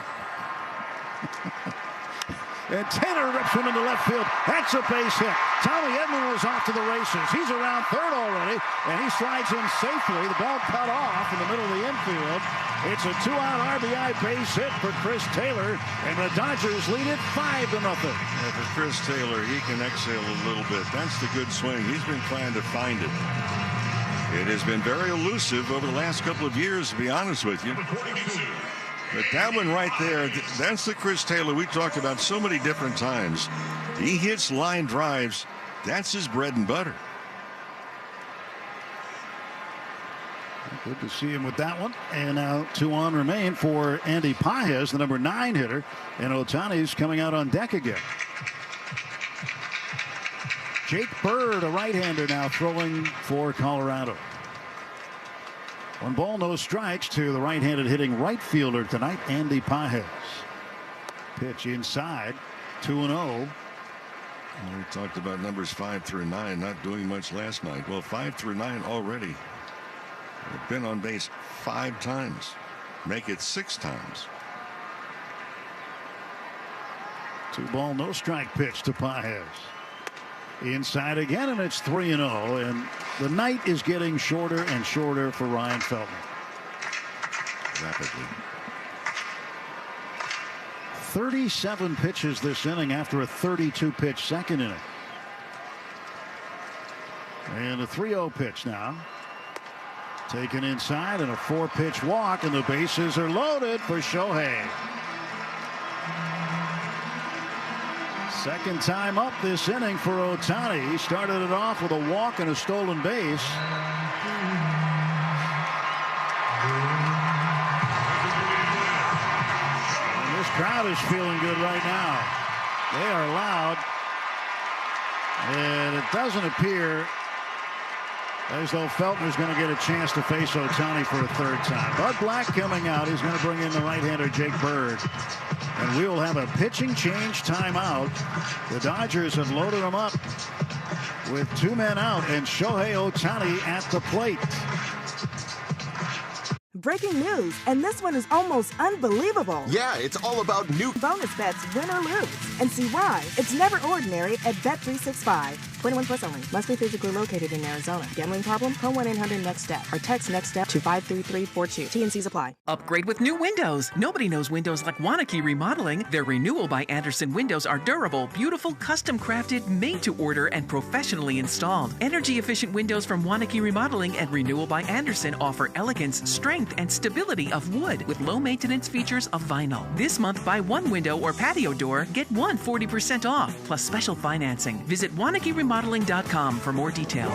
And Taylor rips one into left field. That's a base hit. Tommy Edman was off to the races. He's around third already, and he slides in safely. The ball cut off in the middle of the infield. It's a 2-out RBI base hit for Chris Taylor, and the Dodgers lead it 5-0. Yeah, for Chris Taylor, he can exhale a little bit. That's the good swing. He's been trying to find it. It has been very elusive over the last couple of years, to be honest with you. But that one right there, that's the Chris Taylor we talked about so many different times. He hits line drives. That's his bread and butter. Good to see him with that one. And now 2 on remain for Andy Pages, the number 9 hitter. And Ohtani's coming out on deck again. Jake Bird, a right-hander, now throwing for Colorado. 1 ball, no strikes to the right-handed hitting right fielder tonight, Andy Pages. Pitch inside, 2-0. We talked about numbers 5 through 9 not doing much last night. Well, 5 through 9 already. They've been on base 5 times. Make it 6 times. 2 ball, no strike pitch to Pages. Inside again, and it's 3-0, and the night is getting shorter and shorter for Ryan Feltman. Rapidly. 37 pitches this inning after a 32-pitch second inning. And a 3-0 pitch now. Taken inside, and a 4-pitch walk, and the bases are loaded for Shohei. Second time up this inning for Ohtani. He started it off with a walk and a stolen base. And this crowd is feeling good right now. They are loud. And it doesn't appear as though Feltner's going to get a chance to face Ohtani for a 3rd time. Bud Black coming out. He's going to bring in the right-hander Jake Bird. And we will have a pitching change timeout. The Dodgers have loaded them up with 2 men out, and Shohei Ohtani at the plate. Breaking news, and this one is almost unbelievable. Yeah, it's all about new bonus bets, win or lose. And see why. It's never ordinary at Bet365. 21 plus only. Must be physically located in Arizona. Gambling problem? Call 1-800-NEXT-STEP or text NEXT-STEP to 53342. T&Cs apply. Upgrade with new windows. Nobody knows windows like Wanakee Remodeling. Their Renewal by Andersen windows are durable, beautiful, custom crafted, made to order, and professionally installed. Energy efficient windows from Wanakee Remodeling and Renewal by Andersen offer elegance, strength, and stability of wood with low maintenance features of vinyl. This month, buy 1 window or patio door, get 1 40% off, plus special financing. Visit WanakeeRemodeling.com for more details.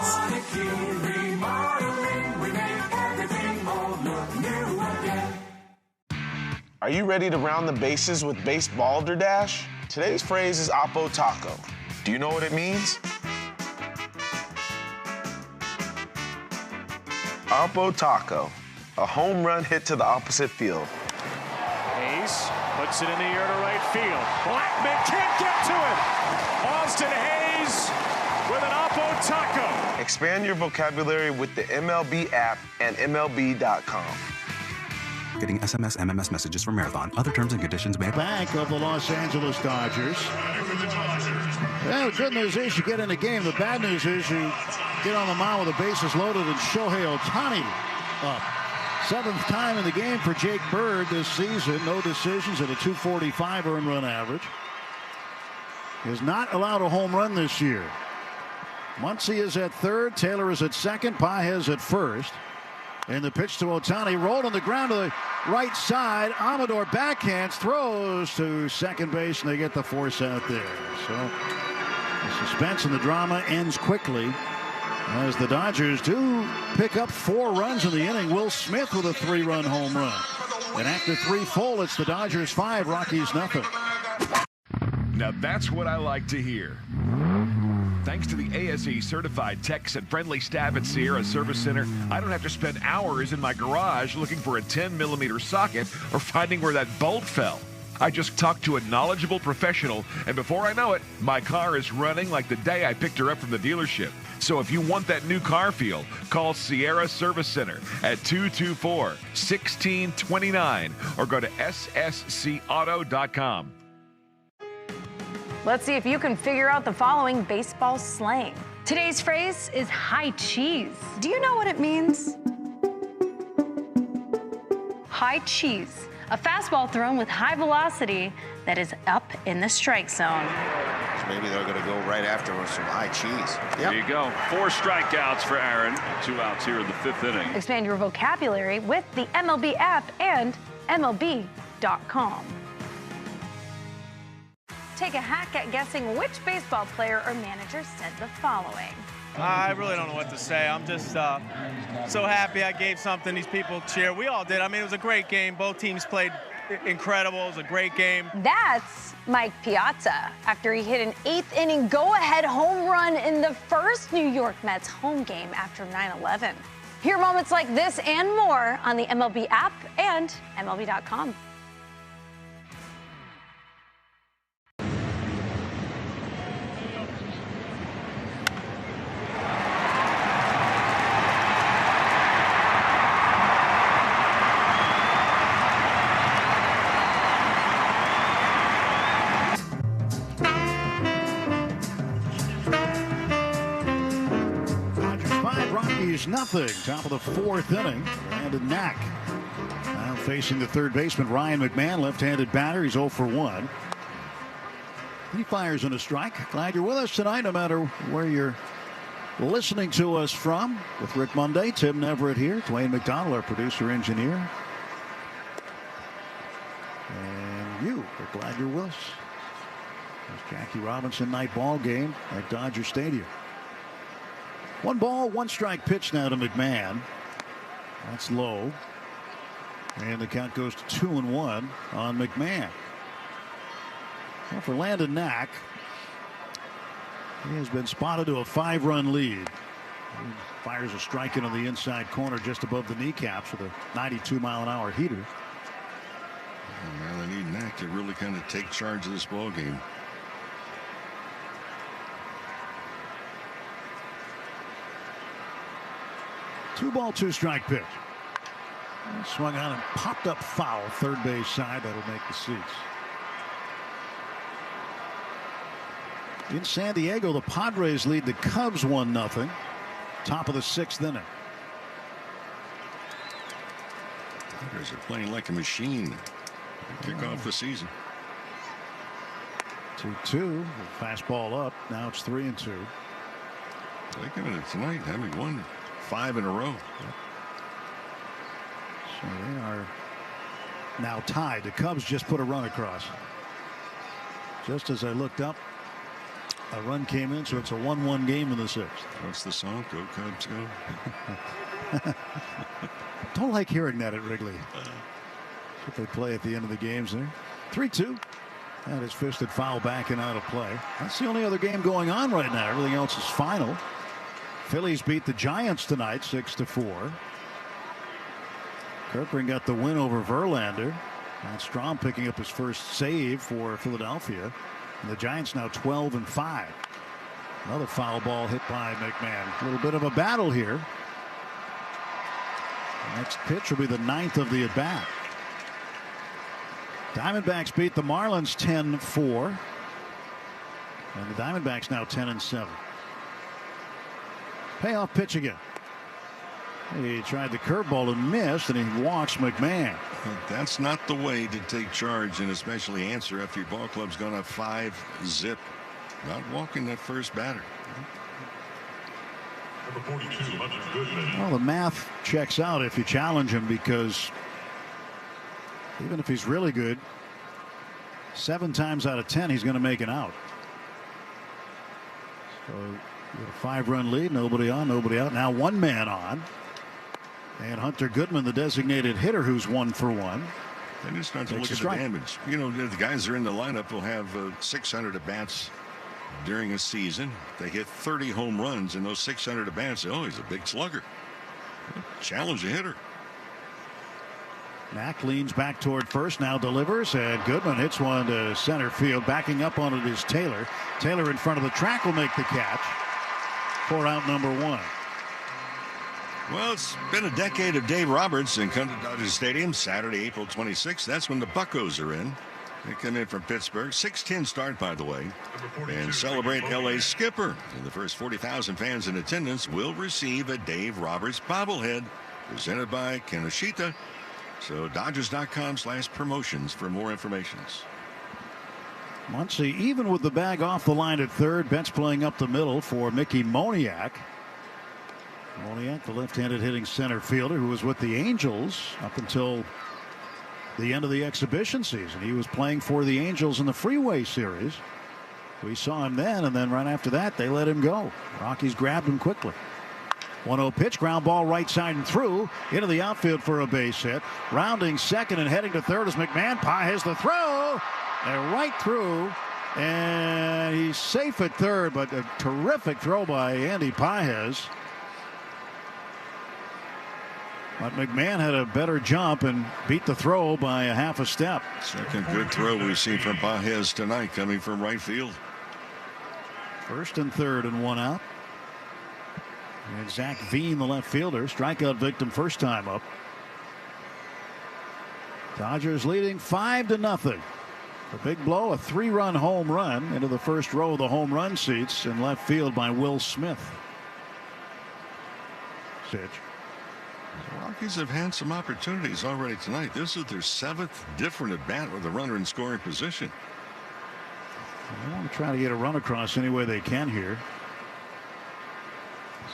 Are you ready to round the bases with base balderdash? Today's phrase is Oppo Taco. Do you know what it means? Oppo Taco, a home run hit to the opposite field. Hayes puts it in the air to right field. Blackman can't get to it. Austin Hayes with an Oppo Taco. Expand your vocabulary with the MLB app and MLB.com. Getting SMS, MMS messages from Marathon. Other terms and conditions may apply. Back of the Los Angeles Dodgers. Well, the good news is you get in the game. The bad news is you get on the mound with the bases loaded and Shohei Ohtani up. 7th time in the game for Jake Bird this season. No decisions at a .245 earned run average. He has not allowed a home run this year. Muncy is at 3rd. Taylor is at 2nd. Pages at 1st. And the pitch to Ohtani rolled on the ground to the right side. Amador backhands, throws to second base, and they get the force out there. So the suspense and the drama ends quickly as the Dodgers do pick up 4 runs in the inning. Will Smith with a 3-run home run. And after 3 full, it's the Dodgers 5, Rockies nothing. Now that's what I like to hear. Thanks to the ASE certified techs and friendly staff at Sierra Service Center, I don't have to spend hours in my garage looking for a 10mm socket or finding where that bolt fell. I just talked to a knowledgeable professional, and before I know it, my car is running like the day I picked her up from the dealership. So if you want that new car feel, call Sierra Service Center at 224-1629 or go to sscauto.com. Let's see if you can figure out the following baseball slang. Today's phrase is high cheese. Do you know what it means? High cheese, a fastball thrown with high velocity that is up in the strike zone. So maybe they're going to go right after with some high cheese. There you go. 4 strikeouts for Aaron. 2 outs here in the 5th inning. Expand your vocabulary with the MLB app and MLB.com. Take a hack at guessing which baseball player or manager said the following. I really don't know what to say. I'm just so happy I gave something these people cheer. We all did. I mean, it was a great game. Both teams played incredible. It was a great game. That's Mike Piazza after he hit an 8th inning go-ahead home run in the first New York Mets home game after 9/11. Hear moments like this and more on the MLB app and MLB.com. Nothing. Top of the 4th inning. Landon Knack now facing the third baseman Ryan McMahon, left-handed batter. He's 0 for 1. He fires on a strike. Glad you're with us tonight, no matter where you're listening to us from. With Rick Monday, Tim Neverett here, Dwayne McDonald, our producer engineer, and you are glad you're with us. It's Jackie Robinson night ball game at Dodger Stadium. 1 ball, 1 strike pitch now to McMahon. That's low. And the count goes to 2-1 on McMahon. Well, for Landon Knack, he has been spotted to a 5-run lead. He fires a strike into the inside corner just above the kneecaps with a 92-mile-an-hour heater. Well, they need Knack to really kind of take charge of this ball game. Two ball, 2 strike pitch. Swung on and popped up foul, third base side. That'll make the seats. In San Diego, the Padres lead the Cubs 1-0. Top of the 6th inning. Padres are playing like a machine. Kick off the season. 2-2. Fastball up. Now it's 3-2. They're giving it tonight, having won 5 in a row. So they are now tied. The Cubs just put a run across. Just as I looked up, a run came in, so it's a 1-1 game in the 6th. What's the song? Go Cubs, go. Don't like hearing that at Wrigley. If they play at the end of the games there. 3-2. That is fisted foul back and out of play. That's the only other game going on right now. Everything else is final. Phillies beat the Giants tonight 6-4. Kirkland got the win over Verlander. And Strom picking up his first save for Philadelphia. And the Giants now 12-5. Another foul ball hit by McMahon. A little bit of a battle here. The next pitch will be the 9th of the at-bat. Diamondbacks beat the Marlins 10-4. And the Diamondbacks now 10-7. Payoff pitch again. He tried the curveball and missed, and he walks McMahon. That's not the way to take charge and especially answer after your ball club's gone up 5-0. Not walking that first batter. Well, the math checks out if you challenge him, because even if he's really good, 7 times out of 10 he's going to make an out. So with a 5-run lead, nobody on, nobody out. Now 1 man on. And Hunter Goodman, the designated hitter, who's 1 for 1. They just start to look at the damage. You know, the guys that are in the lineup will have 600 at-bats during a season. They hit 30 home runs in those 600 at-bats. Oh, he's a big slugger. Challenge the hitter. Knack leans back toward first, now delivers, and Goodman hits one to center field. Backing up on it is Taylor. Taylor in front of the track will make the catch. for out number 1. Well, it's been a decade of Dave Roberts in Dodgers Stadium, Saturday, April 26th. That's when the Buccos are in. They come in from Pittsburgh. 6:10 start, by the way. And celebrate LA's skipper. And the first 40,000 fans in attendance will receive a Dave Roberts bobblehead presented by Kinoshita. So Dodgers.com/promotions for more information. Muncy even with the bag off the line at third. Betts playing up the middle for Mickey Moniak. Moniak, the left-handed hitting center fielder who was with the Angels up until the end of the exhibition season. He was playing for the Angels in the Freeway Series. We saw him then, and then right after that, they let him go. Rockies grabbed him quickly. 1-0 pitch, ground ball right side and through into the outfield for a base hit. Rounding second and heading to third is McMahon. Pages the throw, and right through, and he's safe at third, but a terrific throw by Andy Pages. But McMahon had a better jump and beat the throw by a half a step. Second good throw we've seen from Pages tonight coming from right field. First and third and 1 out. And Zach Veen, the left fielder, strikeout victim first time up. Dodgers leading 5-0. A big blow, a 3-run home run into the first row of the home run seats in left field by Will Smith. Sitch. The Rockies have had some opportunities already tonight. This is their 7th different at bat with a runner in scoring position. They want to try to get a run across any way they can here.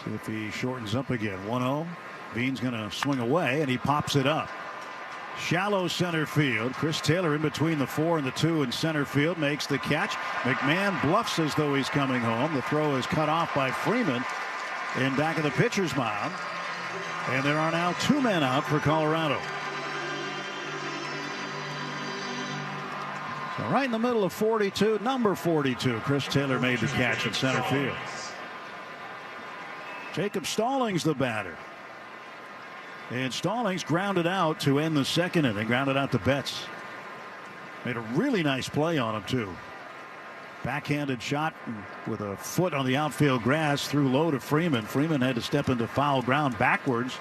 See if he shortens up again. 1-0. Veen's going to swing away, and he pops it up. Shallow center field. Chris Taylor in between the 4 and the 2 in center field makes the catch. McMahon bluffs as though he's coming home. The throw is cut off by Freeman in back of the pitcher's mound. And there are now 2 men out for Colorado. So right in the middle of 42, number 42, Chris Taylor made the catch in center field. Jacob Stallings the batter. And Stallings grounded out to end the second inning. Grounded out to Betts. Made a really nice play on him too. Backhanded shot with a foot on the outfield grass through low to Freeman. Freeman had to step into foul ground backwards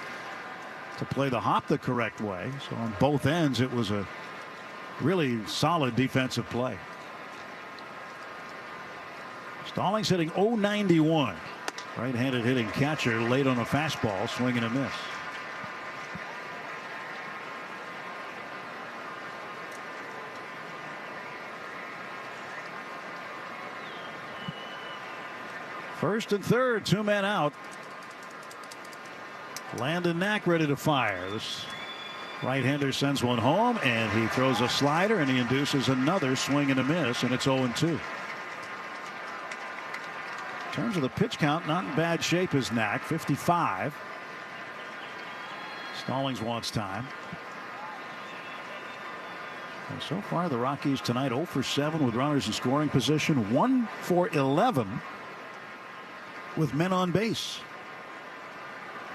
to play the hop the correct way. So on both ends it was a really solid defensive play. Stallings hitting .091. Right-handed hitting catcher late on a fastball, swing and a miss. First and third, 2 men out. Landon Knack ready to fire. This right-hander sends one home, and he throws a slider, and he induces another swing and a miss, and it's 0-2. In terms of the pitch count, not in bad shape is Knack, 55. Stallings wants time. And so far, the Rockies tonight 0 for 7 with runners in scoring position, 1 for 11 with men on base.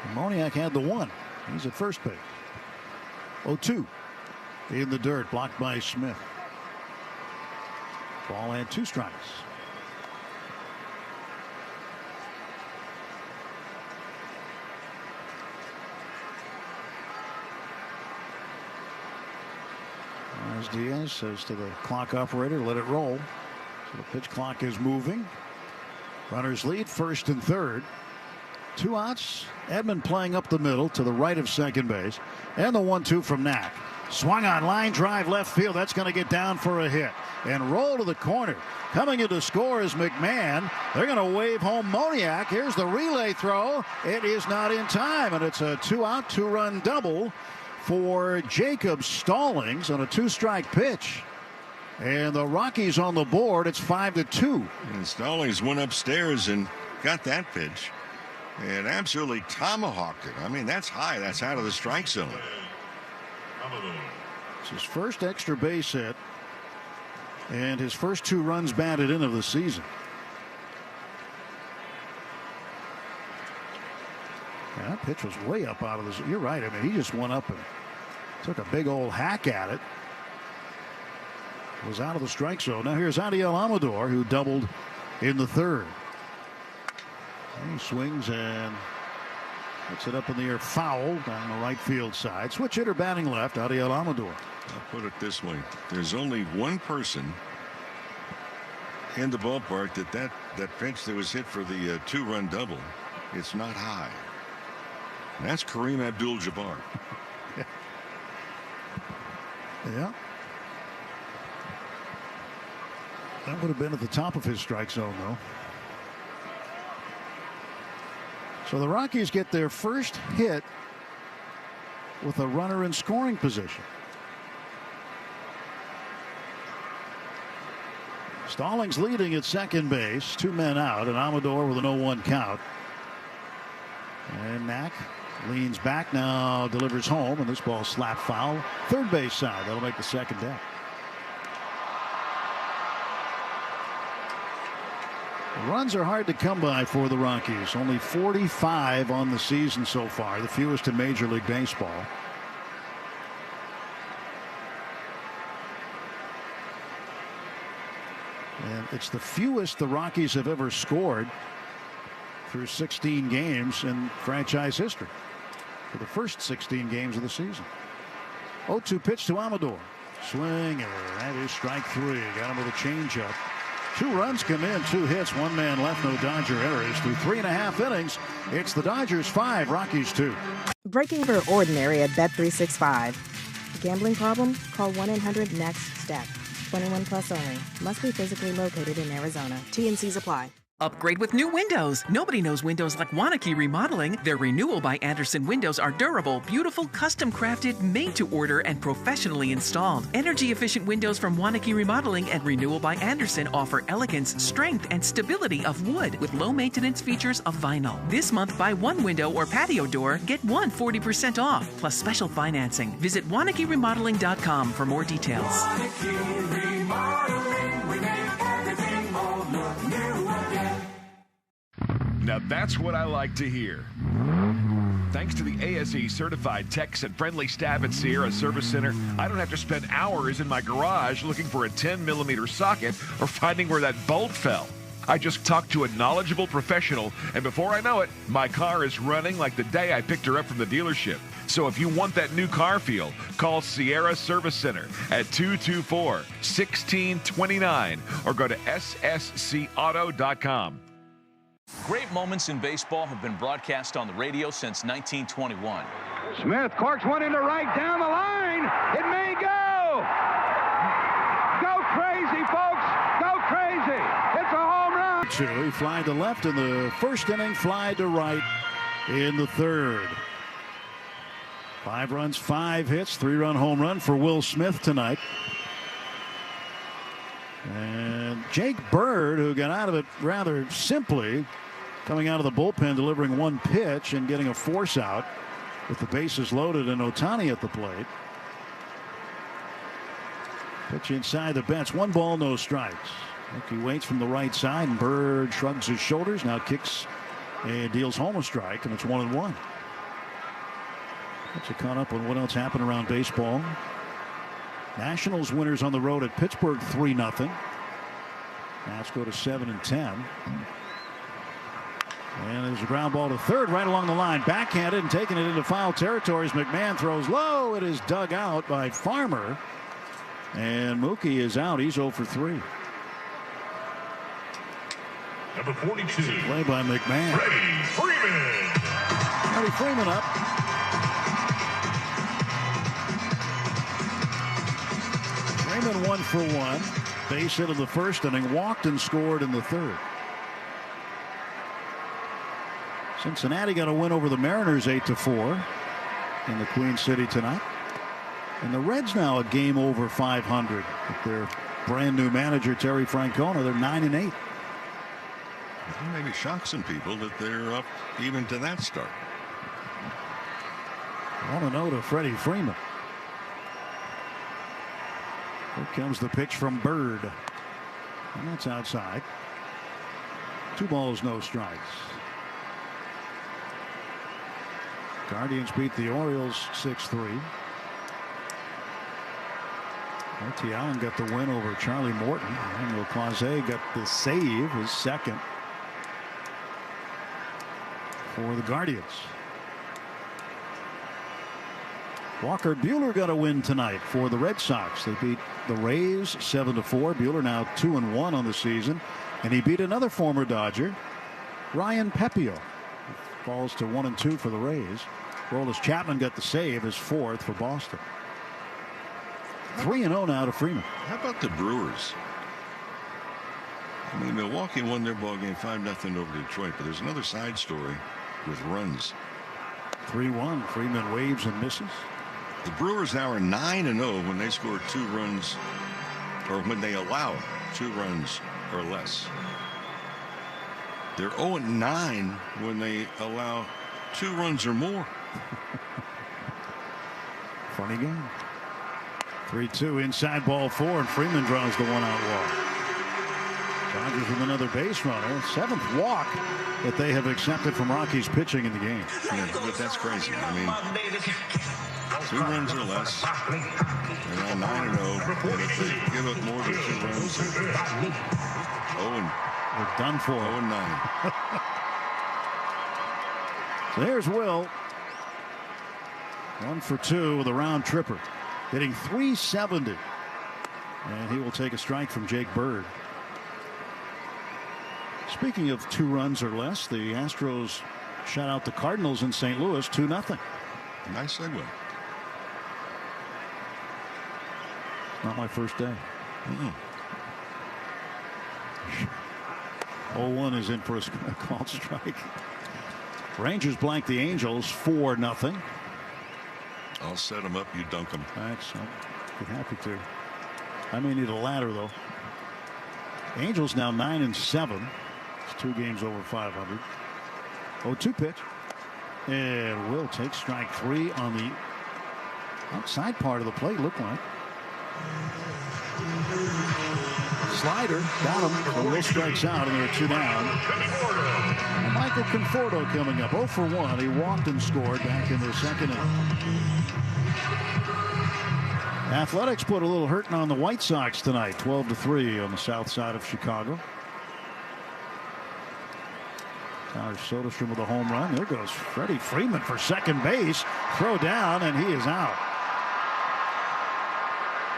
And Moniak had the 1. He's at first base. 0-2 in the dirt, blocked by Smith. Ball and 2 strikes. As Diaz says to the clock operator, let it roll. So the pitch clock is moving. Runners lead first and third. 2 outs. Edman playing up the middle to the right of second base. And the 1-2 from Knack. Swung on, line drive left field. That's going to get down for a hit. And roll to the corner. Coming in to score is McMahon. They're going to wave home Moniak. Here's the relay throw. It is not in time. And it's a 2-out, 2-run double for Jacob Stallings on a 2-strike pitch. And the Rockies on the board. It's 5-2. And Stallings went upstairs and got that pitch and absolutely tomahawked it. I mean, that's high. That's out of the strike zone. It's his first extra base hit and his first 2 runs batted in of the season. Yeah, that pitch was way up out of the zone. You're right. I mean, he just went up and took a big old hack at it. Was out of the strike zone. Now here's Adiel Amador, who doubled in the third. He swings and puts it up in the air, foul down the right field side. Switch hitter batting left, Ariel Amador. I'll put it this way: there's only one person in the ballpark that pitch that was hit for the 2-run double. It's not high. And that's Kareem Abdul-Jabbar. Yeah. That would have been at the top of his strike zone, though. So the Rockies get their first hit with a runner in scoring position. Stallings leading at second base, 2 men out, and Amador with an 0-1 count. And Mack leans back now, delivers home, and this ball slap foul. Third base side, that'll make the second down. The runs are hard to come by for the Rockies. Only 45 on the season so far, the fewest in Major League Baseball. And it's the fewest the Rockies have ever scored through 16 games in franchise history for the first 16 games of the season. 0-2 pitch to Amador. Swing, and that is strike 3. Got him with a changeup. 2 runs come in, 2 hits, 1 man left, no Dodger errors. Through 3.5 innings, it's the Dodgers 5, Rockies 2. Breaking for ordinary at Bet365. Gambling problem? Call 1-800-NEXT-STEP. 21 plus only. Must be physically located in Arizona. T&Cs apply. Upgrade with new windows. Nobody knows windows like Wanakee Remodeling. Their Renewal by Andersen windows are durable, beautiful, custom crafted, made to order, and professionally installed. Energy efficient windows from Wanakee Remodeling and Renewal by Andersen offer elegance, strength, and stability of wood with low maintenance features of vinyl. This month, buy 1 window or patio door, get 1 40% off, plus special financing. Visit WanakeeRemodeling.com for more details. Wanakee Remodeling, we make everything more look new again. Now that's what I like to hear. Thanks to the ASE certified techs and friendly staff at Sierra Service Center, I don't have to spend hours in my garage looking for a 10mm socket or finding where that bolt fell. I just talked to a knowledgeable professional, and before I know it, my car is running like the day I picked her up from the dealership. So if you want that new car feel, call Sierra Service Center at 224-1629 or go to sscauto.com. Great moments in baseball have been broadcast on the radio since 1921. Smith corks one into right down the line. It may go. Go crazy, folks. Go crazy. It's a home run. He flied to left in the first inning, flied to right in the third. 5 runs, 5 hits, 3-run home run for Will Smith tonight. And Jake Bird, who got out of it rather simply, coming out of the bullpen, delivering 1 pitch and getting a force out with the bases loaded and Ohtani at the plate. Pitch inside the bench. 1 ball, no strikes. Mookie waits from the right side, and Bird shrugs his shoulders, now kicks and deals home a strike, and it's 1-1. That's a caught up on what else happened around baseball. Nationals winners on the road at Pittsburgh 3-0. Nats go to 7-10. And there's a ground ball to third right along the line. Backhanded and taking it into foul territory as McMahon throws low. It is dug out by Farmer. And Mookie is out. He's 0 for 3. Number 42. Play by McMahon. Freddie Freeman up. Freeman 1 for 1. Base hit in the first inning. Walked and scored in the third. Cincinnati got a win over the Mariners 8-4 in the Queen City tonight. And the Reds now a game over 500 with their brand new manager Terry Francona. They're 9-8. Maybe shock some people that they're up even to that start. 1-0 to Freddie Freeman. Here comes the pitch from Bird. And that's outside. 2 balls, no strikes. Guardians beat the Orioles 6-3. Monty Allen got the win over Charlie Morton. Daniel Clase got the save, his second. for the Guardians. Walker Buehler got a win tonight for the Red Sox. They beat the Rays 7-4. Buehler now 2-1 on the season, and he beat another former Dodger, Ryan Pepio. Falls to 1-2 for the Rays. Roldis Chapman got the save, his fourth for Boston. 3-0 now to Freeman. How about the Brewers? I mean, Milwaukee won their ball game 5-0 over Detroit, but there's another side story with runs. 3-1. Freeman waves and misses. The Brewers now are 9-0 when they score 2 runs, or when they allow 2 runs or less. They're 0-9 when they allow 2 runs or more. Funny game. 3-2 inside ball 4, and Freeman draws the 1-out walk. Dodgers with another base runner. 7th walk that they have accepted from Rockies pitching in the game. Yeah, but that's crazy. I mean, 2 runs or less. They're now 9-0. And if they give up more than 2 runs, they're done for. 0-9. So there's Will. 1 for 2 with a round tripper. Hitting .370. And he will take a strike from Jake Bird. Speaking of 2 runs or less, the Astros shut out the Cardinals in St. Louis 2-0. Nice segue. Not my first day. 0-1 is in for a called strike. Rangers blank the Angels 4-0. I'll set them up, you dunk them. Thanks. I'll be happy to. I may need a ladder, though. Angels now 9-7. It's 2 games over 500. 0-2 pitch. And Will take strike 3 on the outside part of the plate, look like. Slider got him. So Will strikes out, and there are 2 down. And Michael Conforto coming up 0 for 1. He walked and scored back in the 2nd inning. Athletics put a little hurting on the White Sox tonight, 12-3 on the south side of Chicago. Tyler Soderstrom with a home run. There goes Freddie Freeman for second base. Throw down, and he is out.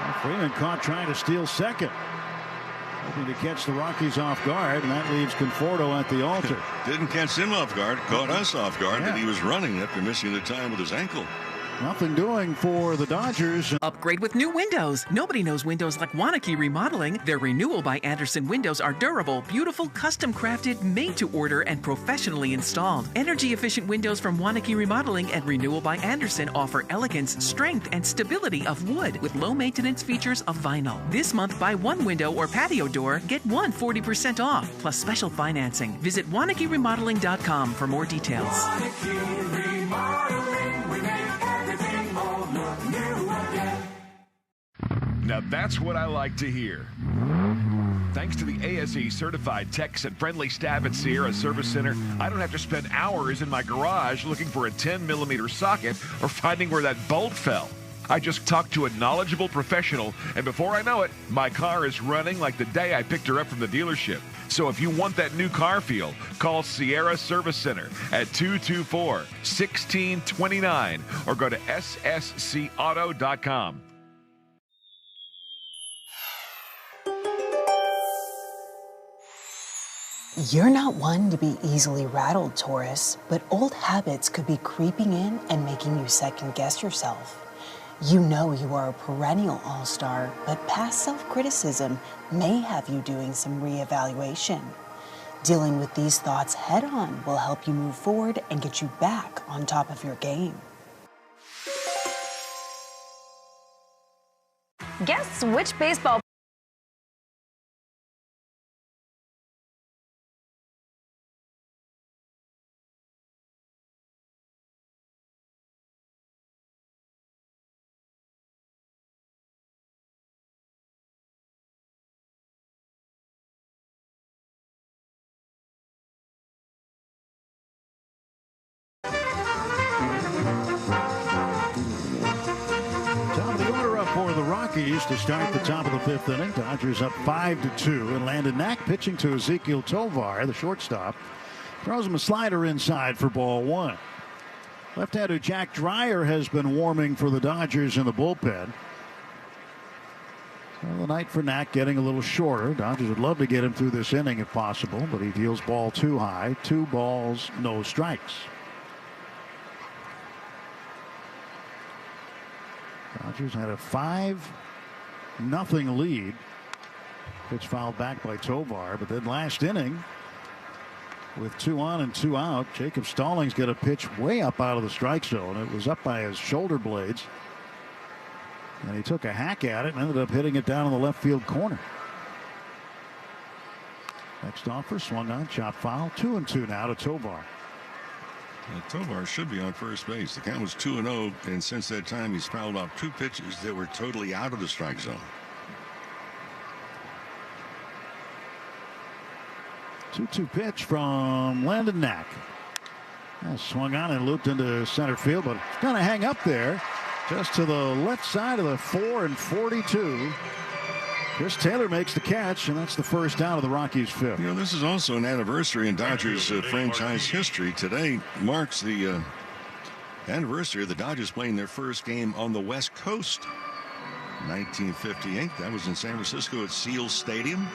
Well, Freeman caught trying to steal second. Hoping to catch the Rockies off guard, and that leaves Conforto at the altar. Didn't catch him off guard. Caught us off guard that he was running after missing the time with his ankle. Nothing doing for the Dodgers. Upgrade with new windows. Nobody knows windows like Wanakee Remodeling. Their Renewal by Andersen windows are durable, beautiful, custom crafted, made to order, and professionally installed. Energy efficient windows from Wanakee Remodeling and Renewal by Andersen offer elegance, strength, and stability of wood with low maintenance features of vinyl. This month, buy 1 window or patio door, get 1 40% off, plus special financing. Visit WanakeeRemodeling.com for more details. Now that's what I like to hear. Thanks to the ASE certified techs and friendly staff at Sierra Service Center, I don't have to spend hours in my garage looking for a 10mm socket or finding where that bolt fell. I just talked to a knowledgeable professional, and before I know it, my car is running like the day I picked her up from the dealership. So if you want that new car feel, call Sierra Service Center at 224-1629 or go to sscauto.com. You're not one to be easily rattled, Taurus, but old habits could be creeping in and making you second-guess yourself. You know you are a perennial all-star, but past self-criticism may have you doing some reevaluation. Dealing with these thoughts head-on will help you move forward and get you back on top of your game. Guess which baseball for the Rockies to start the top of the 5th inning. Dodgers up 5-2, and Landon Knack pitching to Ezekiel Tovar, the shortstop. Throws him a slider inside for ball one. Left-hander Jack Dreyer has been warming for the Dodgers in the bullpen. So the night for Knack getting a little shorter. Dodgers would love to get him through this inning if possible, but he deals ball too high. 2 balls, no strikes. Dodgers had a 5-0 lead. Pitch fouled back by Tovar, but then last inning, with 2 on and 2 out, Jacob Stallings got a pitch way up out of the strike zone. It was up by his shoulder blades, and he took a hack at it and ended up hitting it down in the left field corner. Next offer, swung on, chop foul. 2-2 now to Tovar. Tovar should be on first base. The count was 2-0, and since that time he's fouled off 2 pitches that were totally out of the strike zone. 2-2 pitch from Landon Knack. Swung on and looped into center field, but it's going to hang up there just to the left side of the 4-42. Chris Taylor makes the catch, and that's the first out of the Rockies' 5th. You know, this is also an anniversary in Dodgers franchise history. Today marks the anniversary of the Dodgers playing their first game on the West Coast. 1958. That was in San Francisco at Seal Stadium.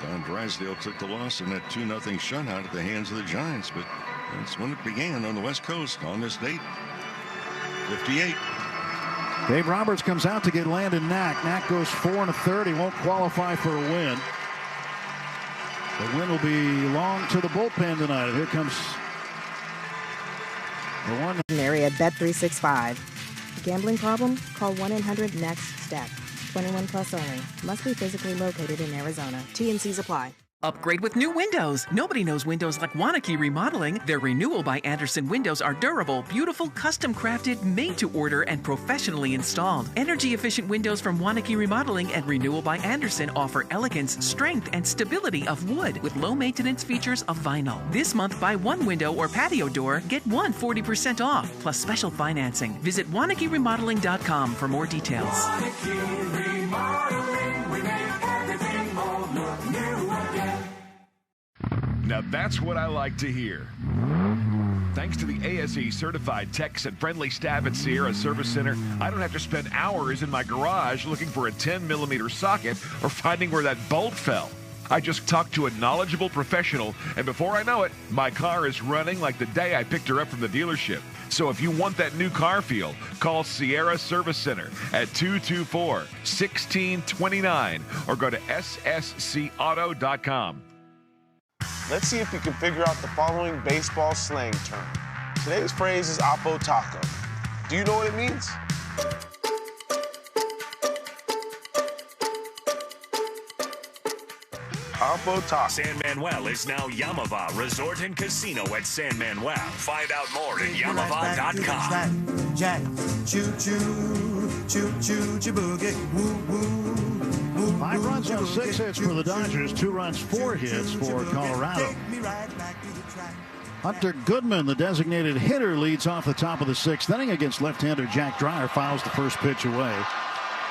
Don Drysdale took the loss in that 2-0 shutout at the hands of the Giants, but that's when it began on the West Coast on this date. 58. Dave Roberts comes out to get Landon Knack. Knack goes 4 1/3. He won't qualify for a win. The win will belong to the bullpen tonight. And here comes the one. Mary at Bet365. Gambling problem? Call 1-800-NEXT-STEP. 21 plus only. Must be physically located in Arizona. T&Cs apply. Upgrade with new windows. Nobody knows windows like Wanakee Remodeling. Their Renewal by Andersen windows are durable, beautiful, custom crafted, made to order, and professionally installed. Energy efficient windows from Wanakee Remodeling and Renewal by Andersen offer elegance, strength, and stability of wood with low maintenance features of vinyl. This month, buy 1 window or patio door, get 1 40% off, plus special financing. Visit WanakeeRemodeling.com for more details. Wanakee Remodeling, we make everything more look new again. Now that's what I like to hear. Thanks to the ASE certified techs and friendly staff at Sierra Service Center, I don't have to spend hours in my garage looking for a 10mm socket or finding where that bolt fell. I just talked to a knowledgeable professional, and before I know it, my car is running like the day I picked her up from the dealership. So if you want that new car feel, call Sierra Service Center at 224-1629 or go to sscauto.com. Let's see if we can figure out the following baseball slang term. Today's phrase is Oppo Taco. Do you know what it means? Oppo Taco. San Manuel is now Yamava Resort and Casino at San Manuel. Find out more at Yamava.com. Jack, choo choo, choo choo, boogie, woo woo. 5 runs on 6 hits for the Dodgers, 2 runs, 4 hits for Colorado. Hunter Goodman, the designated hitter, leads off the top of the 6th inning against left-hander Jack Dreyer. Fouls the first pitch away.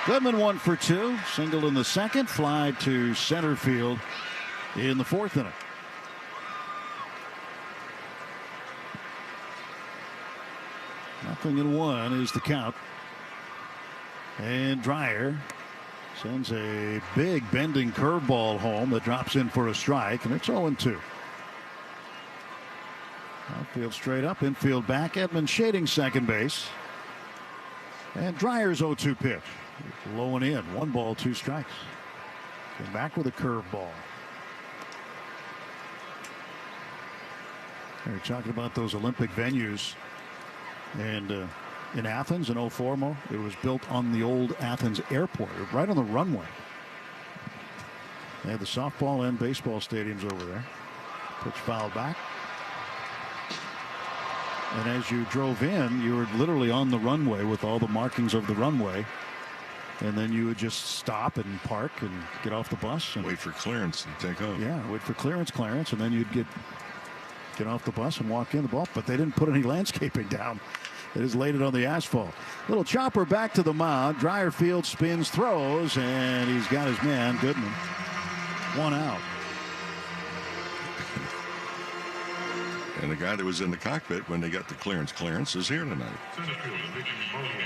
Goodman 1 for 2, singled in the 2nd, fly to center field in the 4th inning. Nothing in 1 is the count. And Dreyer sends a big bending curveball home that drops in for a strike, and it's 0-2. Outfield straight up, infield back. Edmund shading second base. And Dreyer's 0-2 pitch. Low and in. 1 ball, 2 strikes. Came back with a curveball. They're talking about those Olympic venues. And in Athens in 2004, it was built on the old Athens airport, right on the runway. They had the softball and baseball stadiums over there. Pitch fouled back. And as you drove in, you were literally on the runway with all the markings of the runway. And then you would just stop and park and get off the bus. And wait for clearance and take off. Yeah, wait for clearance, and then you'd get off the bus and walk in the ball. But they didn't put any landscaping down. They just laid it on the asphalt. Little chopper back to the mound. Dreyer field spins, throws, and he's got his man, Goodman. 1 out. And the guy that was in the cockpit when they got the clearance is here tonight.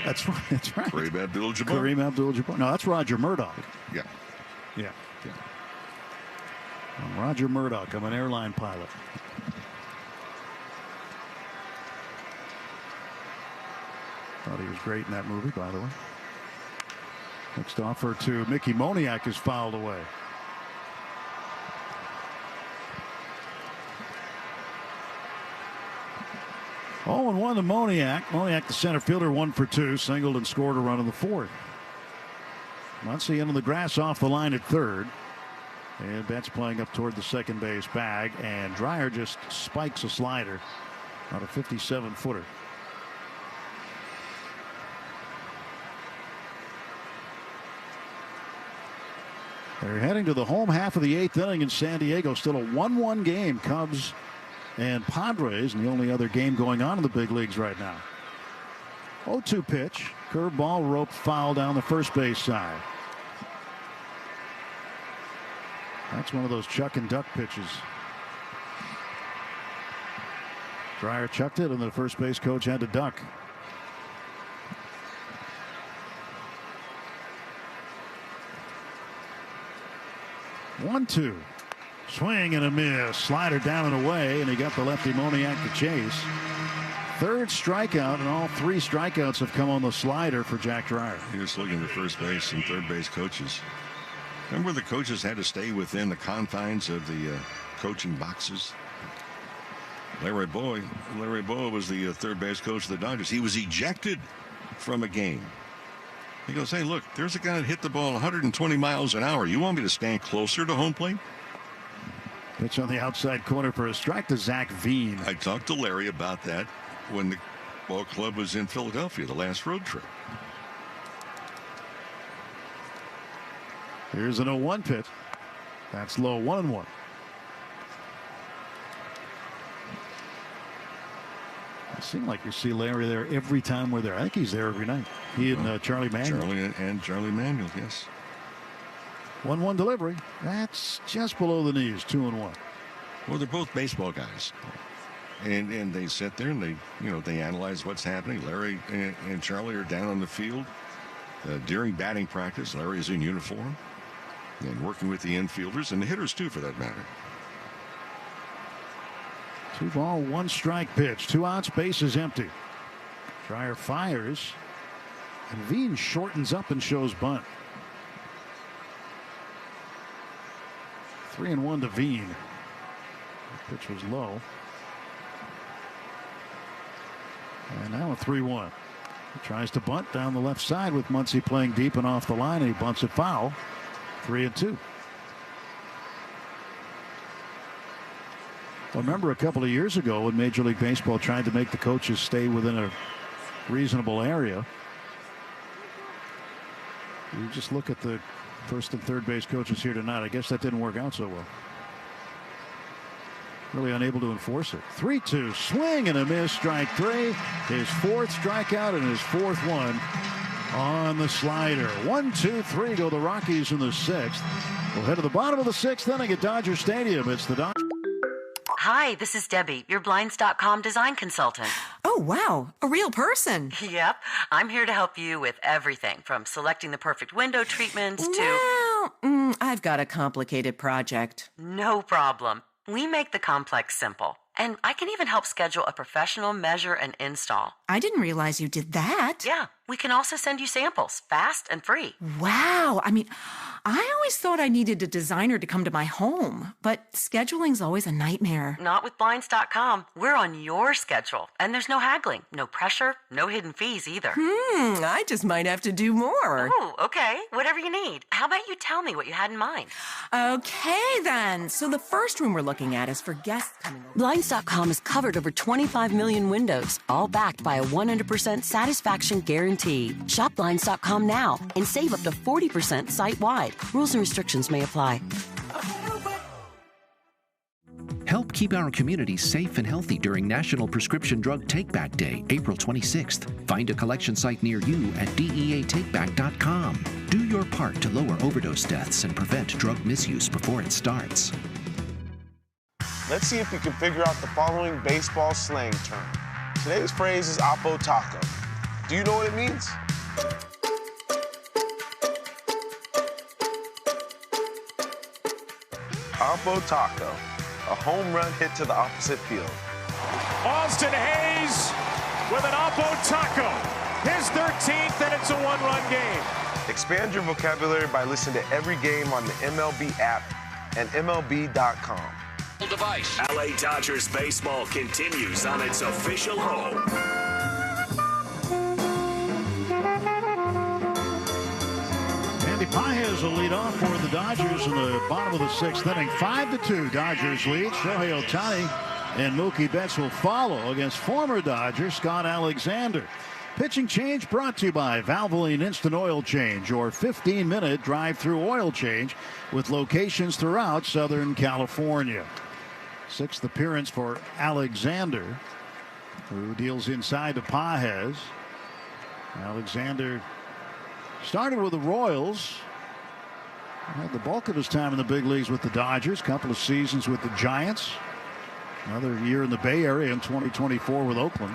That's right. That's right. Kareem Abdul-Jabbar. Kareem Abdul-Jabbar. No, that's Roger Murdoch. Yeah. Yeah. I'm Roger Murdoch. I'm an airline pilot. Thought he was great in that movie, by the way. Next offer to Mickey Moniak is fouled away. Oh, and 1 to Moniak. Moniak, the center fielder, 1 for 2, singled and scored a run in the 4th. Muncy into the grass off the line at third. And Betts playing up toward the second base bag. And Dreyer just spikes a slider on a 57-footer. They're heading to the home half of the 8th inning in San Diego. Still a 1-1 game. Cubs and Padres, and the only other game going on in the big leagues right now. 0-2 pitch. Curveball, rope foul down the first base side. That's one of those chuck and duck pitches. Dreyer chucked it, and the first base coach had to duck. One-two. Swing and a miss. Slider down and away, and he got the lefty Moniak to chase. Third strikeout, and all 3 strikeouts have come on the slider for Jack Dreyer. He was looking at first base and third base coaches. Remember, the coaches had to stay within the confines of the coaching boxes. Larry Boy was the third base coach of the Dodgers. He was ejected from a game. He goes, hey, look, there's a guy that hit the ball 120 miles an hour. You want me to stand closer to home plate? Pitch on the outside corner for a strike to Zach Veen. I talked to Larry about that when the ball club was in Philadelphia, the last road trip. Here's an 0-1 pitch. That's low, 1-1. It seems like you see Larry there every time we're there. I think he's there every night. He and Charlie Manuel. Charlie Manuel, yes. 1-1 delivery. That's just below the knees. 2-1. Well, they're both baseball guys, and they sit there and they analyze what's happening. Larry and Charlie are down on the field during batting practice. Larry is in uniform and working with the infielders and the hitters too, for that matter. 2-1 1-strike pitch. 2 outs, base is empty. Dreyer fires, and Veen shortens up and shows bunt. 3-1 to Veen. The pitch was low. And now a 3-1. He tries to bunt down the left side with Muncy playing deep and off the line, and he bunts it foul. 3-2. Well, remember a couple of years ago when Major League Baseball tried to make the coaches stay within a reasonable area. You just look at the first and third base coaches here tonight. I guess that didn't work out so well. Really unable to enforce it. 3-2 swing and a miss. Strike 3. His 4th strikeout and his 4th one on the slider. 1-2-3 go the Rockies in the 6th. We'll head to the bottom of the 6th inning at Dodger Stadium. It's the Dodgers. Hi, this is Debbie, your Blinds.com design consultant. Oh, wow. A real person. Yep. I'm here to help you with everything from selecting the perfect window treatments to... Well, I've got a complicated project. No problem. We make the complex simple. And I can even help schedule a professional measure and install. I didn't realize you did that. Yeah. We can also send you samples, fast and free. Wow. I mean, I always thought I needed a designer to come to my home, but scheduling's always a nightmare. Not with Blinds.com. We're on your schedule, and there's no haggling, no pressure, no hidden fees either. I just might have to do more. Oh, okay. Whatever you need. How about you tell me what you had in mind? Okay, then. So the first room we're looking at is for guests coming over. Blinds.com has covered over 25 million windows, all backed by a 100% satisfaction guarantee. Shop Blinds.com now and save up to 40% site-wide. Rules and restrictions may apply. Help keep our community safe and healthy during National Prescription Drug Take-Back Day, April 26th. Find a collection site near you at DEATakeback.com. Do your part to lower overdose deaths and prevent drug misuse before it starts. Let's see if you can figure out the following baseball slang term. Today's phrase is Oppo Taco. Do you know what it means? Oppo Taco, a home run hit to the opposite field. Austin Hayes with an Oppo Taco, his 13th, and it's a one-run game. Expand your vocabulary by listening to every game on the MLB app and MLB.com. Device. LA Dodgers baseball continues on its official home. Andy Pages will lead off for the Dodgers in the bottom of the sixth inning. 5-2 Dodgers lead. Shohei Ohtani and Mookie Betts will follow against former Dodger Scott Alexander. Pitching change brought to you by Valvoline Instant Oil Change, your 15-minute drive-through oil change with locations throughout Southern California. Sixth appearance for Alexander, who deals inside to Pages. Alexander started with the Royals. Had the bulk of his time in the big leagues with the Dodgers, couple of seasons with the Giants. Another year in the Bay Area in 2024 with Oakland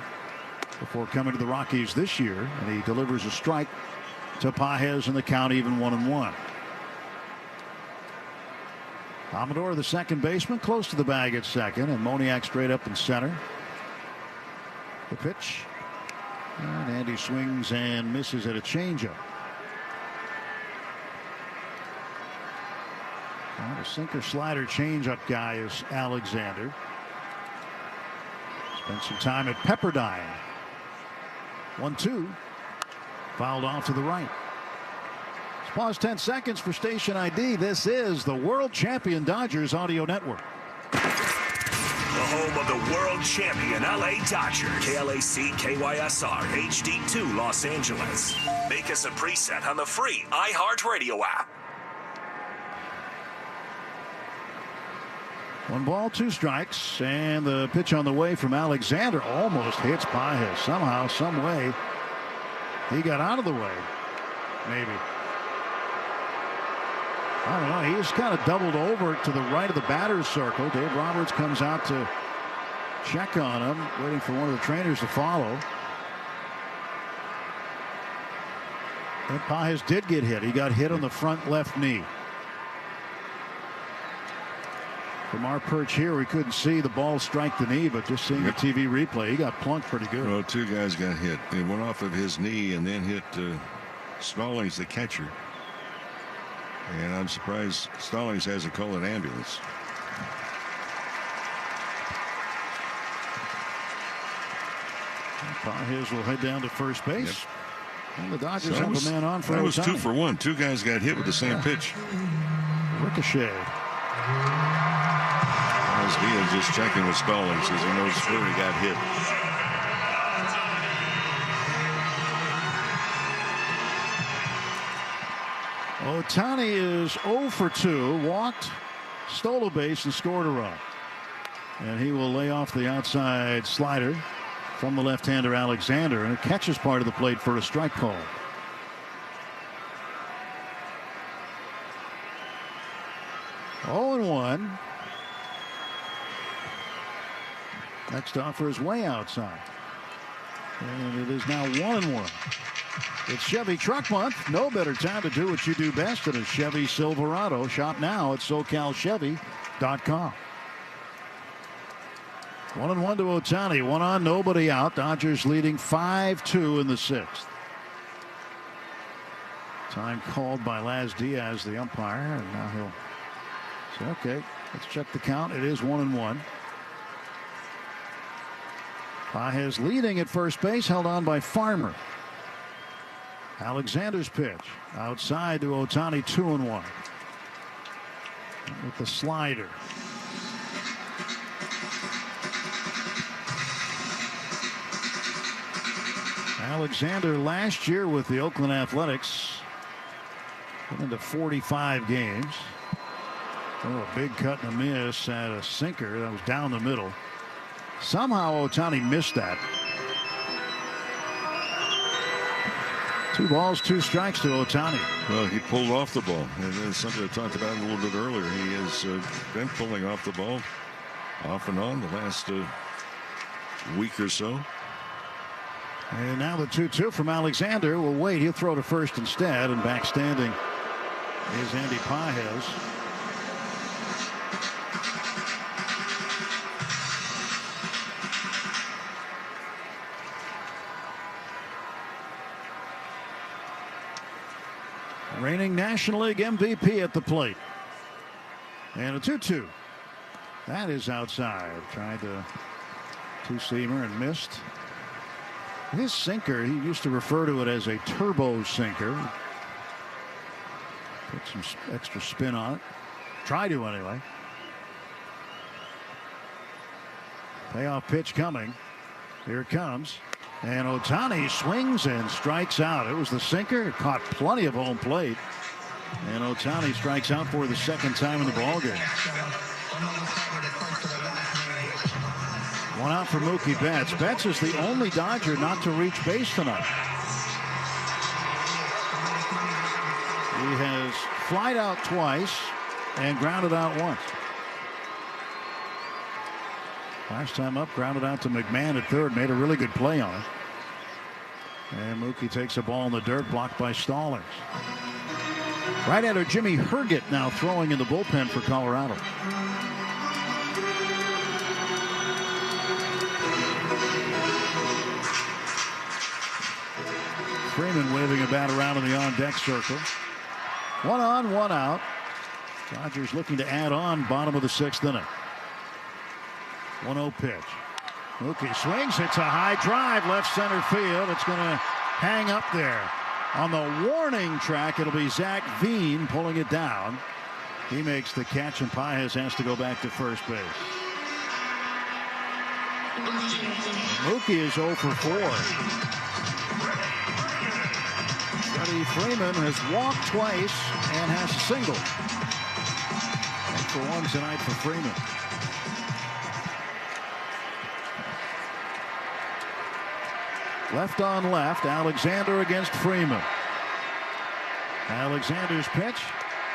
before coming to the Rockies this year, and he delivers a strike to Pages in the count, even 1-1. Amador, the second baseman, close to the bag at second, and Moniak straight up in center. The pitch, and Andy swings and misses at a changeup. The sinker slider changeup guy is Alexander. Spent some time at Pepperdine. 1-2. Fouled off to the right. Let's pause 10 seconds for station ID. This is the World Champion Dodgers Audio Network. The home of the world champion LA Dodgers. KLAC KYSR HD2 Los Angeles. Make us a preset on the free iHeartRadio app. 1 ball, 2 strikes, and the pitch on the way from Alexander almost hits Pages. Somehow, some way, he got out of the way. Maybe. I don't know. He's kind of doubled over to the right of the batter's circle. Dave Roberts comes out to check on him, waiting for one of the trainers to follow. And Pages did get hit. He got hit on the front left knee. From our perch here, we couldn't see the ball strike the knee, but just seeing the TV replay, he got plunked pretty good. Well, 2 guys got hit. It went off of his knee and then hit Stallings, the catcher. And I'm surprised Stallings hasn't called an ambulance. Pages will head down to first base. Yep. And the Dodgers have a man on for that was Ohtani. 2 for 1. 2 guys got hit with the same pitch. Ricochet. Diaz just checking with Stallings because he knows where he got hit. Ohtani is 0 for 2. Walked, stole a base, and scored a run. And he will lay off the outside slider from the left-hander Alexander, and it catches part of the plate for a strike call. Oh, and 1. Next offer is way outside. And it is now 1-1. It's Chevy Truck Month. No better time to do what you do best than a Chevy Silverado. Shop now at SoCalChevy.com. 1-1 to Ohtani. 1 on, nobody out. Dodgers leading 5-2 in the 6th. Time called by Laz Diaz, the umpire. And now he'll say, okay, let's check the count. It is 1-1. Pages leading at first base, held on by Farmer. Alexander's pitch outside to Ohtani, 2-1 with the slider. Alexander last year with the Oakland Athletics went into 45 games. Oh, a big cut and a miss at a sinker that was down the middle. Somehow Ohtani missed that. 2 balls, 2 strikes to Ohtani. Well, he pulled off the ball, and that's something I talked about a little bit earlier. He has been pulling off the ball off and on the last week or so. And now the 2-2 from Alexander will wait. He'll throw to first instead, and back standing is Andy Pages. Reigning National League MVP at the plate. And a 2-2. That is outside. Tried the two-seamer and missed. His sinker, he used to refer to it as a turbo sinker. Put some extra spin on it. Try to anyway. Payoff pitch coming. Here it comes. And Ohtani swings and strikes out. It was the sinker. It caught plenty of home plate. And Ohtani strikes out for the second time in the ballgame. One out for Mookie Betts. Betts is the only Dodger not to reach base tonight. He has flied out twice and grounded out once. Last time up, grounded out to McMahon at third. Made a really good play on it. And Mookie takes a ball in the dirt, blocked by Stallings. Right-hander Jimmy Herget now throwing in the bullpen for Colorado. Freeman waving a bat around in the on-deck circle. 1 on, 1 out. Dodgers looking to add on, bottom of the 6th inning. 1-0 pitch. Mookie swings, hits a high drive, left center field. It's going to hang up there. On the warning track, it'll be Zach Veen pulling it down. He makes the catch, and Pages has to go back to first base. Mookie is 0 for 4. Freddie Freeman has walked twice and has a single. 1 for 1 tonight for Freeman. Left on left, Alexander against Freeman. Alexander's pitch,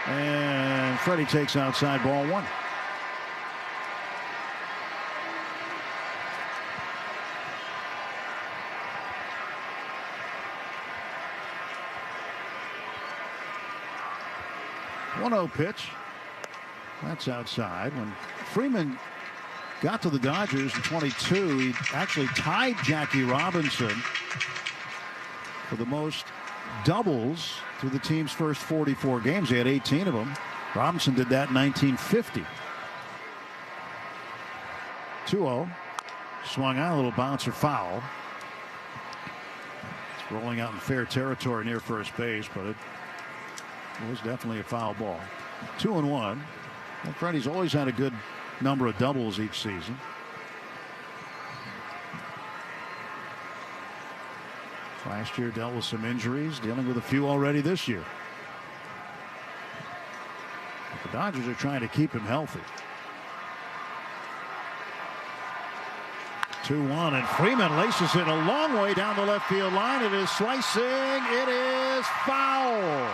and Freddy takes outside, ball 1. One-0 pitch. That's outside. When Freeman got to the Dodgers in 22, he actually tied Jackie Robinson for the most doubles through the team's first 44 games. He had 18 of them. Robinson did that in 1950. 2-0. Swung out, a little bouncer foul. It's rolling out in fair territory near first base, but it was definitely a foul ball. 2-1. And Freddie's always had a good number of doubles each season. Last year dealt with some injuries, dealing with a few already this year. But the Dodgers are trying to keep him healthy. 2-1, and Freeman laces it a long way down the left field line. It is slicing. It is foul.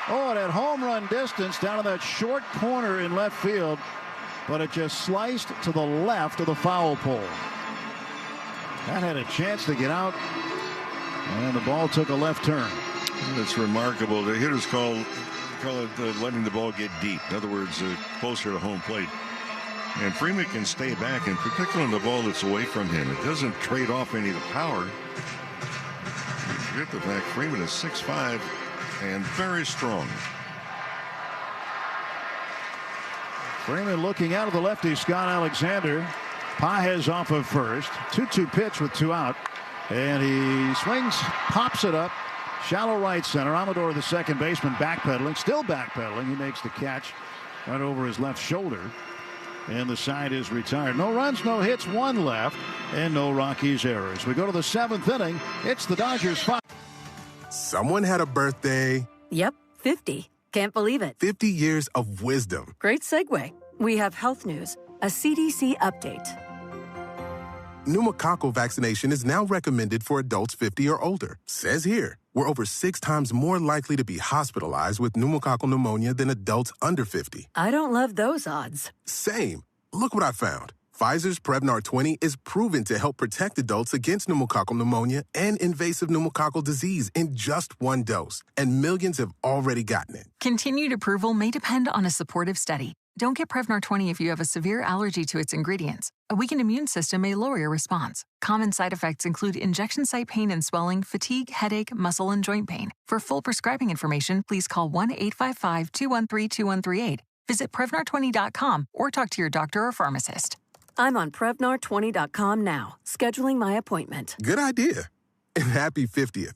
Oh, and at home run distance down in that short corner in left field, but it just sliced to the left of the foul pole. That had a chance to get out, and the ball took a left turn. It's remarkable. The hitters call it letting the ball get deep. In other words, closer to home plate. And Freeman can stay back, and particularly on the ball that's away from him. It doesn't trade off any of the power. You forget the fact Freeman is 6'5", and very strong. Freeman looking out of the lefty, Scott Alexander. Pages off of first. 2-2 pitch with 2 out. And he swings, pops it up. Shallow right center. Amador, the second baseman, backpedaling. Still backpedaling. He makes the catch right over his left shoulder. And the side is retired. No runs, no hits, 1 left, and no Rockies errors. We go to the 7th inning. It's the Dodgers 5. Someone had a birthday. Yep, 50. Can't believe it. 50 years of wisdom. Great segue. We have health news, a CDC update. Pneumococcal vaccination is now recommended for adults 50 or older. Says here, we're over 6 times more likely to be hospitalized with pneumococcal pneumonia than adults under 50. I don't love those odds. Same. Look what I found. Pfizer's Prevnar 20 is proven to help protect adults against pneumococcal pneumonia and invasive pneumococcal disease in just one dose, and millions have already gotten it. Continued approval may depend on a supportive study. Don't get Prevnar 20 if you have a severe allergy to its ingredients. A weakened immune system may lower your response. Common side effects include injection site pain and swelling, fatigue, headache, muscle, and joint pain. For full prescribing information, please call 1-855-213-2138. Visit Prevnar20.com or talk to your doctor or pharmacist. I'm on Prevnar20.com now, scheduling my appointment. Good idea. And happy 50th.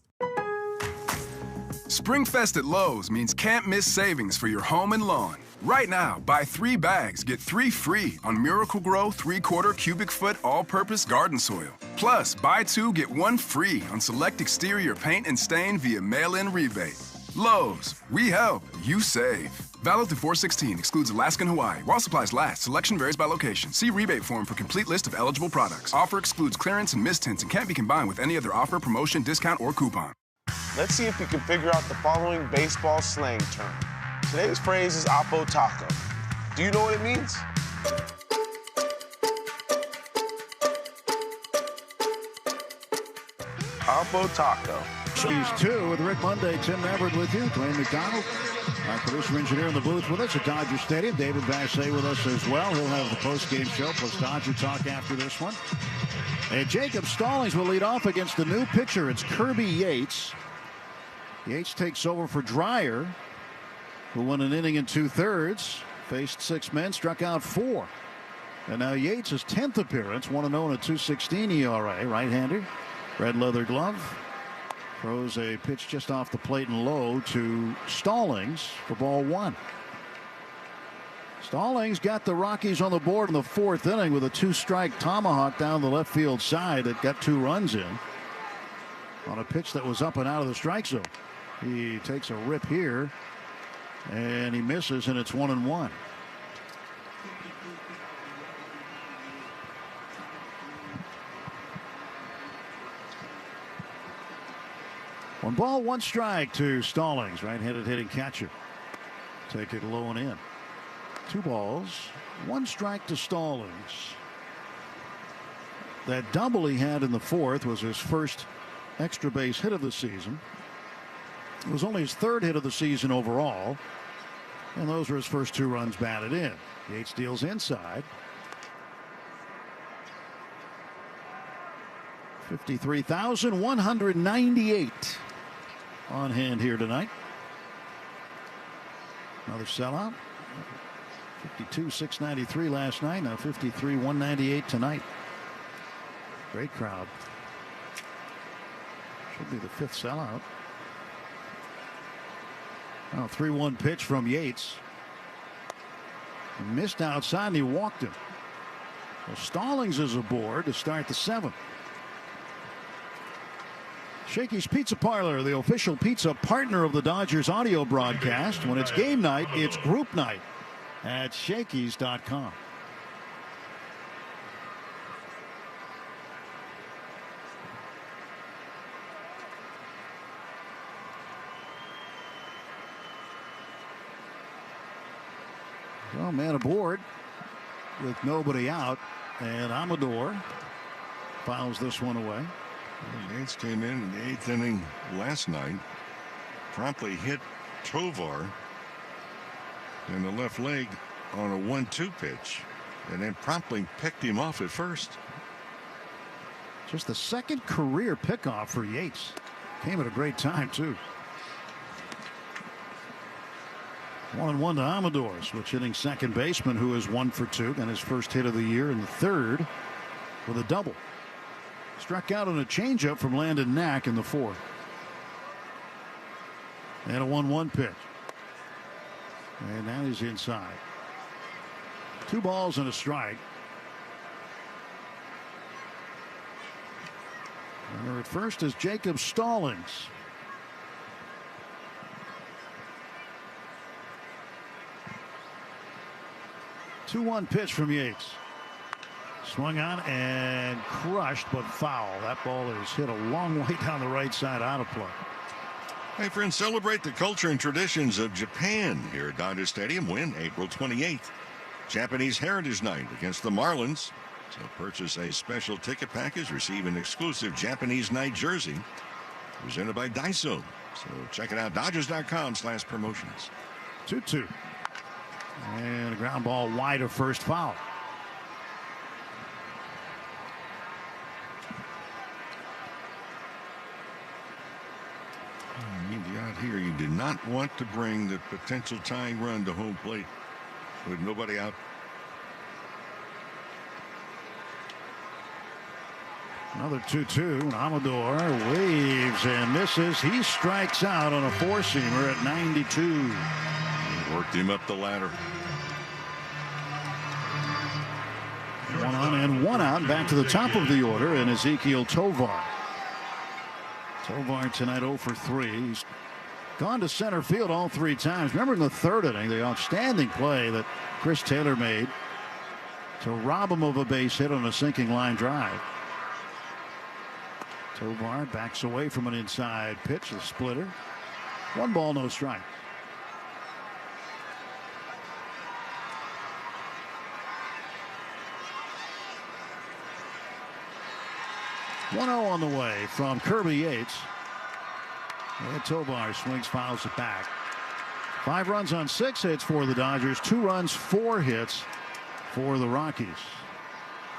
Springfest at Lowe's means can't miss savings for your home and lawn. Right now, buy 3 bags, get 3 free on Miracle-Gro 3/4 cubic foot all-purpose garden soil. Plus, buy 2, get 1 free on select exterior paint and stain via mail-in rebate. Lowe's, we help, you save. Valid through 4/16, excludes Alaska and Hawaii. While supplies last, selection varies by location. See rebate form for complete list of eligible products. Offer excludes clearance and mistints and can't be combined with any other offer, promotion, discount, or coupon. Let's see if you can figure out the following baseball slang term. Today's phrase is Oppo Taco. Do you know what it means? Oppo Taco. She's 2 with Rick Monday, Tim Everett with you. Dwayne McDonald, our producer engineer in the booth with us at Dodger Stadium. David Bassett with us as well. He'll have the post-game show plus Dodger talk after this one. And Jacob Stallings will lead off against the new pitcher. It's Kirby Yates. Yates takes over for Dreyer, who won an inning in 2/3, faced 6 men, struck out 4. And now Yates' 10th appearance, 1-0 and a 2.16 ERA. Right-hander, red leather glove. Throws a pitch just off the plate and low to Stallings for ball 1. Stallings got the Rockies on the board in the 4th inning with a 2-strike tomahawk down the left field side that got 2 runs in on a pitch that was up and out of the strike zone. He takes a rip here and he misses, and it's 1-1. 1 ball, 1 strike to Stallings, right-handed hitting catcher. Take it low and in. 2 balls, 1 strike to Stallings. That double he had in the 4th was his first extra base hit of the season. It was only his 3rd hit of the season overall, and those were his first 2 runs batted in. Yates deals inside. 53,198 on hand here tonight. Another sellout. 52,693 last night. Now 53,198 tonight. Great crowd. Should be the 5th sellout. Now 3-1 pitch from Yates. He missed outside and he walked him. Well, Stallings is aboard to start the 7th. Shakey's Pizza Parlor, the official pizza partner of the Dodgers audio broadcast. When it's game night, it's group night at Shakey's.com. Well, man aboard with nobody out, and Amador fouls this one away. Yates came in the 8th inning last night, promptly hit Tovar in the left leg on a 1-2 pitch, and then promptly picked him off at first. Just the 2nd career pickoff for Yates. Came at a great time, too. 1-1 to Amador, switch hitting second baseman, who is 1 for 2, and his first hit of the year in the 3rd with a double. Struck out on a changeup from Landon Knack in the 4th. And a 1-1 pitch. And now he's inside. 2 balls and a strike. Runner at first is Jacob Stallings. The 2-1 pitch from Yates. Swung on and crushed, but foul. That ball is hit a long way down the right side, out of play. Hey, friends, celebrate the culture and traditions of Japan here at Dodger Stadium. Win April 28th. Japanese Heritage Night against the Marlins. So purchase a special ticket package, receive an exclusive Japanese night jersey presented by Daiso. So check it out, Dodgers.com/promotions. 2-2. And a ground ball wide of first, foul. Out here, you did not want to bring the potential tying run to home plate with nobody out. Another 2-2. Amador waves and misses. He strikes out on a four-seamer at 92. Worked him up the ladder. 1 on and 1 out. Back to the top of the order in Ezequiel Tovar. Tovar tonight 0 for 3. He's gone to center field all 3 times. Remember in the 3rd inning, the outstanding play that Chris Taylor made to rob him of a base hit on a sinking line drive. Tovar backs away from an inside pitch, a splitter. 1 ball, no strike. One 0 on the way from Kirby Yates. And Tovar swings, fouls it back. 5 runs on 6 hits for the Dodgers. 2 runs, 4 hits for the Rockies.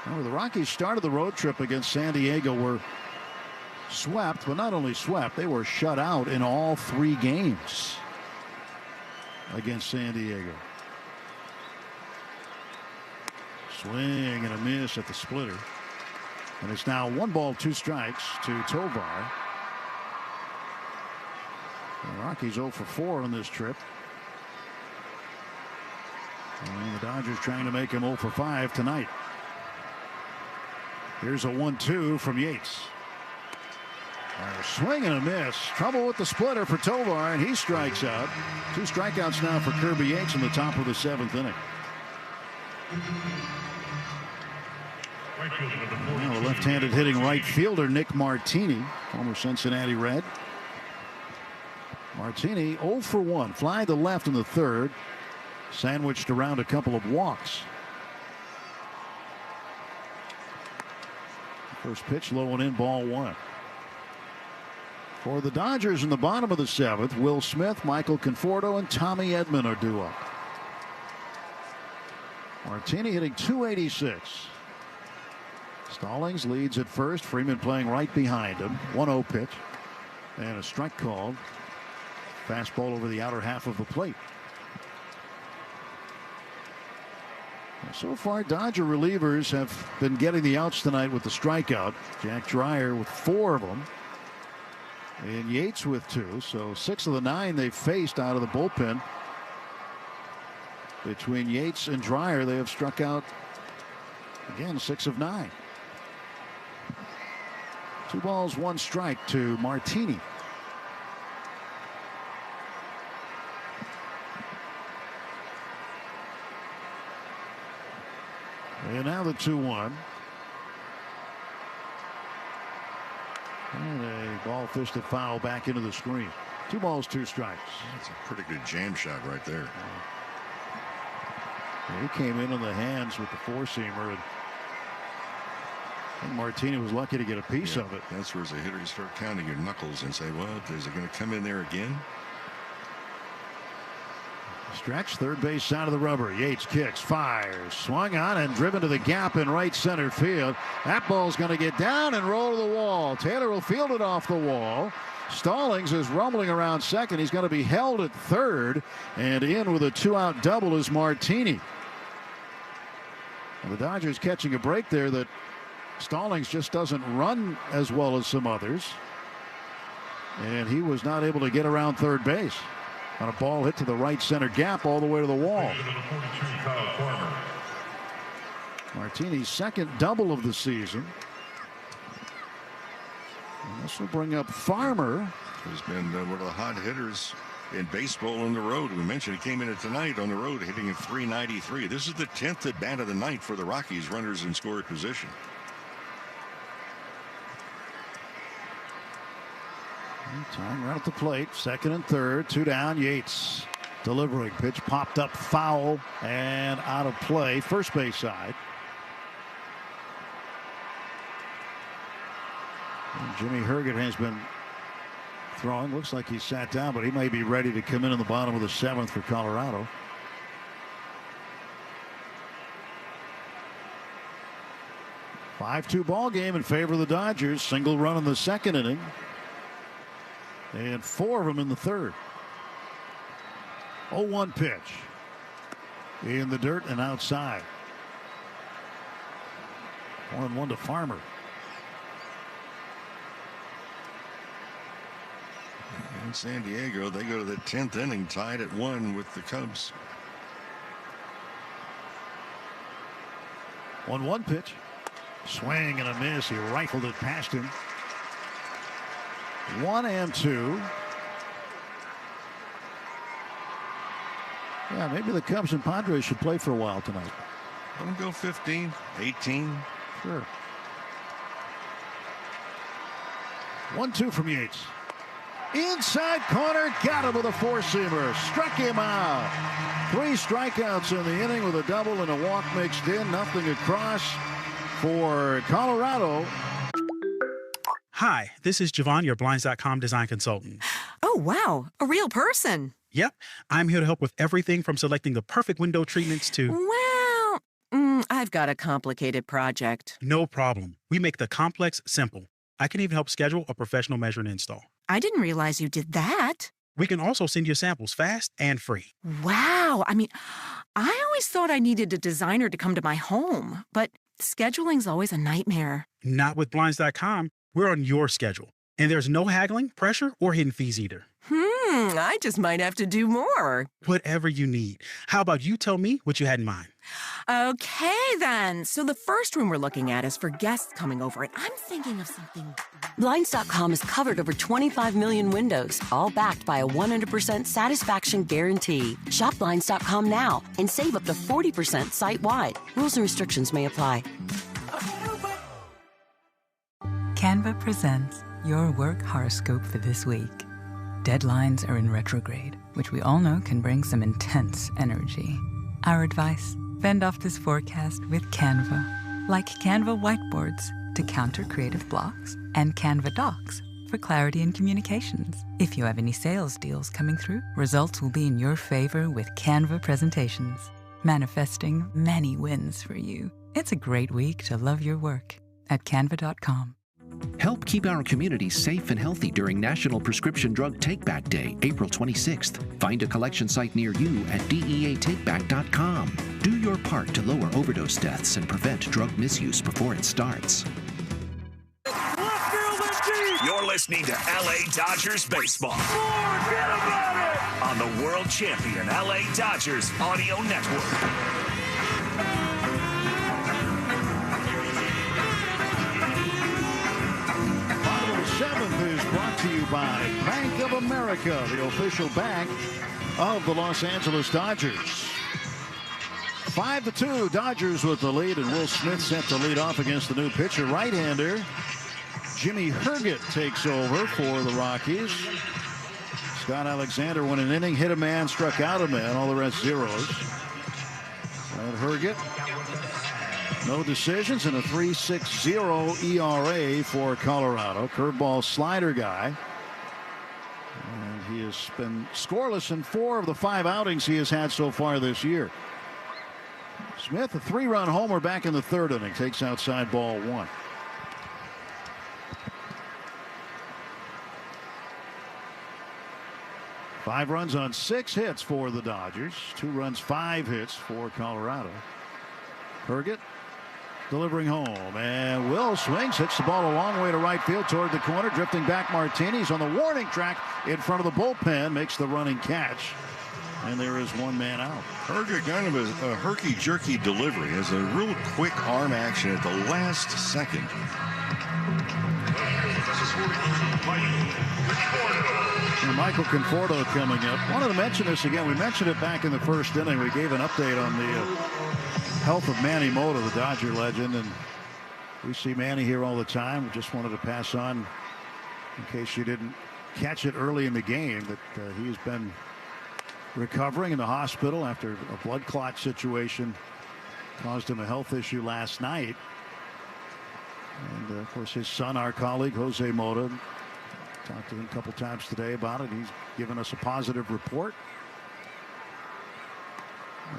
Remember, the Rockies started the road trip against San Diego, were swept, but not only swept, they were shut out in all 3 games against San Diego. Swing and a miss at the splitter. And it's now 1 ball, 2 strikes to Tovar. The Rockies 0 for 4 on this trip. And the Dodgers trying to make him 0 for 5 tonight. Here's a 1-2 from Yates. A swing and a miss. Trouble with the splitter for Tovar, and he strikes out. 2 strikeouts now for Kirby Yates in the top of the 7th inning. Now the left-handed hitting right fielder Nick Martini, former Cincinnati Red. Martini 0 for 1, fly to left in the 3rd, sandwiched around a couple of walks. First pitch low and in, ball 1. For the Dodgers in the bottom of the 7th, Will Smith, Michael Conforto, and Tommy Edman are due up. Martini hitting .286. Stallings leads at first. Freeman playing right behind him. 1-0 pitch. And a strike called. Fastball over the outer half of the plate. So far, Dodger relievers have been getting the outs tonight with the strikeout. Jack Dreyer with 4 of them. And Yates with 2. So 6 of the 9 they've faced out of the bullpen. Between Yates and Dreyer, they have struck out, again, 6 of 9. 2 balls, 1 strike to Martini. And now the 2-1. And a ball fisted foul back into the screen. 2 balls, 2 strikes. That's a pretty good jam shot right there. He came in on the hands with the four-seamer, and Martini was lucky to get a piece of it. That's where as a hitter you start counting your knuckles and say, well, is it going to come in there again? Stretch, third base side of the rubber. Yates kicks, fires, swung on and driven to the gap in right center field. That ball's going to get down and roll to the wall. Taylor will field it off the wall. Stallings is rumbling around second. He's going to be held at third, and in with a 2-out double is Martini. And the Dodgers catching a break there that Stallings just doesn't run as well as some others, and he was not able to get around third base on a ball hit to the right center gap all the way to the wall. Martini's second double of the season. And this will bring up Farmer. He's been one of the hot hitters in baseball on the road. We mentioned he came in tonight on the road hitting at .393. This is the 10th at bat of the night for the Rockies, runners in scoring position. Time right at the plate. Second and third. 2 down. Yates delivering. Pitch popped up foul and out of play. First base side. Jimmy Herget has been throwing. Looks like he sat down, but he may be ready to come in the bottom of the 7th for Colorado. A 5-2 ball game in favor of the Dodgers. Single run in the 2nd inning. They had 4 of them in the 3rd. 0-1 pitch. In the dirt and outside. 1-1 to Farmer. In San Diego, they go to the 10th inning tied at 1 with the Cubs. 1-1 pitch. Swing and a miss. He rifled it past him. 1-2. Yeah, maybe the Cubs and Padres should play for a while tonight. Let them go 15, 18. Sure. 1-2 from Yates. Inside corner, got him with a 4-seamer. Struck him out. 3 strikeouts in the inning with a double and a walk mixed in. Nothing across for Colorado. Hi, this is Javon, your Blinds.com design consultant. Oh, wow. A real person. Yep. I'm here to help with everything from selecting the perfect window treatments to... Well, I've got a complicated project. No problem. We make the complex simple. I can even help schedule a professional measure and install. I didn't realize you did that. We can also send you samples fast and free. Wow. I mean, I always thought I needed a designer to come to my home, but scheduling's always a nightmare. Not with Blinds.com. We're on your schedule. And there's no haggling, pressure, or hidden fees either. I just might have to do more. Whatever you need. How about you tell me what you had in mind? Okay, then. So the first room we're looking at is for guests coming over, and I'm thinking of something... Blinds.com has covered over 25 million windows, all backed by a 100% satisfaction guarantee. Shop Blinds.com now and save up to 40% site-wide. Rules and restrictions may apply. Canva presents your work horoscope for this week. Deadlines are in retrograde, which we all know can bring some intense energy. Our advice: fend off this forecast with Canva. Like Canva whiteboards to counter creative blocks, and Canva docs for clarity in communications. If you have any sales deals coming through, results will be in your favor with Canva presentations, manifesting many wins for you. It's a great week to love your work at canva.com. Help keep our community safe and healthy during National Prescription Drug Take-Back Day, April 26th. Find a collection site near you at deatakeback.com. Do your part to lower overdose deaths and prevent drug misuse before it starts. You're listening to LA Dodgers Baseball. Forget about it! On the world champion LA Dodgers Audio Network. Seventh is brought to you by Bank of America, the official bank of the Los Angeles Dodgers. 5-2, Dodgers with the lead, and Will Smith set to lead off against the new pitcher, right-hander Jimmy Herget takes over for the Rockies. Scott Alexander won an inning, hit a man, struck out a man, all the rest zeros. And Herget, no decisions, and a 3.60 ERA for Colorado. Curveball slider guy. And he has been scoreless in 4 of the 5 outings he has had so far this year. Smith, a 3-run homer back in the 3rd inning, takes outside ball 1. Five runs on 6 hits for the Dodgers. 2 runs, 5 hits for Colorado. Herget delivering home, and Will swings, hits the ball a long way to right field toward the corner. Drifting back, Martinez on the warning track in front of the bullpen, makes the running catch, and there is 1 man out. Herget, kind of a herky-jerky delivery, has a real quick arm action at the last second. And Michael Conforto coming up. Wanted to mention this again. We mentioned it back in the 1st inning. We gave an update on the health of Manny Mota, the Dodger legend, and we see Manny here all the time. We just wanted to pass on, in case you didn't catch it early in the game, that he's been recovering in the hospital after a blood clot situation caused him a health issue last night. And, of course, his son, our colleague, Jose Mota, talked to him a couple times today about it. He's given us a positive report.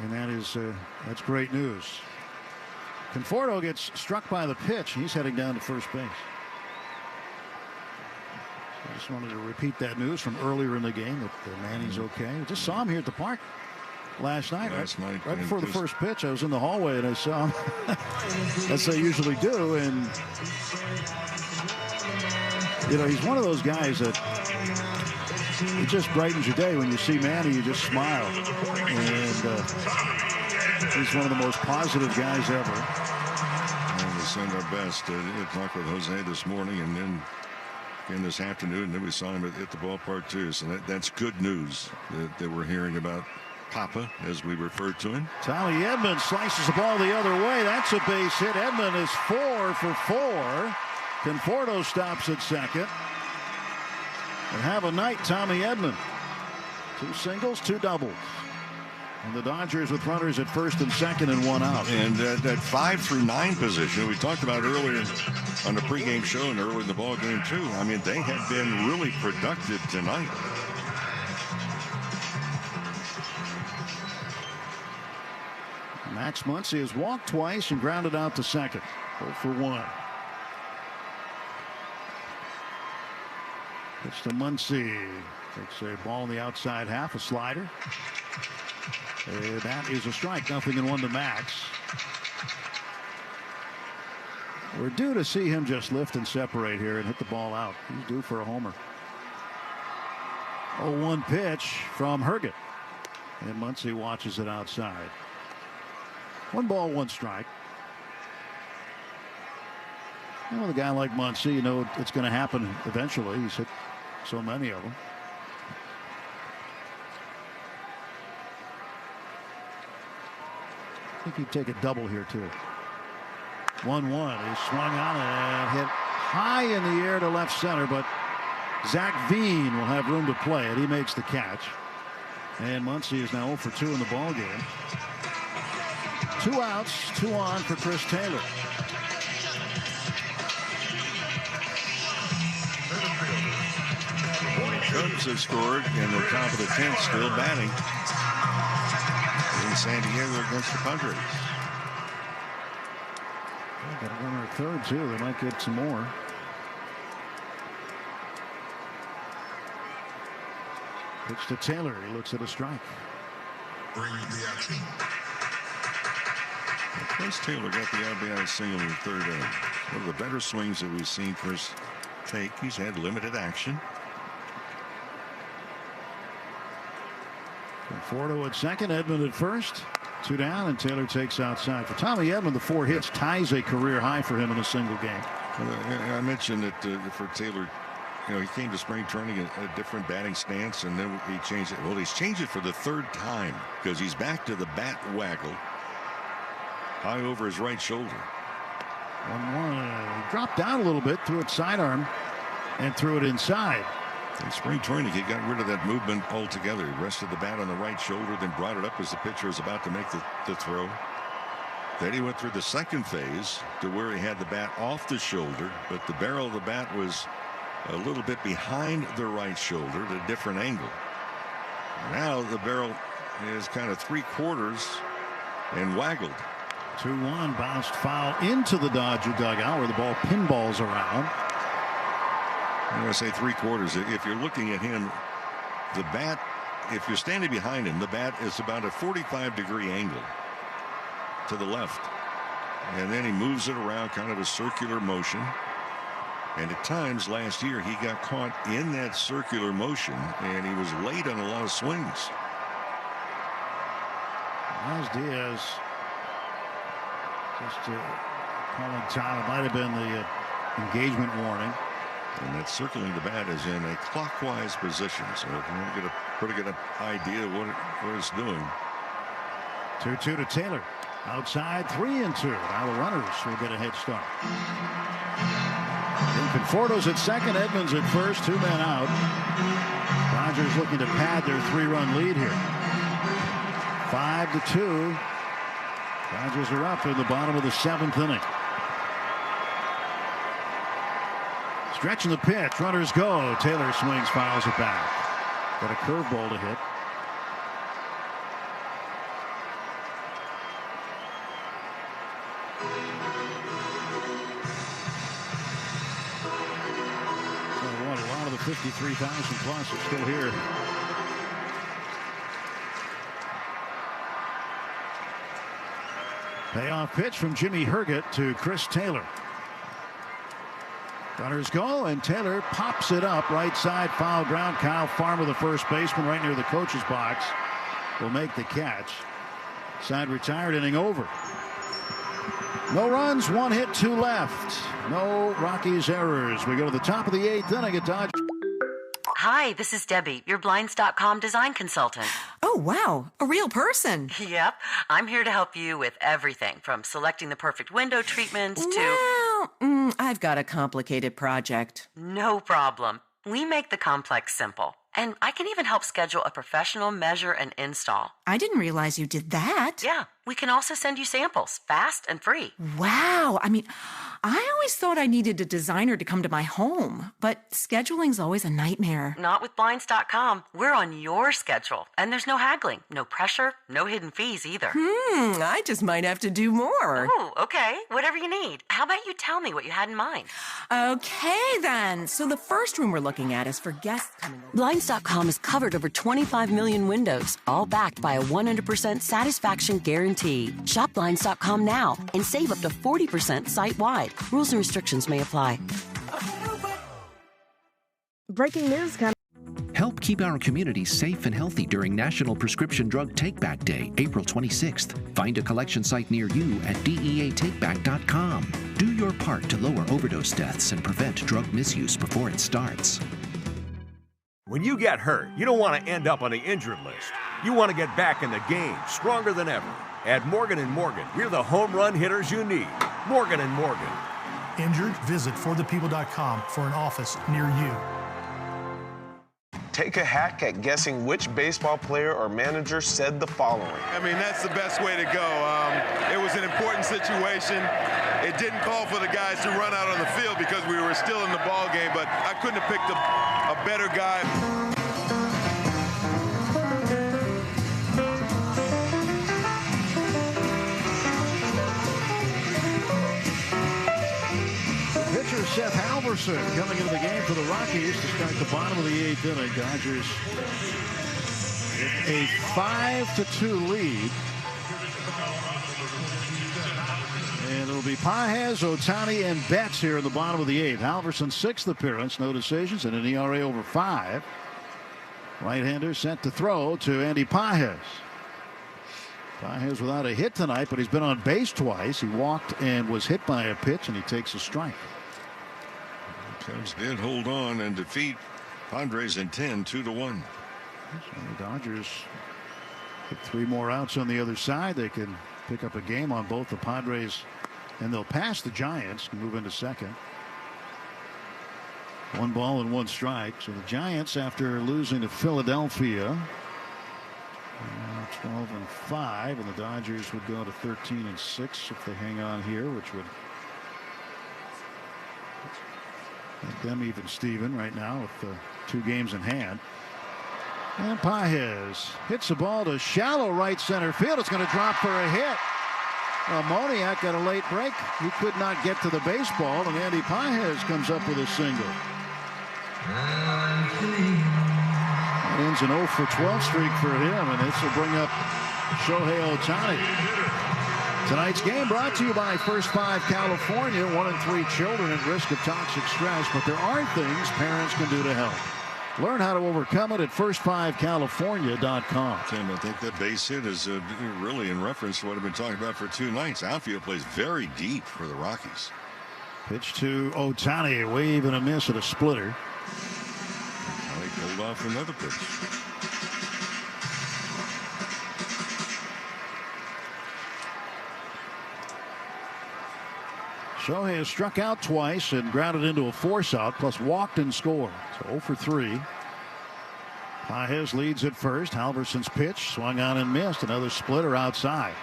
And that's great news. Conforto gets struck by the pitch. He's heading down to first base. So I just wanted to repeat that news from earlier in the game that Manny's okay. I just saw him here at the park last night. Right before the first pitch, I was in the hallway and I saw him. As I usually do. And, you know, he's one of those guys that it just brightens your day. When you see Manny, you just smile. And he's one of the most positive guys ever. And we send our best. Talked with Jose this morning and then again this afternoon. And then we saw him at the ballpark, too. So that's good news that we're hearing about Papa, as we refer to him. Tommy Edman slices the ball the other way. That's a base hit. Edman is 4 for 4. Conforto stops at second. And have a night, Tommy Edman. 2 singles, 2 doubles. And the Dodgers with runners at first and second and 1 out. And that 5 through 9 position we talked about earlier on the pregame show and early in the ball game too. I mean, they have been really productive tonight. Max Muncy has walked twice and grounded out to second. 0 for 1. Pitch to Muncy. Takes a ball in the outside half, a slider. And that is a strike. 0-1 to Max. We're due to see him just lift and separate here and hit the ball out. He's due for a homer. 0-1 pitch from Herget. And Muncy watches it outside. 1 ball, 1 strike. You know, with a guy like Muncy, you know it's going to happen eventually. He's hit so many of them. I think he'd take a double here, too. 1-1. He swung on and hit high in the air to left center, but Zach Veen will have room to play it. He makes the catch. And Muncy is now 0 for 2 in the ball game. 2 outs, 2 on for Chris Taylor. Cubs have scored in the top of the 10th, still batting in San Diego against the Padres. Got a runner at third, too. They might get some more. Pitch to Taylor. He looks at a strike. Chris Taylor got the RBI single in the 3rd inning. One of the better swings that we've seen Chris take. He's had limited action. Conforto at second, Edman at first. 2 down, and Taylor takes outside. For Tommy Edman, the 4 hits ties a career high for him in a single game. I mentioned that for Taylor, you know, he came to spring training a different batting stance, and then he changed it. Well, he's changed it for the 3rd time because he's back to the bat waggle high over his right shoulder. 1-1. He dropped down a little bit, threw it sidearm, and threw it inside. In spring training, he got rid of that movement altogether. He rested the bat on the right shoulder, then brought it up as the pitcher was about to make the throw. Then he went through the 2nd phase to where he had the bat off the shoulder, but the barrel of the bat was a little bit behind the right shoulder at a different angle. Now the barrel is kind of 3/4 and waggled. 2-1, bounced foul into the Dodger dugout where the ball pinballs around. I'm going to say 3/4. If you're looking at him, the bat, if you're standing behind him, the bat is about a 45-degree angle to the left. And then he moves it around, kind of a circular motion. And at times last year, he got caught in that circular motion, and he was late on a lot of swings. As Diaz just calling time. It might have been the engagement warning. And that circling the bat is in a clockwise position, so if you want to get a pretty good idea of what it's doing. 2-2 to Taylor. Outside, 3-2. Now the runners will get a head start. Conforto's at second, Edmonds at first, 2 men out. Dodgers looking to pad their 3-run lead here. 5-2. Dodgers are up in the bottom of the 7th inning. Stretching the pitch. Runners go. Taylor swings, fouls it back. Got a curveball to hit. So what, a lot of the 53,000 plus are still here. Payoff pitch from Jimmy Herget to Chris Taylor. Runners go, and Taylor pops it up right side, foul ground. Kyle Farmer, the first baseman, right near the coach's box, will make the catch. Side retired, inning over. No runs, 1 hit, 2 left. No Rockies errors. We go to the top of the 8th inning at Dodgers. Hi, this is Debbie, your Blinds.com design consultant. Oh, wow. A real person. Yep. I'm here to help you with everything from selecting the perfect window treatments to... Well, I've got a complicated project. No problem. We make the complex simple. And I can even help schedule a professional measure and install. I didn't realize you did that. Yeah. We can also send you samples, fast and free. Wow. I mean, I always thought I needed a designer to come to my home, but scheduling's always a nightmare. Not with Blinds.com. We're on your schedule, and there's no haggling, no pressure, no hidden fees either. I just might have to do more. Oh, okay. Whatever you need. How about you tell me what you had in mind? Okay, then. So the first room we're looking at is for guests coming over. Blinds.com has covered over 25 million windows, all backed by a 100% satisfaction guarantee. Shop Blinds.com now and save up to 40% site-wide. Rules and restrictions may apply. Breaking news coming. Help keep our community safe and healthy during National Prescription Drug Take-Back Day, April 26th. Find a collection site near you at DEATakeback.com. Do your part to lower overdose deaths and prevent drug misuse before it starts. When you get hurt, you don't want to end up on the injured list. You want to get back in the game, stronger than ever. At Morgan & Morgan, we're the home run hitters you need. Morgan & Morgan. Injured? Visit forthepeople.com for an office near you. Take a hack at guessing which baseball player or manager said the following. I mean, that's the best way to go. It was an important situation. It didn't call for the guys to run out on the field because we were still in the ball game, but I couldn't have picked a better guy. Pitcher Seth Halverson coming into the game for the Rockies to start the bottom of the 8th inning. Dodgers with a 5-2 lead. And it'll be Pages, Ohtani, and Betts here in the bottom of the 8th. Halverson's 6th appearance, no decisions, and an ERA over 5. Right-hander sent to throw to Andy Pages. Pages without a hit tonight, but he's been on base twice. He walked and was hit by a pitch, and he takes a strike. Cubs did hold on and defeat Padres in 10, 2-1. So the Dodgers get 3 more outs on the other side. They can pick up a game on both the Padres, and they'll pass the Giants and move into second. 1 ball and 1 strike. So the Giants, after losing to Philadelphia, 12-5, and the Dodgers would go to 13-6 if they hang on here, which would make them even Steven right now with 2 games in hand. And Pages hits the ball to shallow right center field. It's going to drop for a hit. Moniak got a late break. He could not get to the baseball, and Andy Pages comes up with a single. That ends an 0-for-12 streak for him, and this will bring up Shohei Ohtani. Tonight's game brought to you by First 5 California. 1 in 3 children at risk of toxic stress, but there are things parents can do to help. Learn how to overcome it at first5california.com. Tim, I think that base hit is really in reference to what I've been talking about for 2 nights. Outfield plays very deep for the Rockies. Pitch to Ohtani, a wave and a miss at a splitter. He pulled off another pitch. Shohei has struck out twice and grounded into a force out, plus walked and scored. So 0-for-3. Pages leads at first. Halverson's pitch swung on and missed. Another splitter outside.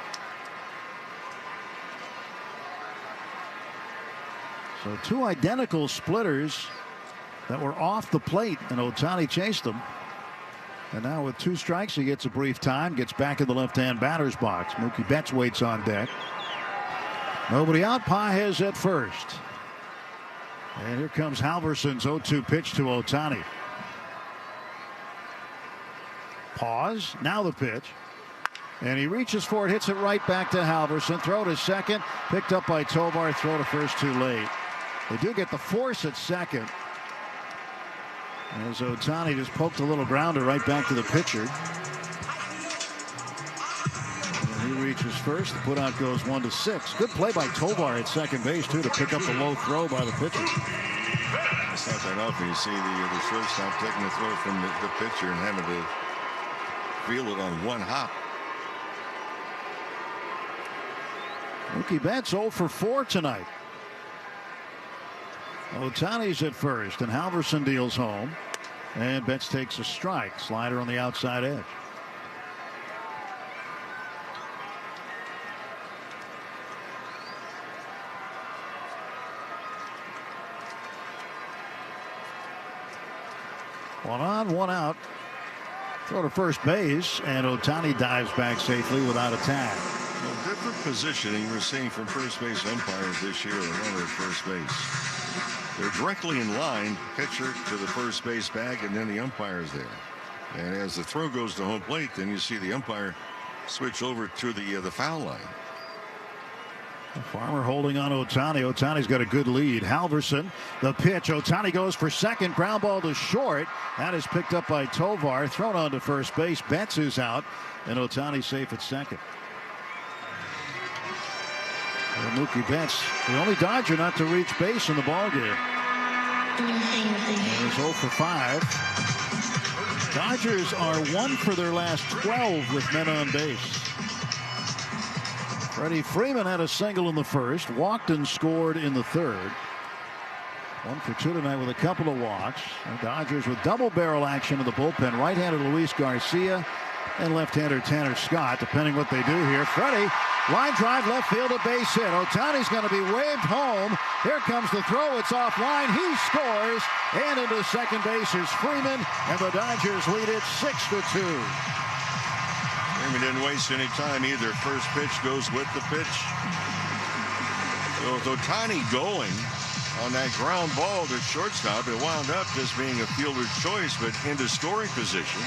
So 2 identical splitters that were off the plate, and Ohtani chased them. And now with 2 strikes, he gets a brief time, gets back in the left-hand batter's box. Mookie Betts waits on deck. Nobody out. Pages at first. And here comes Halverson's 0-2 pitch to Ohtani. Pause. Now the pitch. And he reaches for it, hits it right back to Halverson. Throw to second. Picked up by Tovar. Throw to first too late. They do get the force at second, as Ohtani just poked a little grounder right back to the pitcher. And he reaches first. The putout goes 1-6. Good play by Tovar at second base, too, to pick up the low throw by the pitcher. It's not that often you see the shortstop taking the throw from the pitcher and having to feel it on one hop. Mookie Betts 0 for 4 tonight. Ohtani's at first, and Halverson deals home. And Betts takes a strike. Slider on the outside edge. One on, one out. Throw to first base, and Ohtani dives back safely without a tag. Well, different positioning we're seeing from first base umpires this year than runner at first base. They're directly in line, pitcher to the first base bag, and then the umpire's there. And as the throw goes to home plate, then you see the umpire switch over to the foul line. Farmer holding on Ohtani. Ohtani's got a good lead. Halverson, the pitch. Ohtani goes for second. Ground ball to short. That is picked up by Tovar. Thrown on to first base. Betts is out, and Ohtani safe at second. Mookie Betts, the only Dodger not to reach base in the ballgame. He's 0 for 5. Dodgers are 1 for their last 12 with men on base. Freddy Freeman had a single in the first, walked and scored in the third. 1 for 2 tonight with a couple of walks. The Dodgers with double barrel action in the bullpen. Right-hander Luis Garcia and left-hander Tanner Scott, depending what they do here. Freddy, line drive, left field, a base hit. Ohtani's going to be waved home. Here comes the throw. It's offline. He scores. And into second base is Freeman. And the Dodgers lead it 6-2. Freeman didn't waste any time either. First pitch goes with the pitch. So with Ohtani going on that ground ball to shortstop, it wound up just being a fielder's choice, but into scoring position.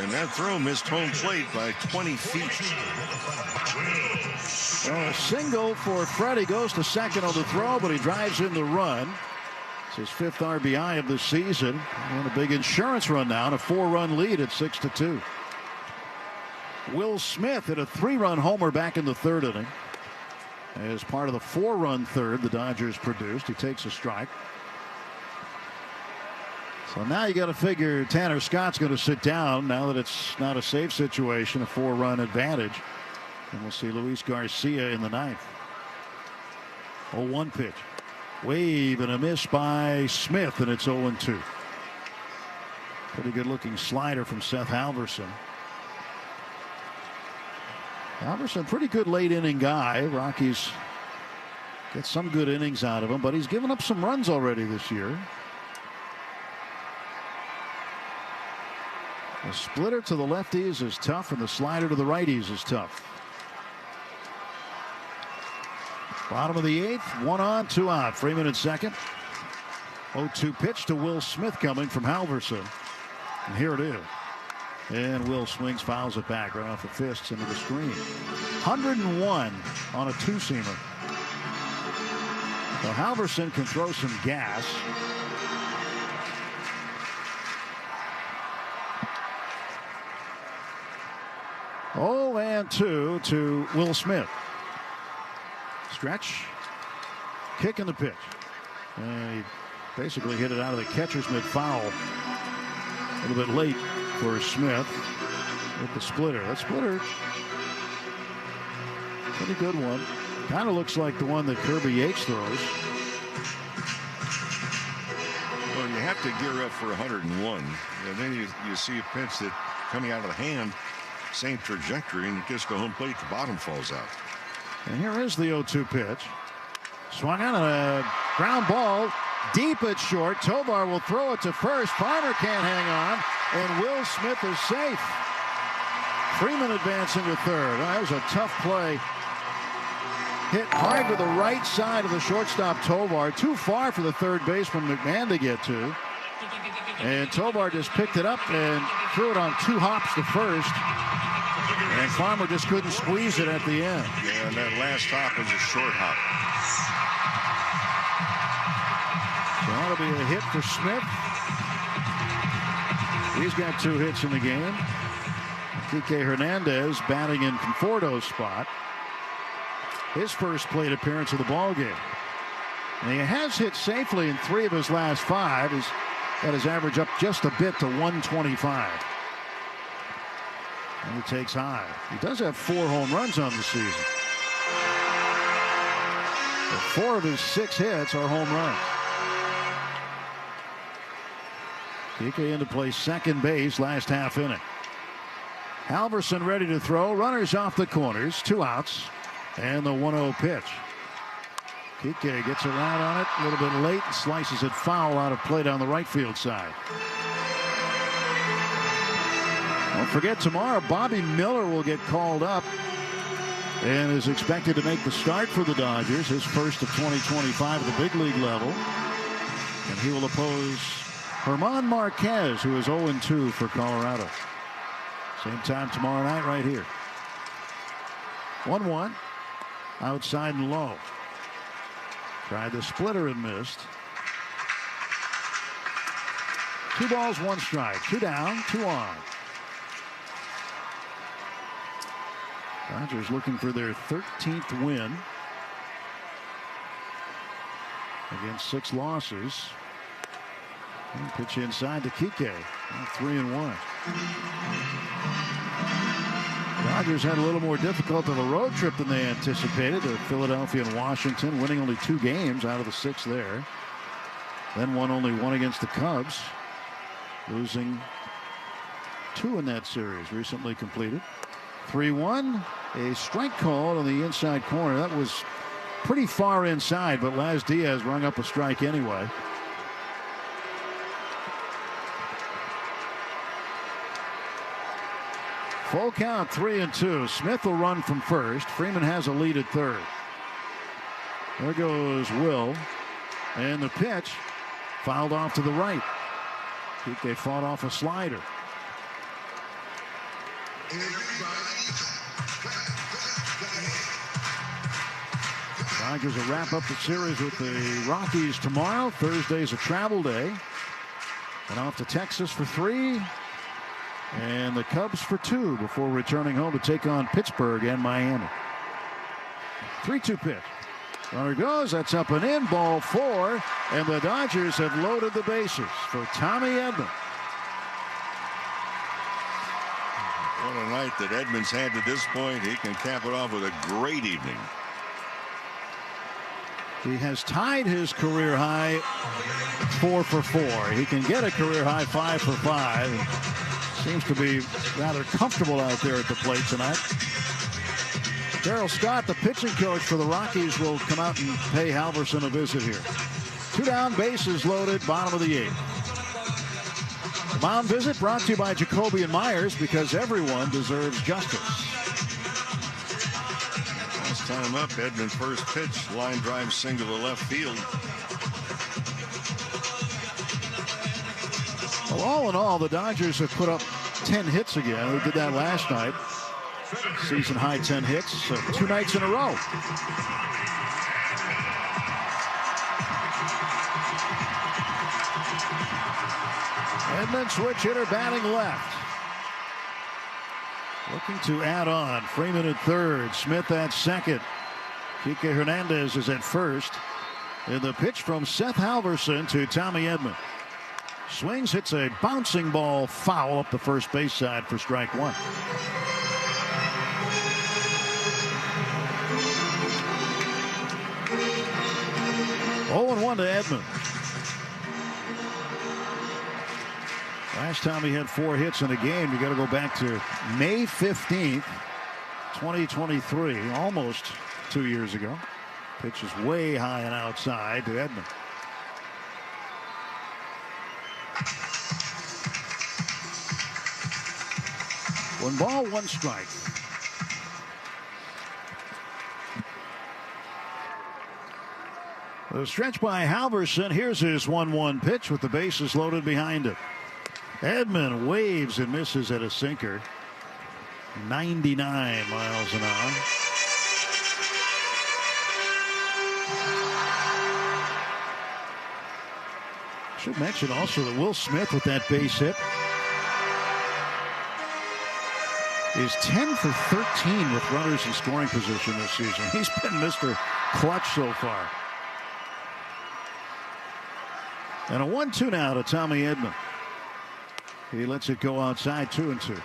And that throw missed home plate by 20 feet. Well, a single for Freddy, goes to second on the throw, but he drives in the run. It's his 5th RBI of the season. And a big insurance run now, and a 4-run lead at 6-2. Will Smith hit a 3-run homer back in the 3rd inning. As part of the 4-run third the Dodgers produced. He takes a strike. So now you got to figure Tanner Scott's going to sit down now that it's not a safe situation, a 4-run advantage. And we'll see Luis Garcia in the 9th. 0-1 pitch. Wave and a miss by Smith, and it's 0-2. Pretty good looking slider from Seth Halverson. Halverson, pretty good late inning guy. Rockies get some good innings out of him, but he's given up some runs already this year. The splitter to the lefties is tough, and the slider to the righties is tough. Bottom of the 8th, 1 on, 2 out. Freeman at second. 0-2 pitch to Will Smith coming from Halverson. And here it is. And Will swings, fouls it back right off the fists into the screen. 101 on a 2-seamer. So Halverson can throw some gas. Oh, and 2 to Will Smith. Stretch. Kick in the pitch. And he basically hit it out of the catcher's mitt foul. A little bit late for Smith with the splitter. That splitter, pretty good one. Kind of looks like the one that Kirby Yates throws. Well, you have to gear up for 101. And then you see a pitch that coming out of the hand, same trajectory, and it gets to home plate, the bottom falls out. And here is the 0-2 pitch. Swung on a ground ball. Deep at short. Tovar will throw it to first. Farmer can't hang on, and Will Smith is safe. Freeman advancing to third. That was a tough play. Hit hard to the right side of the shortstop Tovar. Too far for the third baseman McMahon to get to. And Tovar just picked it up and threw it on 2 hops to first. And Farmer just couldn't squeeze it at the end. Yeah, and that last hop was a short hop. So that'll be a hit for Smith. He's got 2 hits in the game. Kike Hernandez batting in Conforto's spot. His first plate appearance of the ballgame. And he has hit safely in 3 of his last 5. He's got his average up just a bit to 125. And he takes high. He does have 4 home runs on the season. But 4 of his 6 hits are home runs. Kike in to play second base last half inning. Halverson ready to throw. Runners off the corners. 2 outs. And the 1-0 pitch. Kike gets around on it a little bit late and slices it foul out of play down the right field side. Don't forget, tomorrow Bobby Miller will get called up and is expected to make the start for the Dodgers, his first of 2025 at the big league level. And he will oppose German Marquez, who is 0-2 for Colorado. Same time tomorrow night right here. 1-1. Outside and low. Tried the splitter and missed. 2 balls, 1 strike. 2 down, 2 on. Dodgers looking for their 13th win against 6 losses. And pitch inside to Kike. 3-1. Dodgers had a little more difficult of a road trip than they anticipated to Philadelphia and Washington, winning only 2 games out of the 6 there. Then won only 1 against the Cubs, losing 2 in that series recently completed. 3-1, a strike call on the inside corner. That was pretty far inside, but Laz Diaz rung up a strike anyway. Full count, 3-2. Smith will run from first. Freeman has a lead at third. There goes Will. And the pitch fouled off to the right. Kike fought off a slider. Dodgers will wrap up the series with the Rockies tomorrow. Thursday's a travel day. And off to Texas for 3. And the Cubs for 2 before returning home to take on Pittsburgh and Miami. 3-2 pitch. Runner goes. That's up and in. Ball 4. And the Dodgers have loaded the bases for Tommy Edman. What a night that Edman's had to this point. He can cap it off with a great evening. He has tied his career high 4 for 4. He can get a career high 5 for 5. Seems to be rather comfortable out there at the plate tonight. Darryl Scott, the pitching coach for the Rockies, will come out and pay Halverson a visit here. 2 down, bases loaded, bottom of the 8th. The mound visit brought to you by Jacoby and Myers, because everyone deserves justice. Last time up, Edman's first pitch, line drive single to left field. Well, all in all, the Dodgers have put up 10 hits again. They did that last night. Season high 10 hits, 2 nights in a row. Edman, switch hitter, batting left. Looking to add on. Freeman at third, Smith at second. Kike Hernandez is at first. And the pitch from Seth Halverson to Tommy Edman. Swings, hits a bouncing ball foul up the first base side for strike 1. Oh, and 1 to Edman. Last time he had 4 hits in a game, you got to go back to May 15th, 2023, almost 2 years ago. Pitch is way high and outside to Edman. 1 ball, 1 strike. The stretch by Halverson. Here's his 1-1 pitch with the bases loaded behind him. Edman waves and misses at a sinker. 99 miles an hour. Should mention also that Will Smith with that base hit is 10 for 13 with runners in scoring position this season. He's been Mr. Clutch so far. And a 1-2 now to Tommy Edman. He lets it go outside, 2-2.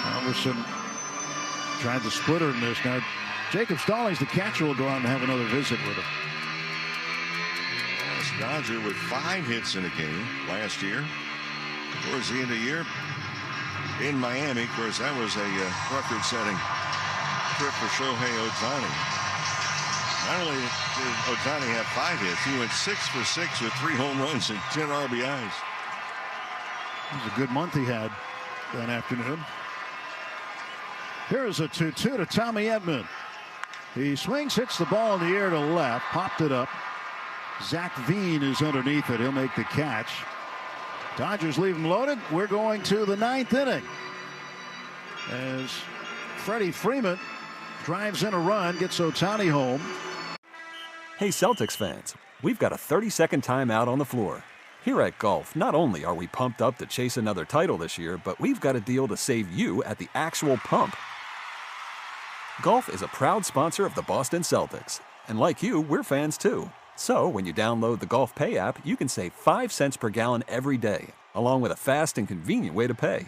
Halverson tried the splitter in this. Now Jacob Stallings, the catcher, will go out and have another visit with him. Last Dodger with 5 hits in a game last year. Towards the end of the year in Miami. Of course, that was a record-setting trip for Shohei Ohtani. Not only did Ohtani have 5 hits, he went 6 for 6 with 3 home runs and 10 RBIs. It was a good month he had that afternoon. Here's a 2-2 to Tommy Edman. He swings, hits the ball in the air to left, popped it up. Zach Veen is underneath it. He'll make the catch. Dodgers leave him loaded. We're going to the 9th inning as Freddie Freeman drives in a run, gets Ohtani home. Hey, Celtics fans, we've got a 30-second timeout on the floor. Here at Golf, not only are we pumped up to chase another title this year, but we've got a deal to save you at the actual pump. Golf is a proud sponsor of the Boston Celtics. And like you, we're fans too. So when you download the Golf Pay app, you can save 5 cents per gallon every day, along with a fast and convenient way to pay.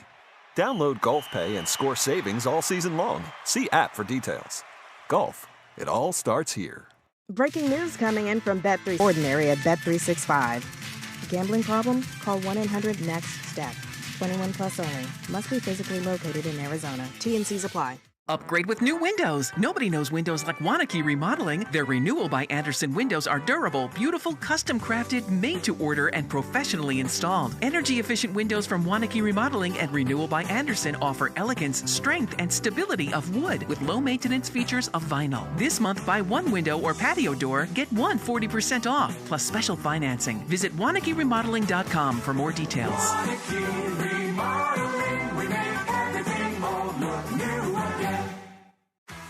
Download Golf Pay and score savings all season long. See app for details. Golf, it all starts here. Breaking news coming in from Bet3 Ordinary at Bet365. Gambling problem? Call 1-800-NEXT-STEP. 21 plus only. Must be physically located in Arizona. T&Cs apply. Upgrade with new windows. Nobody knows windows like Wanakee Remodeling. Their Renewal by Andersen windows are durable, beautiful, custom-crafted, made-to-order, and professionally installed. Energy-efficient windows from Wanakee Remodeling and Renewal by Andersen offer elegance, strength, and stability of wood with low-maintenance features of vinyl. This month, buy 1 window or patio door, get 1 40% off, plus special financing. Visit WanakeeRemodeling.com for more details. Wanakee Remodeling, we make everything more look new again.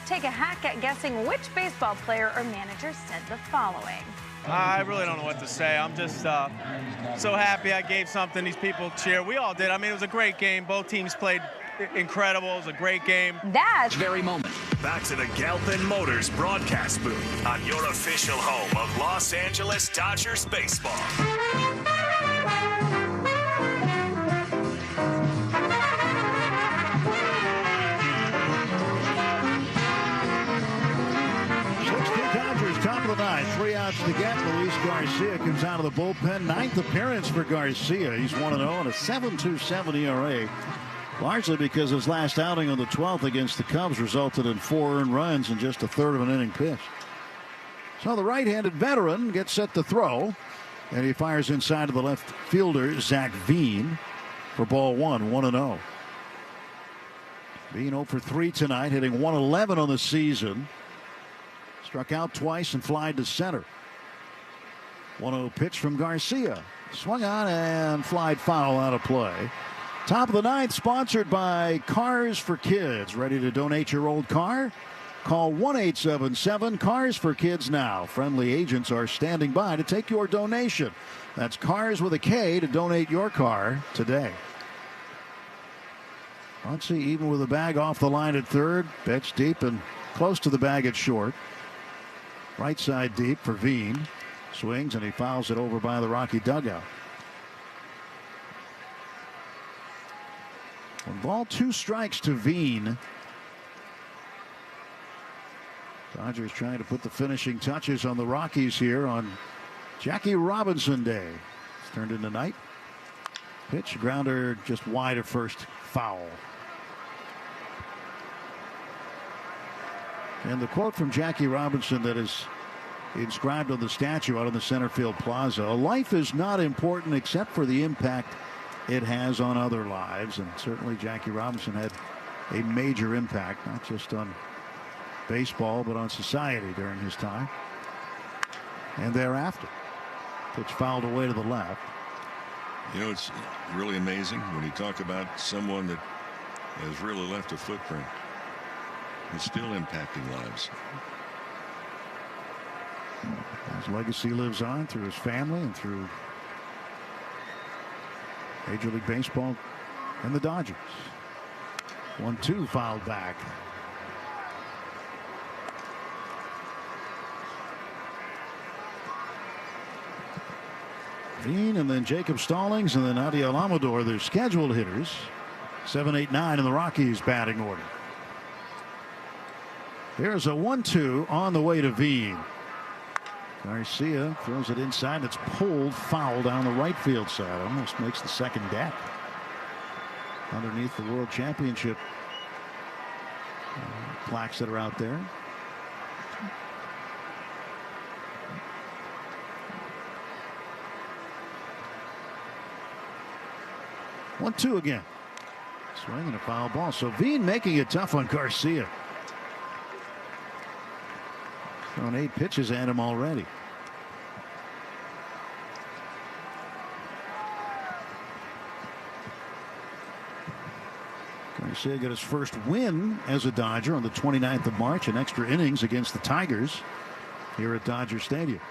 Take a hack at guessing which baseball player or manager said the following. I really don't know what to say. I'm just so happy I gave something. These people cheer. We all did. I mean, it was a great game. Both teams played incredible. It was a great game. That's very moment. Back to the Galpin Motors broadcast booth on your official home of Los Angeles Dodgers baseball. Top of the 9th, 3 outs to get. Luis Garcia comes out of the bullpen. 9th appearance for Garcia. He's 1-0 and a 7.27 ERA. Largely because his last outing on the 12th against the Cubs resulted in 4 earned runs in just a third of an inning pitch. So the right-handed veteran gets set to throw, and he fires inside of the left fielder, Zach Veen, for ball 1, 1-0. Veen 0 for 3 tonight, hitting 111 on the season. Struck out twice and flied to center. 1-0 pitch from Garcia. Swung on and flied foul out of play. Top of the 9th, sponsored by Cars for Kids. Ready to donate your old car? Call 1-877-CARS for Kids now. Friendly agents are standing by to take your donation. That's Cars with a K to donate your car today. Muncy even with a bag off the line at third. Pitch deep and close to the bag at short. Right side deep for Veen. Swings and he fouls it over by the Rocky dugout. 1 ball, 2 strikes to Veen. Dodgers trying to put the finishing touches on the Rockies here on Jackie Robinson Day. It's turned into night. Pitch, grounder just wide of first, foul. And the quote from Jackie Robinson that is inscribed on the statue out on the center field plaza: "A life is not important except for the impact it has on other lives. And certainly Jackie Robinson had a major impact, not just on baseball, but on society during his time and thereafter. Pitch fouled away to the left. You know, it's really amazing when you talk about someone that has really left a footprint. He's still impacting lives. His legacy lives on through his family and through Major League Baseball and the Dodgers. 1-2 fouled back. Veen and then Jacob Stallings and then Adiel Amador, their scheduled hitters. 7, 8, 9 in the Rockies batting order. There's a 1-2 on the way to Veen. Garcia throws it inside. It's pulled foul down the right field side. Almost makes the second deck. Underneath the World Championship plaques that are out there. One, two again. Swinging a foul ball. So Veen making it tough on Garcia. Thrown 8 pitches at him already. Garcia got his first win as a Dodger on the 29th of March in extra innings against the Tigers here at Dodger Stadium.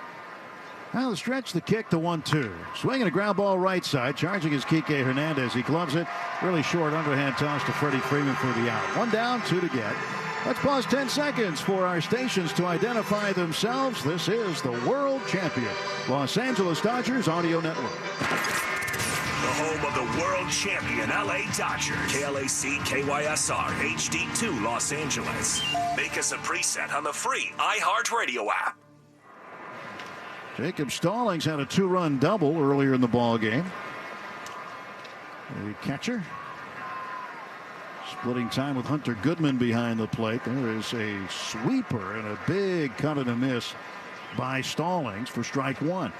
Now the stretch, the kick, the 1-2. Swinging a ground ball right side. Charging is Kike Hernandez. He gloves it. Really short underhand toss to Freddie Freeman for the out. 1 down, 2 to get. Let's pause 10 seconds for our stations to identify themselves. This is the world champion Los Angeles Dodgers audio network. The home of the world champion LA Dodgers. KLAC KYSR HD2 Los Angeles. Make us a preset on the free iHeartRadio app. Jacob Stallings had a 2-run double earlier in the ball game. The catcher splitting time with Hunter Goodman behind the plate. There is a sweeper and a big cut and a miss by Stallings for strike 1.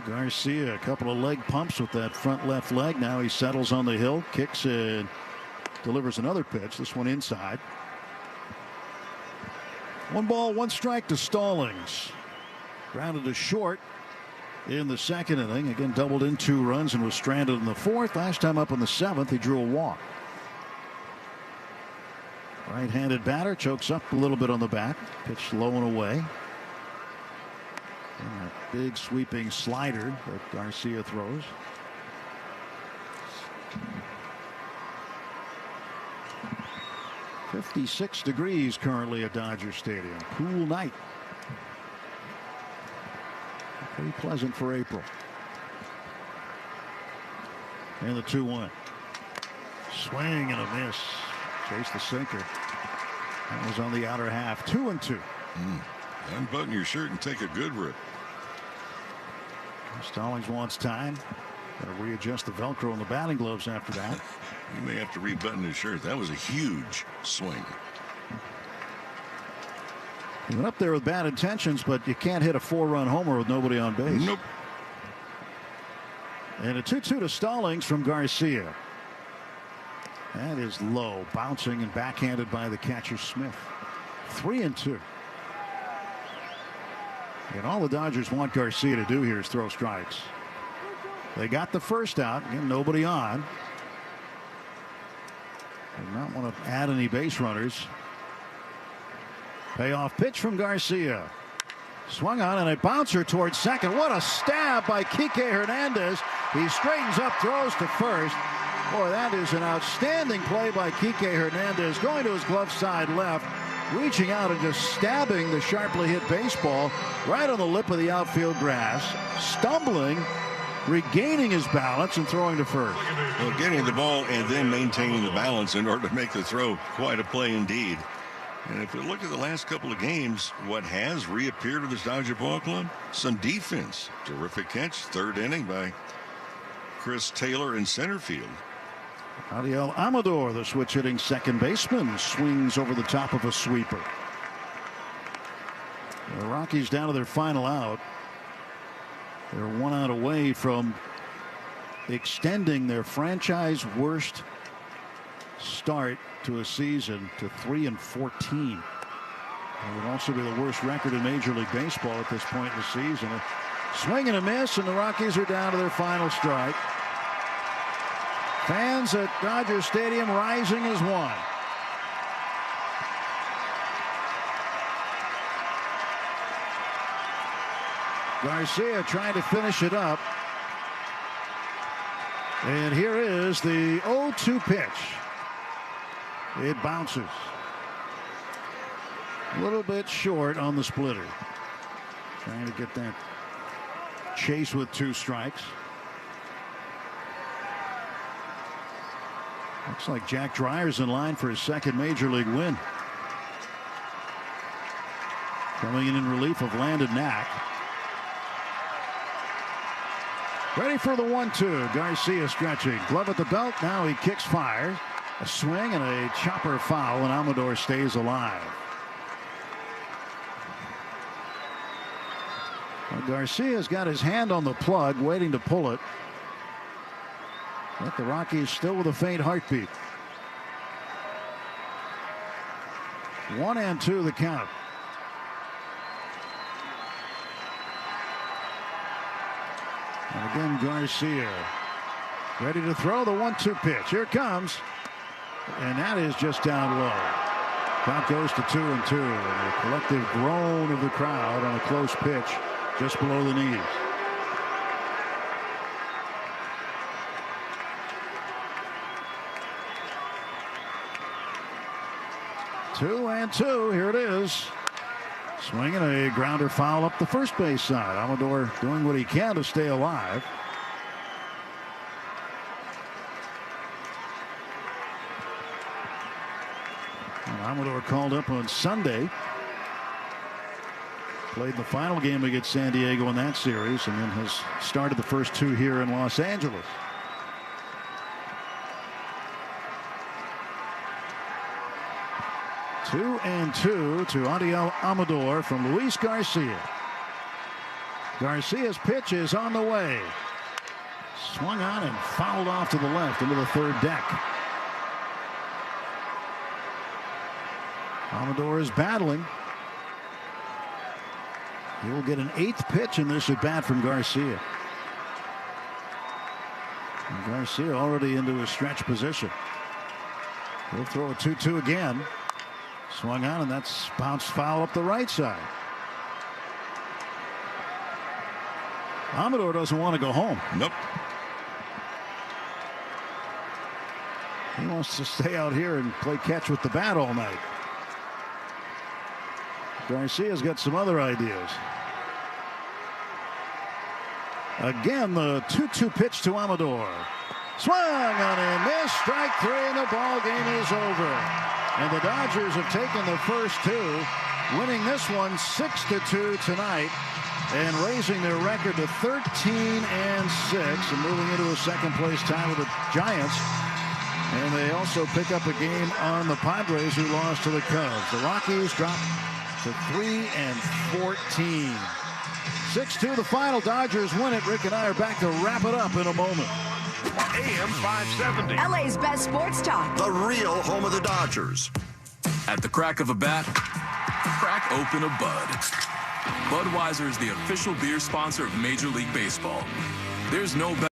Garcia, a couple of leg pumps with that front left leg. Now he settles on the hill, kicks and delivers another pitch. This one inside. 1 ball, 1 strike to Stallings. Grounded to short in the second inning. Again, doubled in 2 runs and was stranded in the 4th. Last time up in the 7th, he drew a walk. Right-handed batter chokes up a little bit on the bat. Pitch low and away. And that big sweeping slider that Garcia throws. .56 degrees currently at Dodger Stadium. Cool night. Pretty pleasant for April. And the 2-1. Swing and a miss. Chase the sinker. That was on the outer half. 2-2. Unbutton your shirt and take a good rip. Stallings wants time. Got to readjust the Velcro on the batting gloves after that. He may have to rebutton his shirt. That was a huge swing. He went up there with bad intentions, but you can't hit a 4-run homer with nobody on base. Nope. And a 2-2 to Stallings from Garcia. That is low, bouncing and backhanded by the catcher Smith. 3-2. And all the Dodgers want Garcia to do here is throw strikes. They got the first out. Again, nobody on. Did not want to add any base runners. Payoff pitch from Garcia. Swung on and a bouncer towards second. What a stab by Kike Hernandez. He straightens up, throws to first. Boy, that is an outstanding play by Kike Hernandez. Going to his glove side left. Reaching out and just stabbing the sharply hit baseball right on the lip of the outfield grass. Stumbling, regaining his balance and throwing to first. Well, getting the ball and then maintaining the balance in order to make the throw, quite a play indeed. And if we look at the last couple of games, what has reappeared with this Dodger ball club? Some defense. Terrific catch, 3rd inning by Chris Taylor in center field. Adiel Amador, the switch hitting second baseman, swings over the top of a sweeper. The Rockies down to their final out. They're 1 out away from extending their franchise worst start to a season to 3-14. It would also be the worst record in Major League Baseball at this point in the season. A swing and a miss, and the Rockies are down to their final strike. Fans at Dodger Stadium rising as one. Garcia trying to finish it up. And here is the 0-2 pitch. It bounces. A little bit short on the splitter. Trying to get that chase with 2 strikes. Looks like Jack Dreyer's in line for his second Major League win. Coming in relief of Landon Knack. Ready for the 1-2. Garcia stretching. Glove at the belt. Now he kicks fire. A swing and a chopper foul, and Amador stays alive. Well, Garcia's got his hand on the plug, waiting to pull it. But the Rockies still with a faint heartbeat. 1-2 the count. And again, Garcia ready to throw the 1-2 pitch. Here it comes. And that is just down low. Count goes to 2-2. And a collective groan of the crowd on a close pitch just below the knees. Two and two. Here it is. Swinging a grounder foul up the first base side. Amador doing what he can to stay alive. Amador called up on Sunday. Played the final game against San Diego in that series, and then has started the first 2 here in Los Angeles. Two and two to Adiel Amador from Luis Garcia. Garcia's pitch is on the way. Swung on and fouled off to the left into the third deck. Amador is battling. He will get an 8th pitch in this at bat from Garcia. And Garcia already into his stretch position. He'll throw a 2-2 again. Swung on, and that's bounced foul up the right side. Amador doesn't want to go home. Nope. He wants to stay out here and play catch with the bat all night. Garcia's got some other ideas. Again, the 2-2 pitch to Amador. Swung on and missed. Strike 3, and the ball game is over. And the Dodgers have taken the first 2, winning this one 6-2 tonight, and raising their record to 13-6, and moving into a second-place tie with the Giants. And they also pick up a game on the Padres, who lost to the Cubs. The Rockies drop to 3-14. 6-2 the final. Dodgers win it. Rick and I are back to wrap it up in a moment. AM 570. LA's best sports talk. The real home of the Dodgers. At the crack of a bat, crack open a Bud. Budweiser is the official beer sponsor of Major League Baseball. There's no better